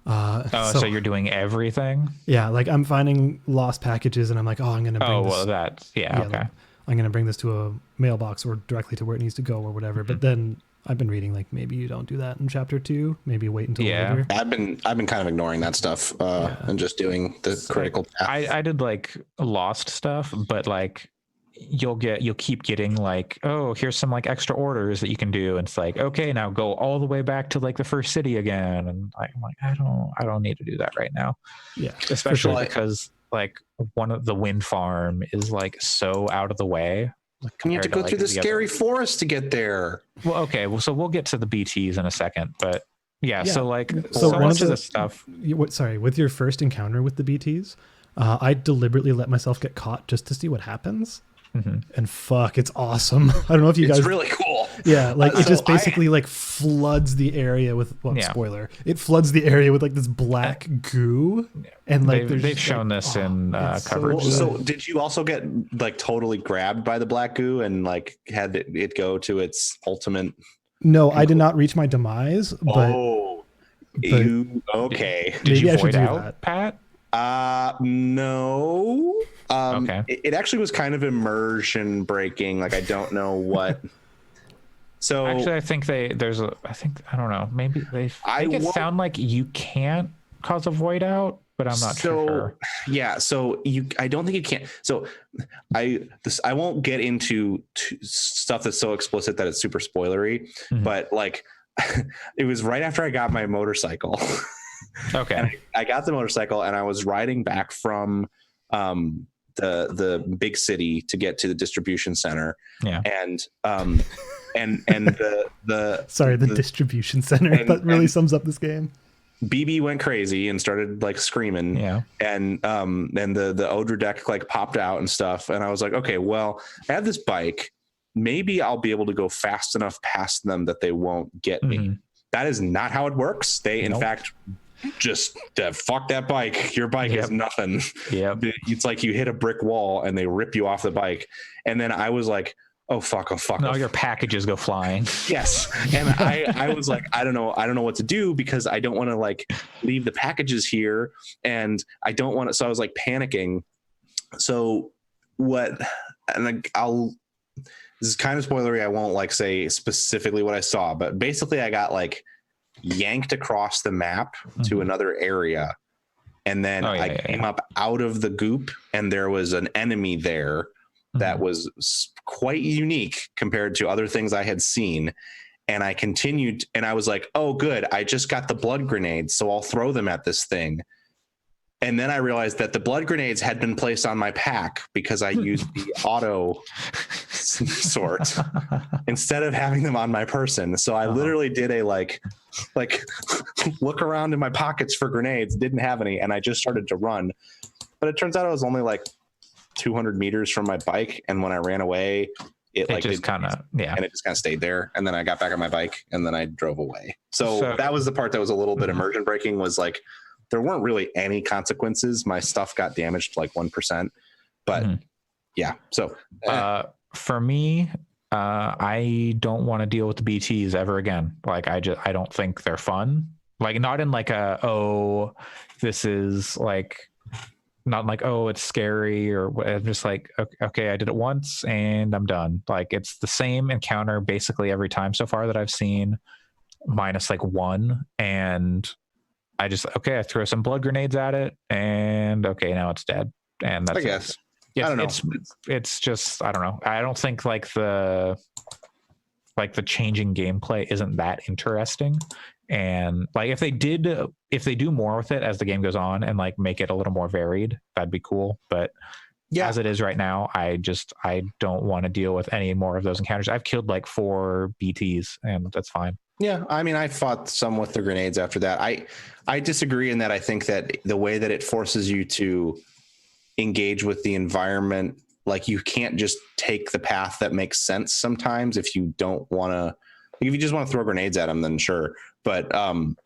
[SPEAKER 1] So you're doing everything?
[SPEAKER 2] Yeah, like I'm finding lost packages, and I'm like, I'm gonna bring this.
[SPEAKER 1] Well, that's okay.
[SPEAKER 2] Like, I'm gonna bring this to a mailbox or directly to where it needs to go or whatever. But then I've been reading like maybe you don't do that in chapter 2. Maybe wait until later.
[SPEAKER 3] I've been kind of ignoring that stuff and just doing the critical path.
[SPEAKER 1] I did like lost stuff, but like you'll keep getting like, oh, here's some like extra orders that you can do, and it's like, okay, now go all the way back to like the first city again, and I'm like, I don't need to do that right now.
[SPEAKER 2] Yeah,
[SPEAKER 1] especially because like one of the wind farm is like so out of the way. Like,
[SPEAKER 3] you have to go through the scary forest to get there.
[SPEAKER 1] Well, okay, so we'll get to the BTs in a second, but yeah. So like,
[SPEAKER 2] so
[SPEAKER 1] much of the stuff.
[SPEAKER 2] With your first encounter with the BTs, I deliberately let myself get caught just to see what happens. And fuck, it's awesome. I don't know if you guys.
[SPEAKER 3] It's really cool.
[SPEAKER 2] Yeah, like it just basically like floods the area with spoiler. It floods the area with like this black goo, and like
[SPEAKER 1] they've shown this in coverage.
[SPEAKER 3] So did you also get like totally grabbed by the black goo and like had it go to its ultimate?
[SPEAKER 2] No, I did not reach my demise. But
[SPEAKER 3] you okay?
[SPEAKER 1] Did you void
[SPEAKER 2] that.
[SPEAKER 1] out, Pat?
[SPEAKER 3] No.
[SPEAKER 1] Okay.
[SPEAKER 3] It actually was kind of immersion breaking. Like I don't know what. So
[SPEAKER 1] actually, I think I don't know. Maybe they make it sound like you can't cause a void out, but I'm not sure.
[SPEAKER 3] Yeah. So I don't think you can. So I won't get into stuff that's so explicit that it's super spoilery, but like it was right after I got my motorcycle.
[SPEAKER 1] Okay.
[SPEAKER 3] And I got the motorcycle and I was riding back from the big city to get to the distribution center.
[SPEAKER 1] Yeah.
[SPEAKER 3] And the
[SPEAKER 2] distribution center. That really sums up this game.
[SPEAKER 3] BB went crazy and started like screaming.
[SPEAKER 1] Yeah.
[SPEAKER 3] And the Odra deck like popped out and stuff. And I was like, okay, well, I have this bike. Maybe I'll be able to go fast enough past them that they won't get me. That is not how it works. They, in fact, just fuck that bike. Your bike is nothing.
[SPEAKER 1] Yeah.
[SPEAKER 3] It's like you hit a brick wall and they rip you off the bike. And then I was like, oh fuck.
[SPEAKER 1] All your packages go flying.
[SPEAKER 3] Yes. And I was like, I don't know what to do because I don't want to like leave the packages here. And I don't want to, so I was like panicking. So this is kind of spoilery. I won't like say specifically what I saw, but basically I got like yanked across the map to another area. And then I came up out of the goop and there was an enemy there that was quite unique compared to other things I had seen. And I continued and I was like, oh, good. I just got the blood grenades. So I'll throw them at this thing. And then I realized that the blood grenades had been placed on my pack because I used the auto sort instead of having them on my person. So I literally did a like look around in my pockets for grenades, didn't have any, and I just started to run. But it turns out I was only like 200 meters from my bike, and when I ran away, it just kind of stayed there. And then I got back on my bike, and then I drove away. So that was the part that was a little bit immersion breaking. Was like there weren't really any consequences. My stuff got damaged like 1%, but yeah. So
[SPEAKER 1] for me, I don't want to deal with the BTs ever again. Like I don't think they're fun. Like not in like this is like not like, oh, it's scary or I'm just like, okay, I did it once and I'm done. Like it's the same encounter basically every time so far that I've seen, minus like one. And I throw some blood grenades at it and okay, now it's dead. And that's,
[SPEAKER 3] I guess.
[SPEAKER 1] Yeah,
[SPEAKER 3] I don't know.
[SPEAKER 1] It's just, I don't know. I don't think like the changing gameplay isn't that interesting. And like if they do more with it as the game goes on and like make it a little more varied, that'd be cool. But as it is right now, I don't want to deal with any more of those encounters. I've killed like 4 BTs and that's fine.
[SPEAKER 3] Yeah, I mean, I fought some with the grenades after that. I disagree in that I think that the way that it forces you to engage with the environment like you can't just take the path that makes sense sometimes if you don't want to. If you just want to throw grenades at them, then sure. But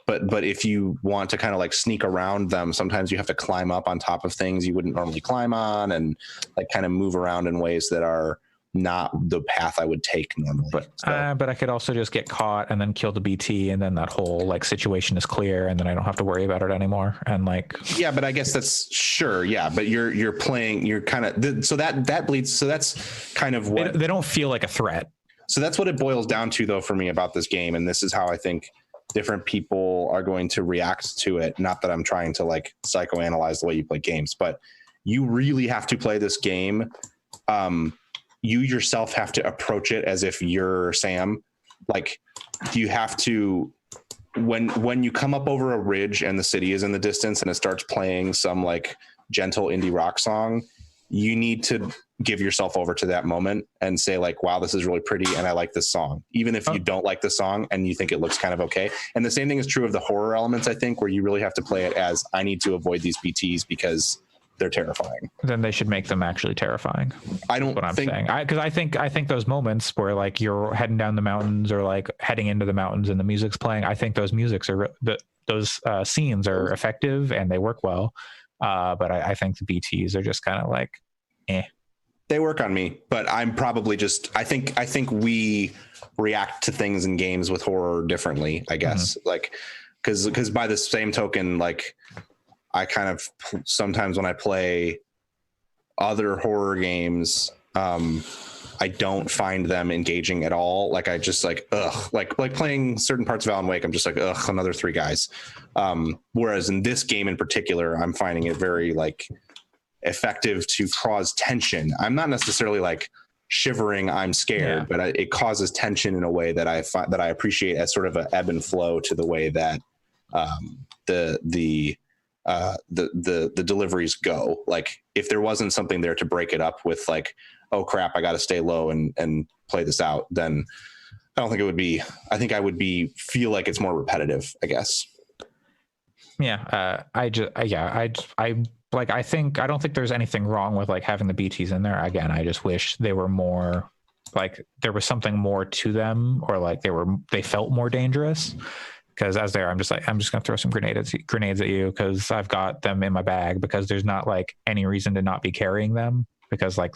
[SPEAKER 3] if you want to kind of like sneak around them, sometimes you have to climb up on top of things you wouldn't normally climb on, and like kind of move around in ways that are not the path I would take normally.
[SPEAKER 1] But I could also just get caught and then kill the BT, and then that whole like situation is clear, and then I don't have to worry about it anymore. And like,
[SPEAKER 3] yeah, but I guess that's sure. Yeah, but you're playing. You're kind of so that bleeds. So that's kind of what
[SPEAKER 1] they don't feel like a threat.
[SPEAKER 3] So that's what it boils down to, though, for me about this game. And this is how I think different people are going to react to it. Not that I'm trying to like psychoanalyze the way you play games, but you really have to play this game. You yourself have to approach it as if you're Sam. Like you have to, when you come up over a ridge and the city is in the distance and it starts playing some like gentle indie rock song, you need to give yourself over to that moment and say like, wow, this is really pretty. And I like this song, even if you don't like the song and you think it looks kind of okay. And the same thing is true of the horror elements, I think, where you really have to play it as I need to avoid these BTs because they're terrifying.
[SPEAKER 1] Then they should make them actually terrifying.
[SPEAKER 3] I don't
[SPEAKER 1] what I'm
[SPEAKER 3] think,
[SPEAKER 1] saying. Because I think those moments where like you're heading down the mountains or like heading into the mountains and the music's playing, I think those scenes are effective and they work well. But I think the BTs are just kind of like, eh.
[SPEAKER 3] They work on me, but I'm probably just, I think we react to things in games with horror differently, I guess. Mm-hmm. Like, cause by the same token, like I kind of sometimes when I play other horror games, I don't find them engaging at all. Like I just like, like playing certain parts of Alan Wake. I'm just like, another 3 guys. Whereas in this game in particular, I'm finding it very like effective to cause tension. I'm not necessarily like shivering, I'm scared, but it causes tension in a way that I appreciate as sort of an ebb and flow to the way that the deliveries go. Like if there wasn't something there to break it up with like, oh crap, I got to stay low and play this out, then I don't think it would be, I think I would feel like it's more repetitive, I guess.
[SPEAKER 1] Yeah. I don't think there's anything wrong with like having the BTs in there. Again, I just wish they were more like there was something more to them, or like they felt more dangerous. Because as they are, I'm just gonna throw some grenades at you because I've got them in my bag, because there's not like any reason to not be carrying them, because like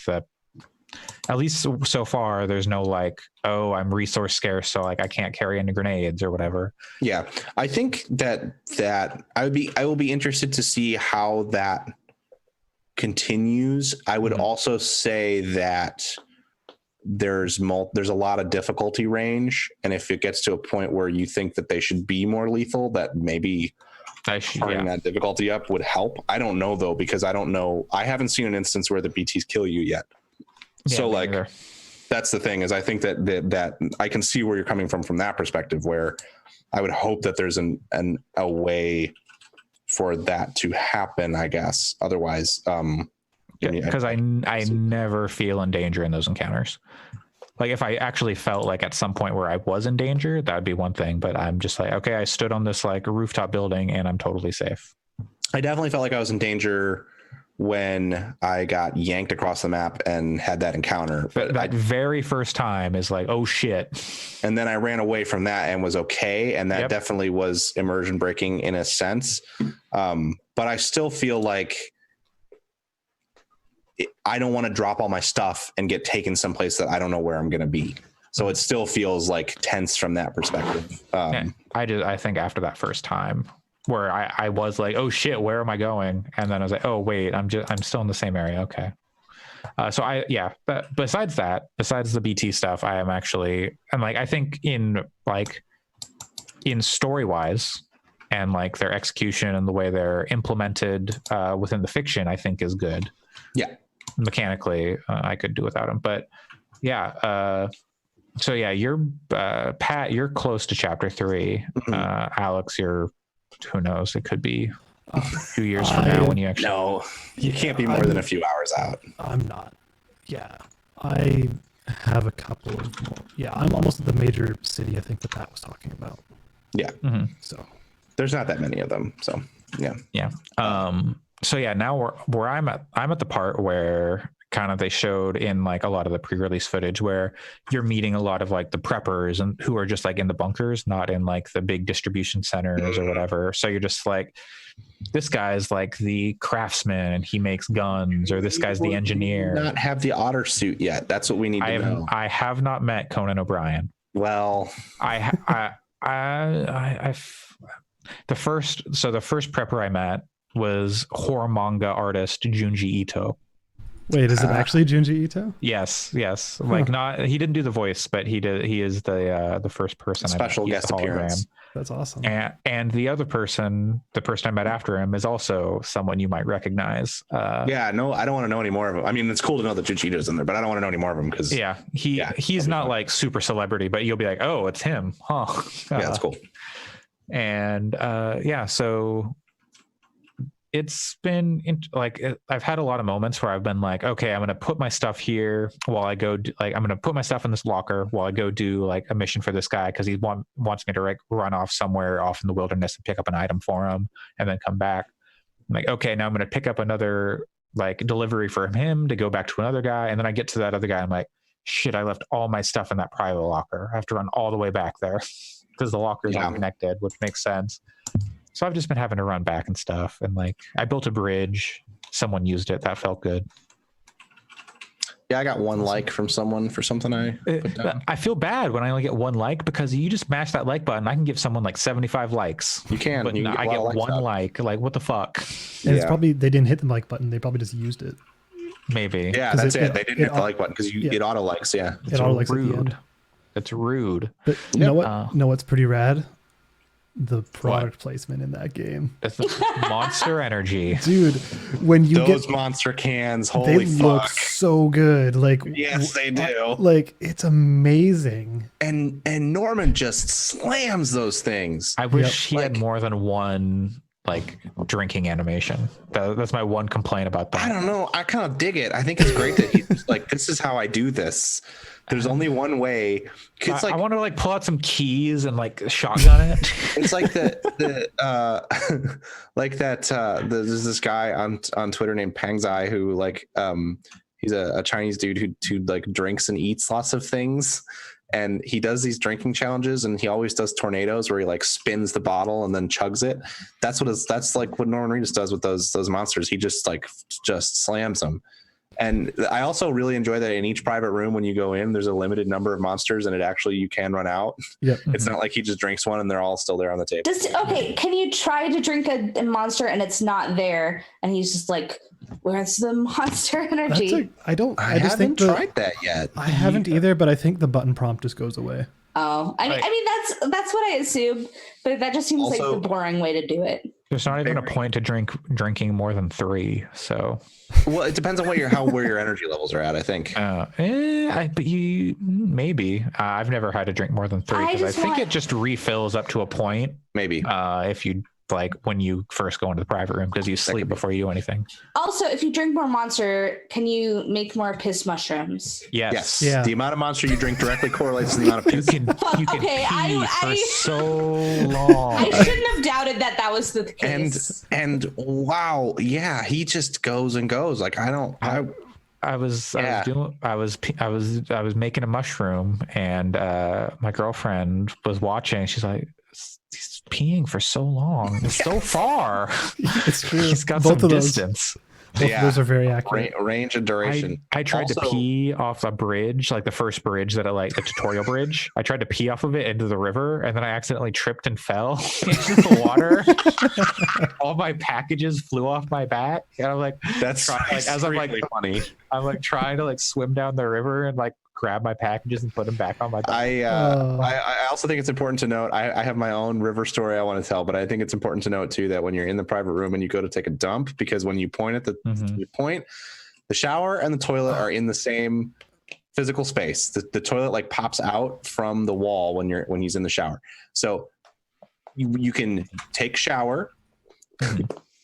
[SPEAKER 1] at least so far there's no like, oh, I'm resource scarce, so like I can't carry any grenades or whatever. Yeah,
[SPEAKER 3] I think that I will be interested to see how that continues. I would also say that there's a lot of difficulty range, and if it gets to a point where you think that they should be more lethal, that maybe turning that difficulty up would help. I don't know though, because I haven't seen an instance where the BTs kill you yet. So like that's the thing, is I think that I can see where you're coming from that perspective, where I would hope that there's a way for that to happen, I guess. Otherwise,
[SPEAKER 1] because I never feel in danger in those encounters. Like if I actually felt like at some point where I was in danger, that would be one thing. But I'm just like, okay, I stood on this like rooftop building and I'm totally safe.
[SPEAKER 3] I definitely felt like I was in danger when I got yanked across the map and had that encounter.
[SPEAKER 1] But that very first time is like, oh shit.
[SPEAKER 3] And then I ran away from that and was okay. And that definitely was immersion breaking in a sense. But I still feel like I don't want to drop all my stuff and get taken someplace that I don't know where I'm going to be. So it still feels like tense from that perspective.
[SPEAKER 1] I think after that first time where I was like, oh shit, where am I going? And then I was like, oh wait, I'm still in the same area. Okay. But besides the BT stuff, I am actually, and like, I think in story wise and like their execution and the way they're implemented within the fiction, I think is good.
[SPEAKER 3] Yeah.
[SPEAKER 1] Mechanically, I could do without them, but so you're Pat, you're close to chapter 3. Alex, who knows, it could be a few years from now when you actually.
[SPEAKER 3] No, you can't be more than a few hours out.
[SPEAKER 2] I'm not. Yeah, I have a couple of more. Yeah, I'm almost at the major city, I think, that Pat was talking about.
[SPEAKER 3] Yeah.
[SPEAKER 2] So
[SPEAKER 3] there's not that many of them. So yeah.
[SPEAKER 1] So yeah, now where I'm at the part where kind of they showed in like a lot of the pre-release footage, where you're meeting a lot of like the preppers and who are just like in the bunkers, not in like the big distribution centers or whatever. So you're just like, this guy's like the craftsman and he makes guns, or this guy's the engineer.
[SPEAKER 3] Not have the otter suit yet. That's what we need to know.
[SPEAKER 1] I have not met Conan O'Brien.
[SPEAKER 3] Well,
[SPEAKER 1] the first prepper I met was horror manga artist Junji Ito.
[SPEAKER 2] Wait, is it actually Junji Ito?
[SPEAKER 1] Yes. Like he didn't do the voice, but he did. He is the first person.
[SPEAKER 3] Special guest appearance.
[SPEAKER 2] That's awesome.
[SPEAKER 1] And the other person, the person I met after him, is also someone you might recognize.
[SPEAKER 3] No, I don't want to know any more of him. I mean, it's cool to know that Junji Ito's in there, but I don't want to know any more of him because
[SPEAKER 1] he's not like super celebrity, but you'll be like, oh, it's him, huh?
[SPEAKER 3] Yeah, that's cool.
[SPEAKER 1] And so it's been I've had a lot of moments where I've been like, okay, I'm going to put my stuff here while I go I'm going to put my stuff in this locker while I go do like a mission for this guy, because he wants me to like run off somewhere off in the wilderness and pick up an item for him and then come back. I'm like, okay, now I'm going to pick up another like delivery for him to go back to another guy, and then I get to that other guy, I'm like, shit, I left all my stuff in that private locker. I have to run all the way back there because the lockers aren't connected, which makes sense. So I've just been having to run back and stuff. And like, I built a bridge. Someone used it. That felt good.
[SPEAKER 3] Yeah, I got one like from someone for something I put down.
[SPEAKER 1] I feel bad when I only get one like, because you just mash that like button. I can give someone like 75 likes.
[SPEAKER 3] You can.
[SPEAKER 1] But I get one like. Like, what the fuck?
[SPEAKER 2] And it's probably, they didn't hit the like button. They probably just used it.
[SPEAKER 1] Maybe.
[SPEAKER 3] Yeah, that's it. They didn't hit the like button because it auto likes. Yeah.
[SPEAKER 2] It auto likes at the end.
[SPEAKER 1] It's rude.
[SPEAKER 2] But you know what? Know what's pretty rad? The product placement in that game.
[SPEAKER 1] It's Monster Energy,
[SPEAKER 2] dude. When you
[SPEAKER 3] those monster cans, holy
[SPEAKER 2] they look so good. Like,
[SPEAKER 3] yes, they do.
[SPEAKER 2] Like, it's amazing.
[SPEAKER 3] And Norman just slams those things.
[SPEAKER 1] I wish he had more than one like drinking animation. That's my one complaint about that.
[SPEAKER 3] I don't know. I kind of dig it. I think it's great that he's like, this is how I do this. There's only one way. It's like,
[SPEAKER 1] I want to like pull out some keys and like shotgun it.
[SPEAKER 3] It's like like that. There's this guy on Twitter named Pangzai who like he's a Chinese dude who like drinks and eats lots of things, and he does these drinking challenges, and he always does tornadoes where he like spins the bottle and then chugs it. That's like what Norman Reedus does with those monsters. He just slams them. And I also really enjoy that in each private room, when you go in, there's a limited number of monsters, and you can run out.
[SPEAKER 2] Yep.
[SPEAKER 3] It's not like he just drinks one and they're all still there on the table.
[SPEAKER 4] Okay, can you try to drink a monster and it's not there, and he's just like, where's the monster energy?
[SPEAKER 3] I haven't tried that yet.
[SPEAKER 2] I haven't either, but I think the button prompt just goes away.
[SPEAKER 4] Oh, I mean that's what I assumed, but that just seems like the boring way to do it.
[SPEAKER 1] There's not even a point to drinking more than 3. So,
[SPEAKER 3] well, it depends on where your energy levels are at. I think.
[SPEAKER 1] But you maybe. I've never had to drink more than 3 because I think it just refills up to a point.
[SPEAKER 3] Maybe.
[SPEAKER 1] If you like when you first go into the private room, because you sleep before you do anything.
[SPEAKER 4] Also, if you drink more monster, can you make more piss mushrooms?
[SPEAKER 1] Yes.
[SPEAKER 2] Yeah.
[SPEAKER 3] The amount of monster you drink directly correlates to the amount of piss.
[SPEAKER 1] You can pee for so long.
[SPEAKER 4] I shouldn't have doubted that was the case.
[SPEAKER 3] And wow, yeah, he just goes and goes. Like
[SPEAKER 1] I was making a mushroom, and my girlfriend was watching. She's like, he's peeing for so long. It's so far.
[SPEAKER 2] It's true.
[SPEAKER 1] He's got
[SPEAKER 2] both
[SPEAKER 1] some
[SPEAKER 2] of
[SPEAKER 1] distance.
[SPEAKER 2] Both of those are very accurate.
[SPEAKER 3] Range and duration.
[SPEAKER 1] I tried to pee off a bridge, like the first bridge that the tutorial bridge. I tried to pee off of it into the river, and then I accidentally tripped and fell into the water. All my packages flew off my back, and I'm like, funny. I'm like trying to like swim down the river and like grab my packages and put them back on my back.
[SPEAKER 3] I also think it's important to note, I have my own river story I want to tell, but I think it's important to note too that when you're in the private room and you go to take a dump, because when you point at the shower and the toilet are in the same physical space. The toilet like pops out from the wall when he's in the shower. So you can take shower,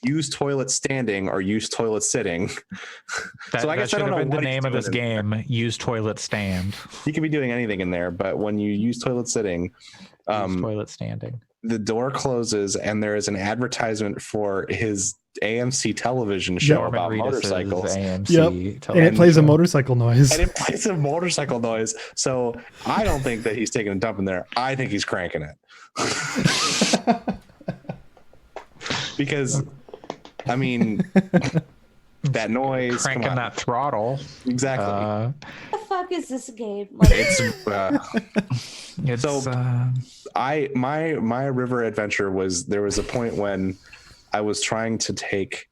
[SPEAKER 3] use toilet standing or use toilet sitting. So I guess I
[SPEAKER 1] should
[SPEAKER 3] don't know
[SPEAKER 1] have been the
[SPEAKER 3] what he's
[SPEAKER 1] name of
[SPEAKER 3] doing
[SPEAKER 1] this
[SPEAKER 3] in
[SPEAKER 1] game. Use toilet stand.
[SPEAKER 3] He could be doing anything in there, but when you use toilet sitting,
[SPEAKER 1] Use toilet standing.
[SPEAKER 3] the door closes and there is an advertisement for his AMC television show
[SPEAKER 1] Norman
[SPEAKER 3] about
[SPEAKER 1] Reedus's
[SPEAKER 3] motorcycles.
[SPEAKER 1] AMC
[SPEAKER 2] Yep. And it
[SPEAKER 1] television
[SPEAKER 2] plays a
[SPEAKER 1] show.
[SPEAKER 2] motorcycle noise.
[SPEAKER 3] And it plays a motorcycle noise. So I don't think that he's taking a dump in there. I think he's cranking it. Because, I mean, that noise.
[SPEAKER 1] Cranking that throttle.
[SPEAKER 3] Exactly.
[SPEAKER 4] What the fuck is this game? Like,
[SPEAKER 1] It's
[SPEAKER 3] So, my river adventure there was a point when I was trying to take,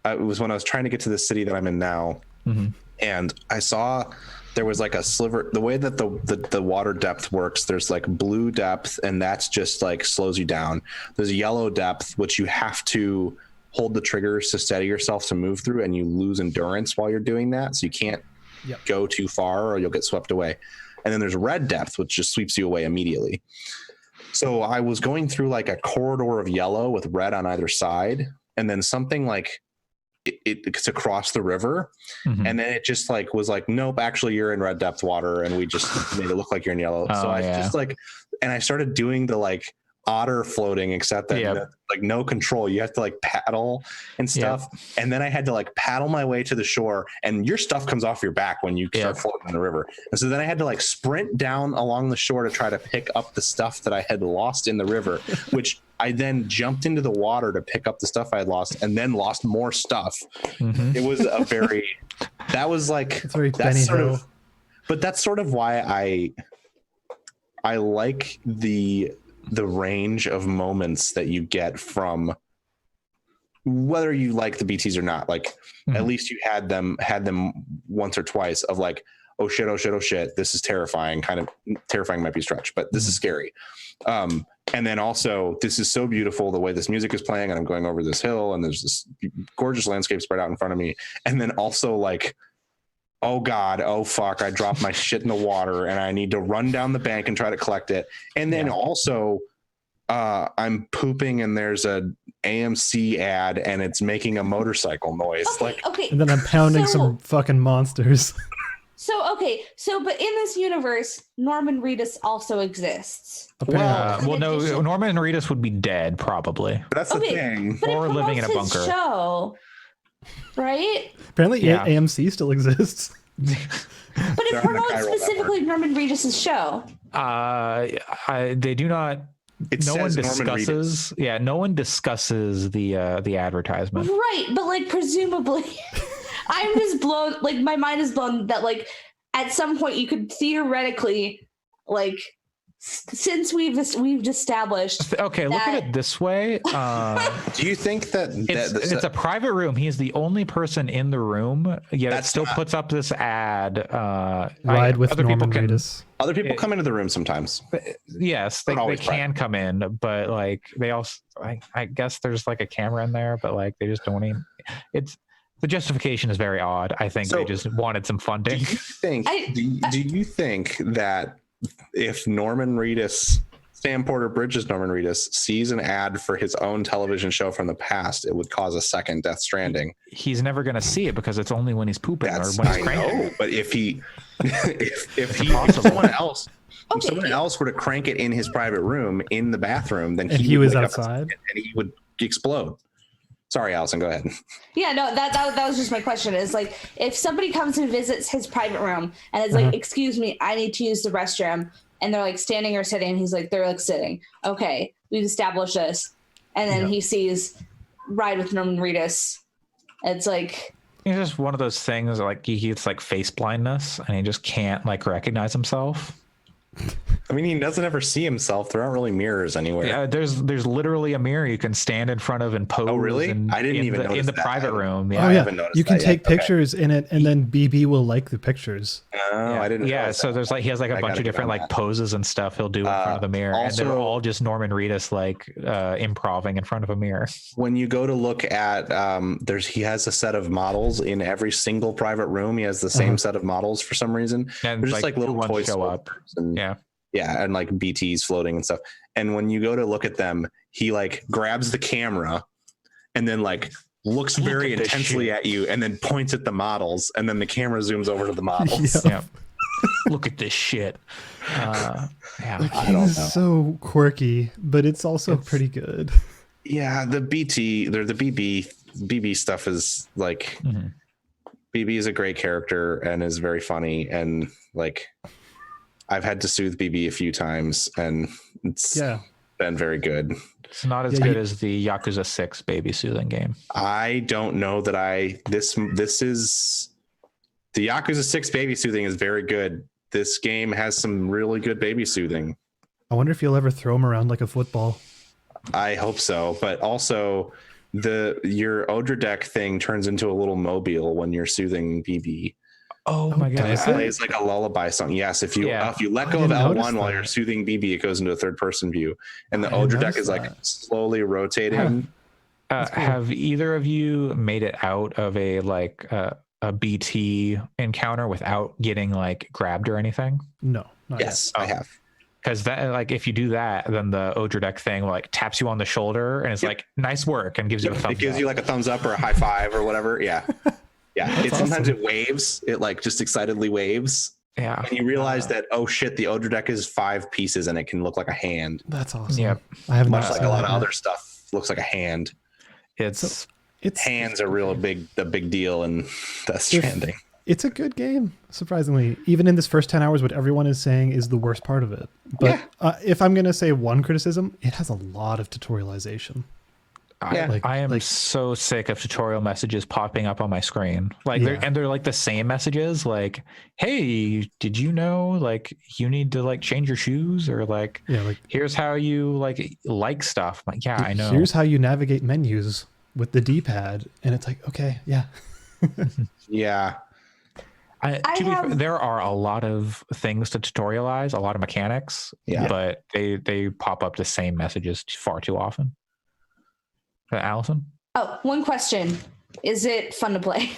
[SPEAKER 3] it was when I was trying to get to the city that I'm in now.
[SPEAKER 1] Mhm.
[SPEAKER 3] And I saw there was like a sliver, the way that the water depth works, there's like blue depth, and that's just like slows you down. There's a yellow depth, which you have to hold the triggers to steady yourself to move through, and you lose endurance while you're doing that. So you can't go too far or you'll get swept away. And then there's red depth, which just sweeps you away immediately. So I was going through like a corridor of yellow with red on either side, and then something like it's across the river.
[SPEAKER 1] Mhm.
[SPEAKER 3] And then it just like was like, nope, actually you're in red depth water, and we just made it look like you're in yellow. So I just like, and I started doing the like otter floating, except that like no control, you have to like paddle and stuff. And then I had to like paddle my way to the shore, and your stuff comes off your back when you start floating in the river. And so then I had to like sprint down along the shore to try to pick up the stuff that I had lost in the river, which I then jumped into the water to pick up the stuff I had lost, and then lost more stuff.
[SPEAKER 1] Mhm.
[SPEAKER 3] It was a very, that was like,
[SPEAKER 2] It's very Benny Hill.
[SPEAKER 3] but that's sort of why I like the range of moments that you get from, whether you like the BTs or not. Like at least you had them once or twice of like, oh shit, this is terrifying. Kind of terrifying might be stretched, but this is scary. And then also, this is so beautiful the way this music is playing, and I'm going over this hill, and there's this gorgeous landscape spread out in front of me. And then also like, oh God, oh fuck, I dropped my shit in the water and I need to run down the bank and try to collect it. And then also I'm pooping and there's a AMC ad and it's making a motorcycle noise.
[SPEAKER 4] Okay.
[SPEAKER 2] And then I'm pounding some fucking monsters.
[SPEAKER 4] So but in this universe, Norman Reedus also exists.
[SPEAKER 1] Well, no, Norman Reedus would be dead probably.
[SPEAKER 3] That's the thing.
[SPEAKER 4] But
[SPEAKER 1] or living in a bunker.
[SPEAKER 4] Show, right?
[SPEAKER 2] Apparently AMC still exists.
[SPEAKER 4] But it promotes specifically Norman Reedus' show.
[SPEAKER 1] They do not. No one discusses. Yeah, no one discusses the advertisement.
[SPEAKER 4] Right, but like presumably, I'm just blown. Like my mind is blown that like at some point you could theoretically like. Since we've established.
[SPEAKER 1] Okay, look at it this way.
[SPEAKER 3] Do you think that
[SPEAKER 1] it's a private room? He's the only person in the room. Yet it still puts up this ad.
[SPEAKER 2] Ride with Norman Reedus.
[SPEAKER 3] Other people come into the room sometimes.
[SPEAKER 1] Yes, they can come in, but like they also, I guess there's like a camera in there, but like they just don't even. It's the justification is very odd. I think they just wanted some funding.
[SPEAKER 3] Do you think that if Norman Reedus, Sam Porter Bridges Norman Reedus, sees an ad for his own television show from the past, it would cause a second Death Stranding?
[SPEAKER 1] He's never going to see it because it's only when he's pooping or when he's cranking.
[SPEAKER 3] Know, but if someone else were to crank it in his private room in the bathroom, then he
[SPEAKER 2] was outside
[SPEAKER 3] and he would explode. Sorry, Allison, go ahead.
[SPEAKER 4] Yeah, no, that was just my question. Is like if somebody comes and visits his private room and is like, "Excuse me, I need to use the restroom," and they're like standing or sitting, and he's like, "They're like sitting." Okay, we've established this, and then he sees Ride with Norman Reedus. It's like
[SPEAKER 1] it's just one of those things. Like he gets like face blindness, and he just can't like recognize himself.
[SPEAKER 3] I mean, he doesn't ever see himself. There aren't really mirrors anywhere.
[SPEAKER 1] Yeah, there's literally a mirror you can stand in front of and pose. Oh,
[SPEAKER 3] really? I didn't even notice
[SPEAKER 1] in the
[SPEAKER 3] that.
[SPEAKER 1] private room. Yeah.
[SPEAKER 2] Oh, yeah. You can take pictures in it, and then BB will like the pictures.
[SPEAKER 3] Oh, I didn't.
[SPEAKER 1] Yeah, so there's like he has like a bunch of different like poses and stuff he'll do in front of the mirror, and they're all just Norman Reedus like improving in front of a mirror.
[SPEAKER 3] When you go to look at, he has a set of models in every single private room. He has the same set of models for some reason.
[SPEAKER 1] And
[SPEAKER 3] there's just like little toys
[SPEAKER 1] show up.
[SPEAKER 3] And, yeah, and like BTs floating and stuff. And when you go to look at them, he like grabs the camera and then like looks very
[SPEAKER 1] at this
[SPEAKER 3] intensely
[SPEAKER 1] shit.
[SPEAKER 3] at you and then points at the models, and then the camera zooms over to the models.
[SPEAKER 2] Yeah.
[SPEAKER 1] Yeah. Look at this shit. Yeah.
[SPEAKER 2] The
[SPEAKER 3] I
[SPEAKER 2] game
[SPEAKER 3] don't
[SPEAKER 2] is
[SPEAKER 3] know.
[SPEAKER 2] so quirky, but it's also pretty good.
[SPEAKER 3] Yeah, the BB stuff is like
[SPEAKER 1] Mhm.
[SPEAKER 3] BB is a great character and is very funny, and like I've had to soothe BB a few times and it's
[SPEAKER 2] Yeah.
[SPEAKER 3] been very good.
[SPEAKER 1] It's not as
[SPEAKER 2] Yeah,
[SPEAKER 1] good
[SPEAKER 2] you-
[SPEAKER 1] as the Yakuza 6 baby soothing game.
[SPEAKER 3] I don't know that this is the Yakuza 6 baby soothing is very good. This game has some really good baby soothing.
[SPEAKER 2] I wonder if you'll ever throw him around like a football.
[SPEAKER 3] I hope so, but also your Odra deck thing turns into a little mobile when you're soothing BB.
[SPEAKER 1] Oh my god.
[SPEAKER 2] does
[SPEAKER 3] It plays like a lullaby song. Yes, if you
[SPEAKER 1] Yeah.
[SPEAKER 3] let
[SPEAKER 2] I
[SPEAKER 3] go of
[SPEAKER 2] didn't notice
[SPEAKER 3] L1 while you're
[SPEAKER 2] that.
[SPEAKER 3] soothing BB, it goes into a third person view, and the
[SPEAKER 2] I didn't
[SPEAKER 3] Odra deck
[SPEAKER 2] notice
[SPEAKER 3] is like
[SPEAKER 2] that.
[SPEAKER 3] slowly rotating.
[SPEAKER 2] Cool.
[SPEAKER 1] Have either of you made it out of a BT encounter without getting like grabbed or anything?
[SPEAKER 2] No, not
[SPEAKER 3] Yes, I have.
[SPEAKER 1] Because that, like, if you do that, then the Odra deck thing like taps you on the shoulder and it's
[SPEAKER 3] Yep.
[SPEAKER 1] like, nice work, and gives you a thumbs
[SPEAKER 3] It gives
[SPEAKER 1] up.
[SPEAKER 3] you like a thumbs up or a high five or whatever. Yeah, yeah.
[SPEAKER 2] That's
[SPEAKER 3] Sometimes
[SPEAKER 2] awesome.
[SPEAKER 3] it waves. It like just excitedly waves,
[SPEAKER 1] Yeah.
[SPEAKER 3] and you realize that oh shit, the Odra deck is 5 pieces and it can look like a hand,
[SPEAKER 2] That's awesome.
[SPEAKER 1] Yep.
[SPEAKER 2] I haven't
[SPEAKER 3] much
[SPEAKER 2] noticed
[SPEAKER 3] like a
[SPEAKER 2] that
[SPEAKER 3] lot of
[SPEAKER 2] yet.
[SPEAKER 3] other stuff looks like a hand.
[SPEAKER 1] It's
[SPEAKER 2] It's
[SPEAKER 3] Hands are a big deal in Death Stranding.
[SPEAKER 2] it's a good game, surprisingly. Even in this first 10 hours, what everyone is saying is the worst part of it. But if I'm going to say one criticism, it has a lot of tutorialization.
[SPEAKER 3] Yeah.
[SPEAKER 1] I am
[SPEAKER 2] like-
[SPEAKER 1] so sick of tutorial messages popping up on my screen. Like
[SPEAKER 2] Yeah.
[SPEAKER 1] they're like the same messages, like, hey, did you know like you need to like change your shoes, or like
[SPEAKER 2] Yeah, like
[SPEAKER 1] here's how you like stuff. I'm like, yeah, I know.
[SPEAKER 2] here's how you navigate menus with the D-pad. And it's like, okay, yeah.
[SPEAKER 3] Yeah.
[SPEAKER 1] To be fair, there are a lot of things to tutorialize, a lot of mechanics,
[SPEAKER 3] Yeah.
[SPEAKER 1] but they pop up the same messages far too often. Allison?
[SPEAKER 4] Oh, one question. Is it fun to play?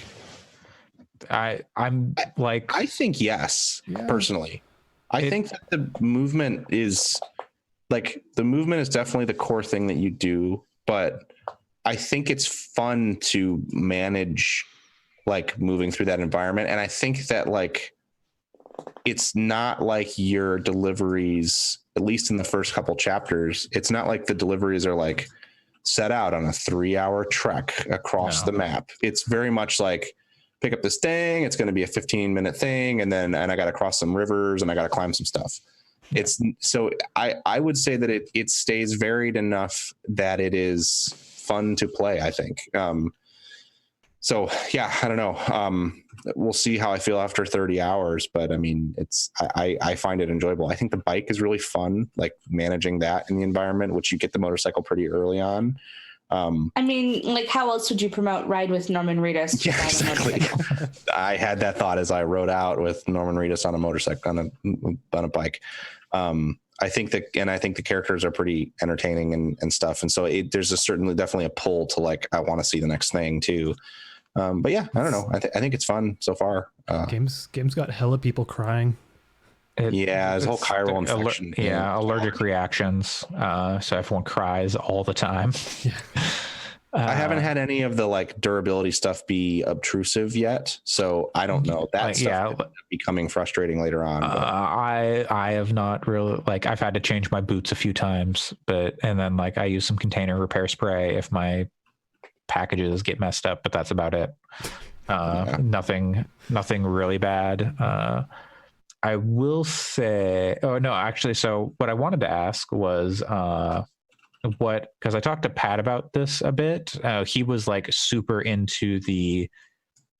[SPEAKER 1] I'm like,
[SPEAKER 3] I think yes,
[SPEAKER 2] Yeah.
[SPEAKER 3] personally. I think that the movement is definitely the core thing that you do, but I think it's fun to manage like moving through that environment. And I think that like it's not like your deliveries, at least in the first couple chapters, it's not like the deliveries are like set out on a 3-hour trek across the map. It's very much like pick up this thing, it's going to be a 15-minute thing, and I got to cross some rivers and I got to climb some stuff. Yeah. It's so I would say that it stays varied enough that it is fun to play, I think. So yeah, I don't know. We'll see how I feel after 30 hours, but I mean, I find it enjoyable. I think the bike is really fun, like managing that in the environment, which you get the motorcycle pretty early on.
[SPEAKER 4] I mean, like, how else would you promote Ride with Norman Reedus?
[SPEAKER 3] Yeah, exactly. I had that thought as I rode out with Norman Reedus on a motorcycle, on a bike. I think the characters are pretty entertaining and stuff. And so there's definitely a pull to like, I want to see the next thing too. But yeah, I don't know. I think it's fun so far.
[SPEAKER 2] Game's got hella people crying.
[SPEAKER 3] There's a whole chiral infection.
[SPEAKER 1] Allergic reactions. So everyone cries all the time.
[SPEAKER 2] Yeah.
[SPEAKER 3] I haven't had any of the like durability stuff be obtrusive yet, so I don't know. That stuff could be becoming frustrating later on.
[SPEAKER 1] I have not really, like, I've had to change my boots a few times, and then like I use some container repair spray if my packages get messed up, but that's about it. Nothing really bad. I will say, so what I wanted to ask was because I talked to Pat about this a bit. He was like super into the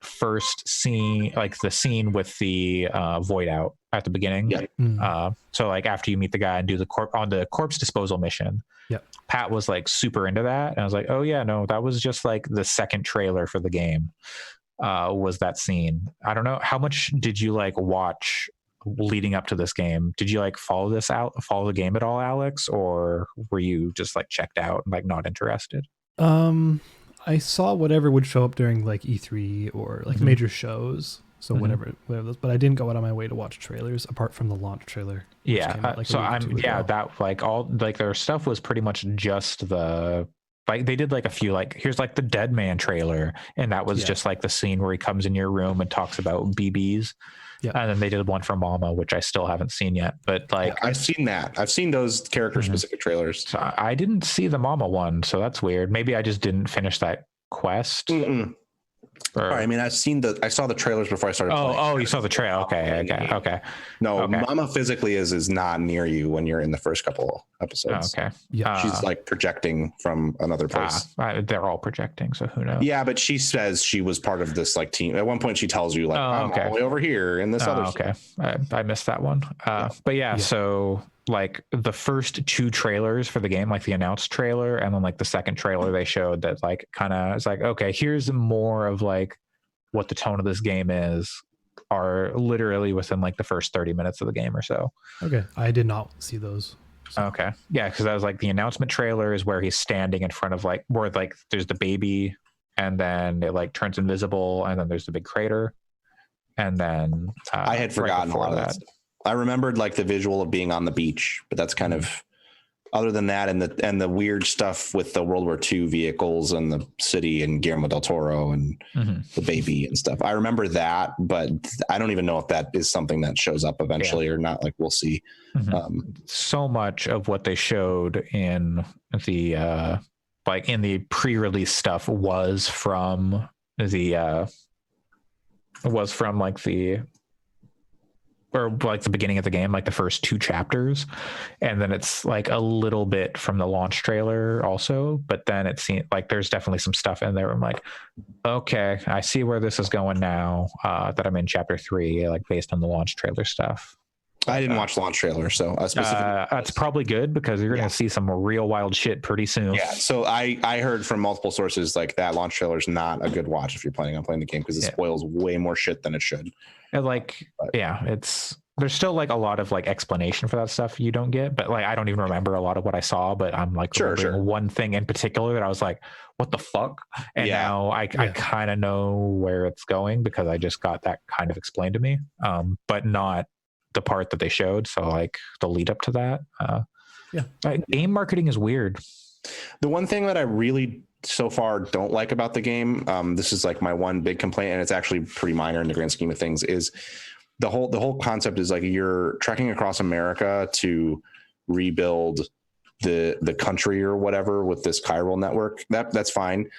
[SPEAKER 1] first scene, like the scene with the void out at the beginning.
[SPEAKER 3] Yeah.
[SPEAKER 1] So like after you meet the guy and do the corpse disposal mission.
[SPEAKER 2] Yep.
[SPEAKER 1] Pat was like super into that, and I was like, oh yeah, no, that was just like the second trailer for the game. Was that scene? I don't know, how much did you like watch leading up to this game? Did you like follow the game at all, Alex, or were you just like checked out and like not interested?
[SPEAKER 2] I saw whatever would show up during like E3 or like major shows. So whatever those, but I didn't go out on my way to watch trailers apart from the launch trailer.
[SPEAKER 1] Yeah. So I'm that like all like their stuff was pretty much just the like they did like a few, like here's like the Dead Man trailer, and that was just like the scene where he comes in your room and talks about BBs.
[SPEAKER 2] Yeah.
[SPEAKER 1] And then they did one for Mama, which I still haven't seen yet, but like
[SPEAKER 3] I've seen that. I've seen those character specific trailers.
[SPEAKER 1] so I didn't see the Mama one, so that's weird. Maybe I just didn't finish that quest. Or,
[SPEAKER 3] I mean, I saw the trailers before I started playing.
[SPEAKER 1] Oh, you saw the trailer. Okay.
[SPEAKER 3] No,
[SPEAKER 1] Okay.
[SPEAKER 3] Mama physically is not near you when you're in the first couple episodes.
[SPEAKER 1] Okay.
[SPEAKER 2] Yeah.
[SPEAKER 3] She's like projecting from another place.
[SPEAKER 1] They're all projecting, so who knows?
[SPEAKER 3] Yeah, but she says she was part of this like team. At one point, she tells you like, I'm all the way over here in this other.
[SPEAKER 1] Okay, I missed that one. But yeah, so like the first two trailers for the game, like the announced trailer and then like the second trailer they showed that like kind of it's like, okay, here's more of like what the tone of this game is, are literally within like the first 30 minutes of the game or so.
[SPEAKER 2] Okay, I did not see those. So.
[SPEAKER 1] Okay, yeah, because that was like the announcement trailer is where he's standing in front of like where like there's the baby and then it like turns invisible and then there's the big crater and then
[SPEAKER 3] I had forgotten all of that stuff. I remembered like the visual of being on the beach, but that's kind of other than that, and the weird stuff with the World War II vehicles and the city and Guillermo del Toro and the baby and stuff. I remember that, but I don't even know if that is something that shows up eventually or not. Like we'll see.
[SPEAKER 1] So much of what they showed in the like in the pre-release stuff was from like the beginning of the game, like the first two chapters, and then it's like a little bit from the launch trailer also, but then it seems like there's definitely some stuff in there where I'm like, okay, I see where this is going now, that I'm in chapter 3, like based on the launch trailer stuff.
[SPEAKER 3] I didn't watch launch trailer, so
[SPEAKER 1] that's probably good because you're going to see some real wild shit pretty soon.
[SPEAKER 3] Yeah, so I heard from multiple sources like that launch trailer is not a good watch if you're planning on playing the game because it spoils way more shit than it should.
[SPEAKER 1] And like, there's still like a lot of like explanation for that stuff you don't get, but like I don't even remember a lot of what I saw, but I'm like one thing in particular that I was like, what the fuck? And now I kind of know where it's going because I just got that kind of explained to me, but not the part that they showed. So like the lead up to that, game marketing is weird.
[SPEAKER 3] The one thing that I really so far don't like about the game, this is like my one big complaint, and it's actually pretty minor in the grand scheme of things, is the whole concept is like you're trekking across America to rebuild the country or whatever with this chiral network. That's fine,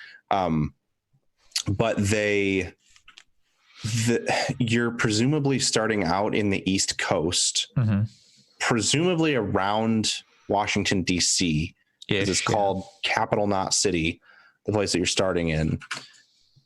[SPEAKER 3] but you're presumably starting out in the East Coast, presumably around Washington D.C. It's called Capital Knot City, the place that you're starting in.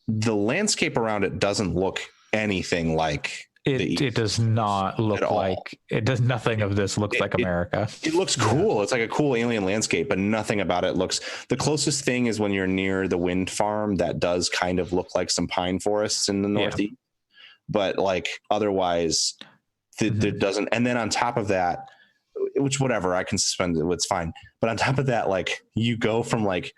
[SPEAKER 3] The landscape around it doesn't look anything like
[SPEAKER 1] it does not look like it does. Nothing of this looks like America.
[SPEAKER 3] It looks cool. It's like a cool alien landscape, but nothing about it looks. The closest thing is when you're near the wind farm that does kind of look like some pine forests in the Northeast, but like otherwise it doesn't. And then on top of that, which whatever, I can suspend it, it's fine. But on top of that, like you go from like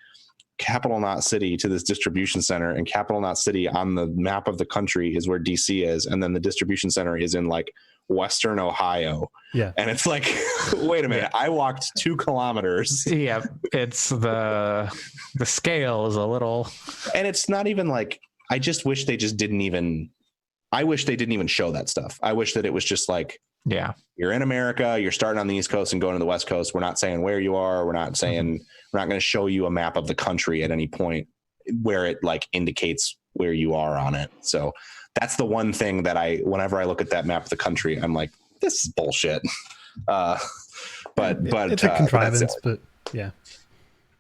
[SPEAKER 3] Capital Knot City to this distribution center, and Capital Knot City on the map of the country is where DC is, and then the distribution center is in like Western Ohio. Yeah, and it's like, wait a minute, I walked 2 kilometers.
[SPEAKER 1] Yeah, it's the scale is a little,
[SPEAKER 3] and it's not even like. I just wish they just didn't even. I wish they didn't even show that stuff. I wish that it was just like, you're in America, you're starting on the East Coast and going to the West Coast. We're not saying where you are. We're not saying we're not going to show you a map of the country at any point where it like indicates where you are on it. So that's the one thing that whenever I look at that map of the country, I'm like, this is bullshit. But
[SPEAKER 2] it's a contrivance, but yeah.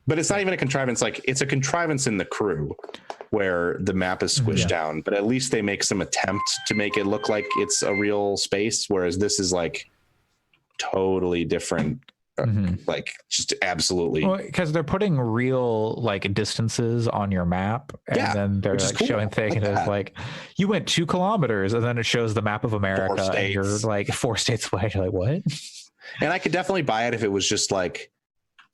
[SPEAKER 3] But it's not even a contrivance. Like it's a contrivance in the crew where the map is squished down, but at least they make some attempt to make it look like it's a real space. Whereas this is like totally different. Like just absolutely.
[SPEAKER 1] Well, because they're putting real like distances on your map, and then they're like showing things, and it's like you went 2 kilometers, and then it shows the map of America, and you're like 4 states away. You're like, what?
[SPEAKER 3] And I could definitely buy it if it was just like,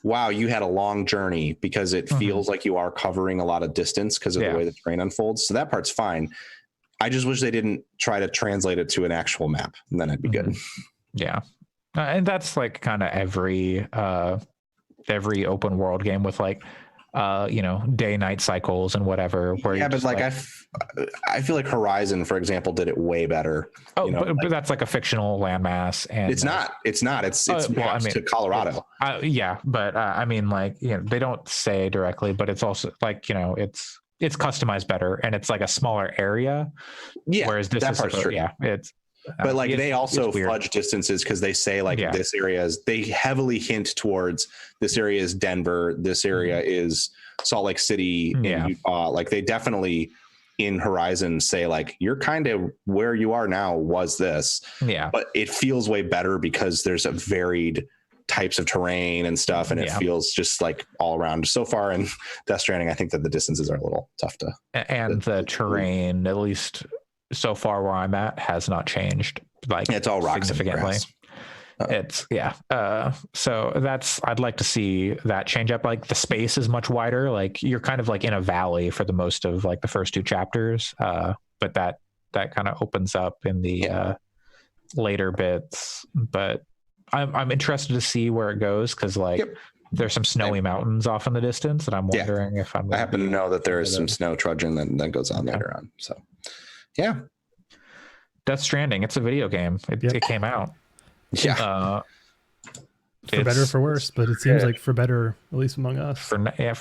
[SPEAKER 3] wow, you had a long journey, because it feels like you are covering a lot of distance because of the way the terrain unfolds. So that part's fine. I just wish they didn't try to translate it to an actual map, and then it'd be good.
[SPEAKER 1] Yeah. And that's like kind of every open world game with like day night cycles and whatever. Where
[SPEAKER 3] Yeah, but
[SPEAKER 1] like
[SPEAKER 3] I feel like Horizon, for example, did it way better.
[SPEAKER 1] but that's like a fictional landmass, and
[SPEAKER 3] it's not. It's mapped to Colorado.
[SPEAKER 1] But I mean, like, they don't say directly, but it's also like, it's customized better, and it's like a smaller area.
[SPEAKER 3] Yeah,
[SPEAKER 1] whereas this
[SPEAKER 3] that
[SPEAKER 1] is
[SPEAKER 3] part's true.
[SPEAKER 1] Yeah, it's.
[SPEAKER 3] But like they also fudge distances because they say like this area is, they heavily hint towards this area is Denver, this area is Salt Lake City in Utah. Like they definitely in Horizon say like you're kind of where you are now was this. Yeah. But it feels way better because there's a varied types of terrain and stuff, and it feels just like all around. So far in Death Stranding, I think that the distances are a little tough to. And
[SPEAKER 1] the terrain, at least so far where I'm at, has not changed like
[SPEAKER 3] it's all rocks
[SPEAKER 1] significantly. It's so I'd like to see that change up. Like the space is much wider, like you're kind of like in a valley for the most of like the first 2 chapters, but that kind of opens up in the later bits. But I'm interested to see where it goes, because like there's some snowy mountains off in the distance, and I'm wondering if I
[SPEAKER 3] happen to know that there is some snow trudging that goes on later on. So
[SPEAKER 1] Death Stranding, it's a video game. It came out.
[SPEAKER 2] For better or for worse, but it seems like for better, at least among us.
[SPEAKER 1] For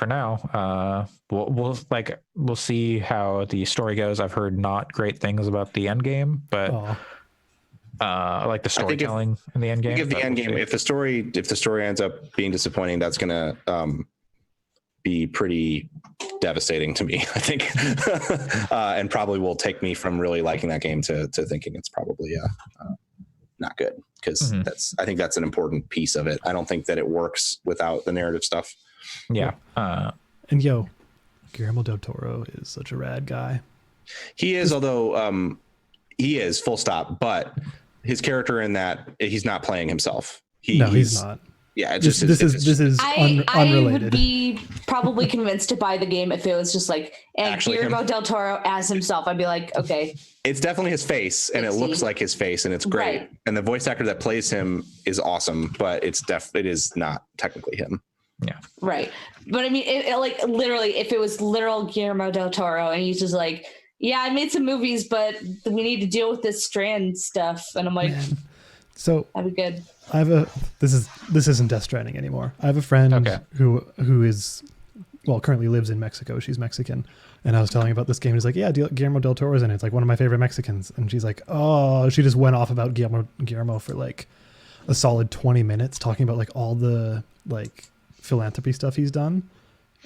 [SPEAKER 1] now. We'll see how the story goes. I've heard not great things about the end game, but like the storytelling in the end game.
[SPEAKER 3] If the story ends up being disappointing, that's gonna be pretty devastating to me, I think, and probably will take me from really liking that game to thinking it's probably not good, because I think that's an important piece of it. I don't think that it works without the narrative stuff.
[SPEAKER 2] And Guillermo del Toro is such a rad guy.
[SPEAKER 3] He is, although he is full stop, but his character in that, he's not playing himself. He's not. Yeah, this is
[SPEAKER 2] unrelated.
[SPEAKER 4] I would be probably convinced to buy the game if it was just like Guillermo del Toro as himself. I'd be like, okay.
[SPEAKER 3] It's definitely his face, and it looks like his face, and it's great. Right. And the voice actor that plays him is awesome, but it is not technically him.
[SPEAKER 1] Yeah.
[SPEAKER 4] Right. But I mean, it like literally, if it was literal Guillermo del Toro, and he's just like, yeah, I made some movies, but we need to deal with this Strand stuff, and I'm like,
[SPEAKER 2] so
[SPEAKER 4] that'd be good.
[SPEAKER 2] This isn't Death Stranding anymore. I have a friend who is, currently lives in Mexico. She's Mexican. And I was telling her about this game. He's like, yeah, Guillermo del Toro's in it. It's like one of my favorite Mexicans. And she's like, oh, she just went off about Guillermo for like a solid 20 minutes talking about like all the like philanthropy stuff he's done.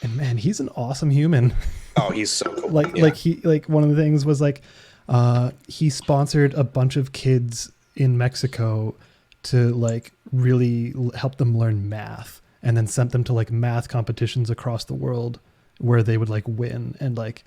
[SPEAKER 2] And man, he's an awesome human.
[SPEAKER 3] Oh, he's so cool.
[SPEAKER 2] like one of the things was like, he sponsored a bunch of kids in Mexico to like really help them learn math, and then sent them to like math competitions across the world where they would like win, and like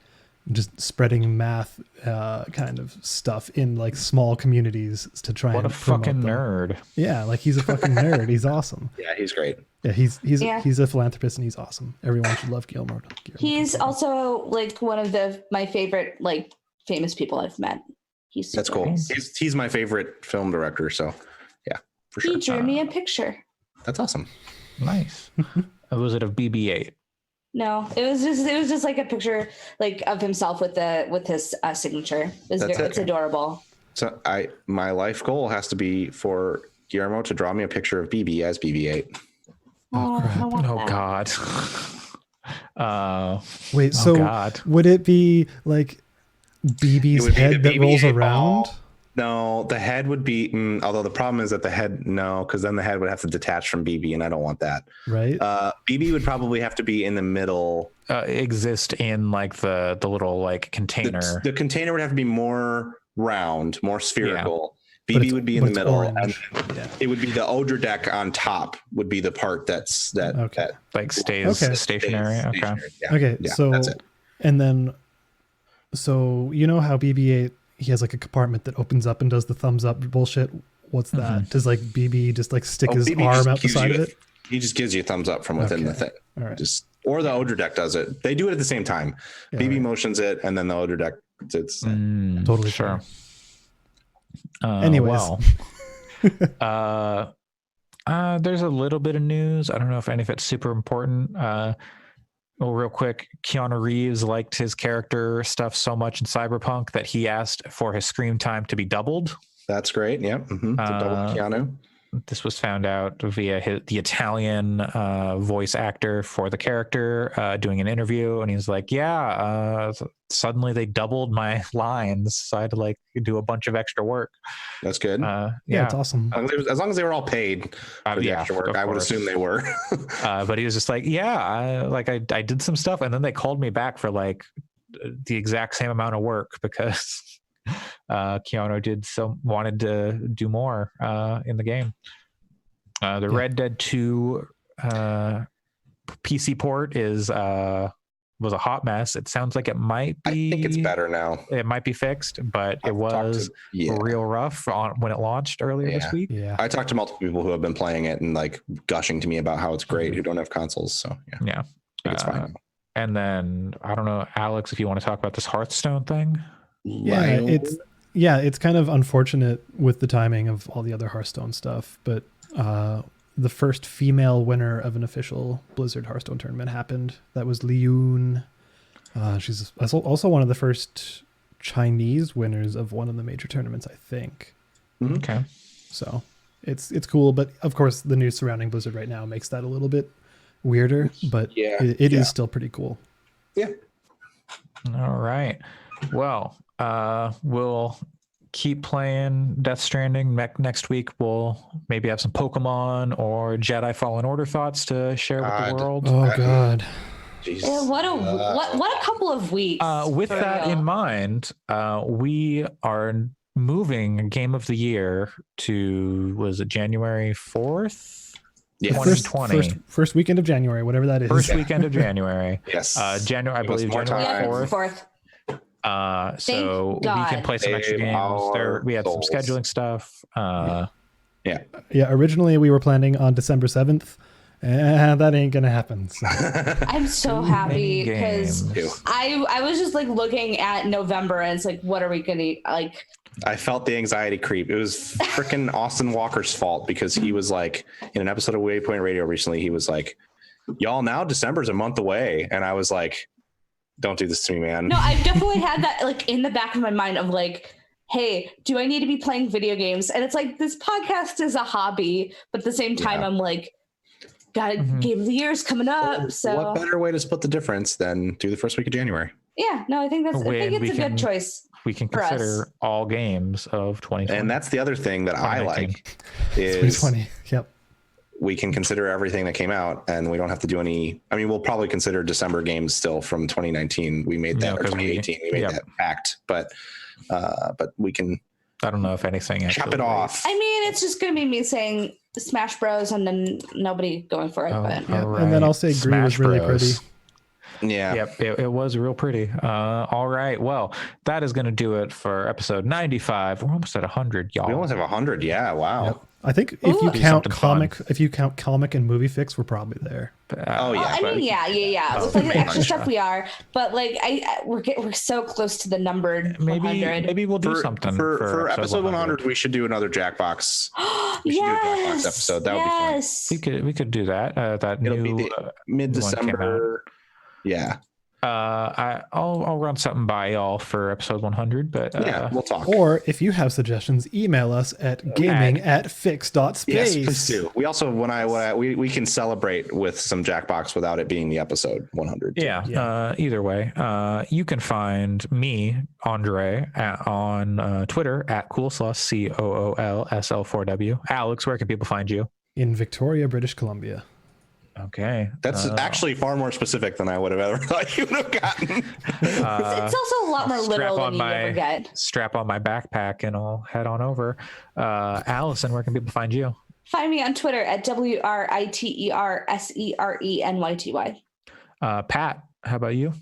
[SPEAKER 2] just spreading math kind of stuff in like small communities to try and promote them.
[SPEAKER 1] Nerd.
[SPEAKER 2] Yeah, like he's a fucking nerd. He's awesome.
[SPEAKER 3] Yeah, he's great.
[SPEAKER 2] Yeah, he's a philanthropist, and he's awesome. Everyone should love Guillermo.
[SPEAKER 4] He's also like one of my favorite like famous people I've met.
[SPEAKER 3] That's cool. Nice. He's my favorite film director, so yeah, for sure.
[SPEAKER 4] He drew me a picture.
[SPEAKER 3] That's awesome.
[SPEAKER 1] Nice. Was it of BB-8?
[SPEAKER 4] No, it was just like a picture like of himself with his signature. It's adorable.
[SPEAKER 3] So my life goal has to be for Guillermo to draw me a picture of BB as BB-8.
[SPEAKER 1] God.
[SPEAKER 2] Wait, so would it be like BB's head that rolls around?
[SPEAKER 3] No, the head would be, although the problem is that the head, because then the head would have to detach from BB, and I don't want that.
[SPEAKER 2] Right.
[SPEAKER 3] BB would probably have to be in the middle.
[SPEAKER 1] Exist in like the little like container.
[SPEAKER 3] The container would have to be more round, more spherical. Yeah. BB would be in the middle, and it would be the Odra deck on top would be the part that
[SPEAKER 1] stays stationary.
[SPEAKER 2] Okay. So that's it. And then, so you know how BB-8, he has like a compartment that opens up and does the thumbs up bullshit. What's that? Does like BB just like stick his
[SPEAKER 3] BB
[SPEAKER 2] arm out the side of it?
[SPEAKER 3] He just gives you a thumbs up from within the thing. All right. Or the Odra deck does it. They do it at the same time. Yeah, BB motions it, and then the Odra deck sits.
[SPEAKER 2] Totally sure.
[SPEAKER 1] Anyways. There's a little bit of news. I don't know if any of it's super important. Well, real quick, Keanu Reeves liked his character stuff so much in Cyberpunk that he asked for his screen time to be doubled.
[SPEAKER 3] That's great. Yep. Double Keanu.
[SPEAKER 1] This was found out via the Italian voice actor for the character doing an interview, and he's like, "Yeah, suddenly they doubled my lines, so I had to like do a bunch of extra work."
[SPEAKER 3] That's good.
[SPEAKER 2] Yeah, it's awesome.
[SPEAKER 3] As long as they were all paid for the extra work, I would assume they were.
[SPEAKER 1] But he was just like, "Yeah, I did some stuff, and then they called me back for like the exact same amount of work because." Keanu wanted to do more in the game. The Red Dead 2 PC port was a hot mess. It sounds like it might be.
[SPEAKER 3] I think it's better now.
[SPEAKER 1] It might be fixed, but it was real rough when it launched earlier this week.
[SPEAKER 2] Yeah,
[SPEAKER 3] I talked to multiple people who have been playing it and like gushing to me about how it's great who don't have consoles. So
[SPEAKER 1] yeah.
[SPEAKER 3] I think it's fine.
[SPEAKER 1] And then I don't know, Alex, if you want to talk about this Hearthstone thing.
[SPEAKER 2] Yeah, it's kind of unfortunate with the timing of all the other Hearthstone stuff, but the first female winner of an official Blizzard Hearthstone tournament happened. That was Liyun. She's also one of the first Chinese winners of one of the major tournaments, I think.
[SPEAKER 1] Okay.
[SPEAKER 2] So it's cool, but of course the news surrounding Blizzard right now makes that a little bit weirder, but it is still pretty cool.
[SPEAKER 3] Yeah.
[SPEAKER 1] All right. Well, we'll keep playing Death Stranding. Next week we'll maybe have some Pokemon or Jedi Fallen Order thoughts to share with the world.
[SPEAKER 2] Oh God.
[SPEAKER 4] Yeah, what a couple of weeks.
[SPEAKER 1] With that in mind, we are moving Game of the Year to, was it January 4th?
[SPEAKER 3] Yeah.
[SPEAKER 1] 2020.
[SPEAKER 2] First weekend of January, whatever that is.
[SPEAKER 1] First weekend of January.
[SPEAKER 3] Yes.
[SPEAKER 1] I believe January 4th. So we can play some extra games. We had some scheduling stuff.
[SPEAKER 3] Yeah.
[SPEAKER 2] Originally we were planning on December 7th. That ain't gonna happen. So.
[SPEAKER 4] I'm so happy because I was just like looking at November and it's like, what are we gonna like?
[SPEAKER 3] I felt the anxiety creep. It was freaking Austin Walker's fault because he was like, in an episode of Waypoint Radio recently, he was like, "Y'all, now December's a month away," and I was like, "Don't do this to me, man."
[SPEAKER 4] No, I've definitely had that like in the back of my mind of like, hey, do I need to be playing video games? And it's like, this podcast is a hobby, but at the same time, I'm like, Game of the Year is coming up.
[SPEAKER 3] Well,
[SPEAKER 4] so
[SPEAKER 3] what better way to split the difference than do the first week of January?
[SPEAKER 4] Yeah, no, I think it's a good choice.
[SPEAKER 1] We can consider all games of 2020.
[SPEAKER 3] And that's the other thing that I like is
[SPEAKER 2] 2020. Yep.
[SPEAKER 3] We can consider everything that came out and we don't have to do any. I mean, we'll probably consider December games still from 2019. We made that, or 2018. We made that pact, but we can.
[SPEAKER 1] I don't know if anything.
[SPEAKER 3] Chop it off.
[SPEAKER 4] I mean, it's just going to be me saying Smash Bros. And then nobody going for it. But
[SPEAKER 2] right. And then I'll say Green was really pretty.
[SPEAKER 3] Yeah.
[SPEAKER 1] Yep. It was real pretty. All right. Well, that is going to do it for episode 95. We're almost at 100, y'all.
[SPEAKER 3] We almost have 100. Yeah. Wow.
[SPEAKER 2] Yep. I think if you count comic and movie fix, we're probably there.
[SPEAKER 3] Oh yeah.
[SPEAKER 4] I mean, yeah. With like the extra stuff we are, but like we're so close to the numbered 100.
[SPEAKER 1] Maybe we'll do something
[SPEAKER 3] for episode 100. We should do another Jackbox. We should do a Jackbox episode. That would be fun.
[SPEAKER 1] We could do that.
[SPEAKER 3] It'll be mid-December. Yeah.
[SPEAKER 1] I'll run something by y'all for episode 100, but
[SPEAKER 3] we'll talk.
[SPEAKER 2] Or if you have suggestions, email us at gaming@fix.space.
[SPEAKER 3] Yes, please do. We also, we can celebrate with some Jackbox without it being the episode 100.
[SPEAKER 1] Yeah. Either way, you can find me, Andre, on Twitter at Coolsluss, COOLSL4W. Alex, where can people find you?
[SPEAKER 2] In Victoria, British Columbia.
[SPEAKER 1] Okay.
[SPEAKER 3] That's actually far more specific than I would have ever thought you would have gotten.
[SPEAKER 4] It's also a lot more literal than you ever get.
[SPEAKER 1] Strap on my backpack and I'll head on over. Allison, where can people find you?
[SPEAKER 4] Find me on Twitter at WRITERSERENYTY.
[SPEAKER 1] Pat, how about you?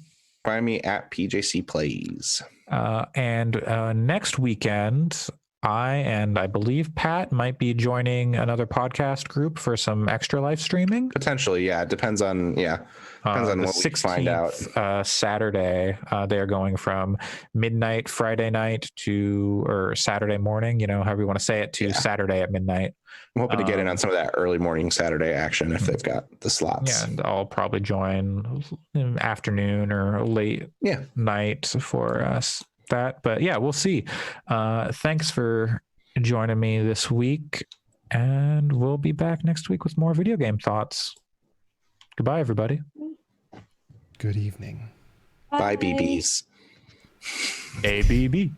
[SPEAKER 3] Find me at PJC Plays.
[SPEAKER 1] And next weekend, I believe Pat might be joining another podcast group for some extra live streaming.
[SPEAKER 3] Potentially, yeah. Depends on
[SPEAKER 1] The
[SPEAKER 3] what we find out.
[SPEAKER 1] Saturday, they are going from midnight Friday night or Saturday morning, however you want to say it, to Saturday at midnight.
[SPEAKER 3] I'm hoping to get in on some of that early morning Saturday action if they've got the slots.
[SPEAKER 1] Yeah, and I'll probably join in afternoon or late night for us. But yeah, we'll see. Thanks for joining me this week, and we'll be back next week with more video game thoughts. Goodbye, everybody.
[SPEAKER 2] Good evening.
[SPEAKER 3] Bye, BBs.
[SPEAKER 1] ABB.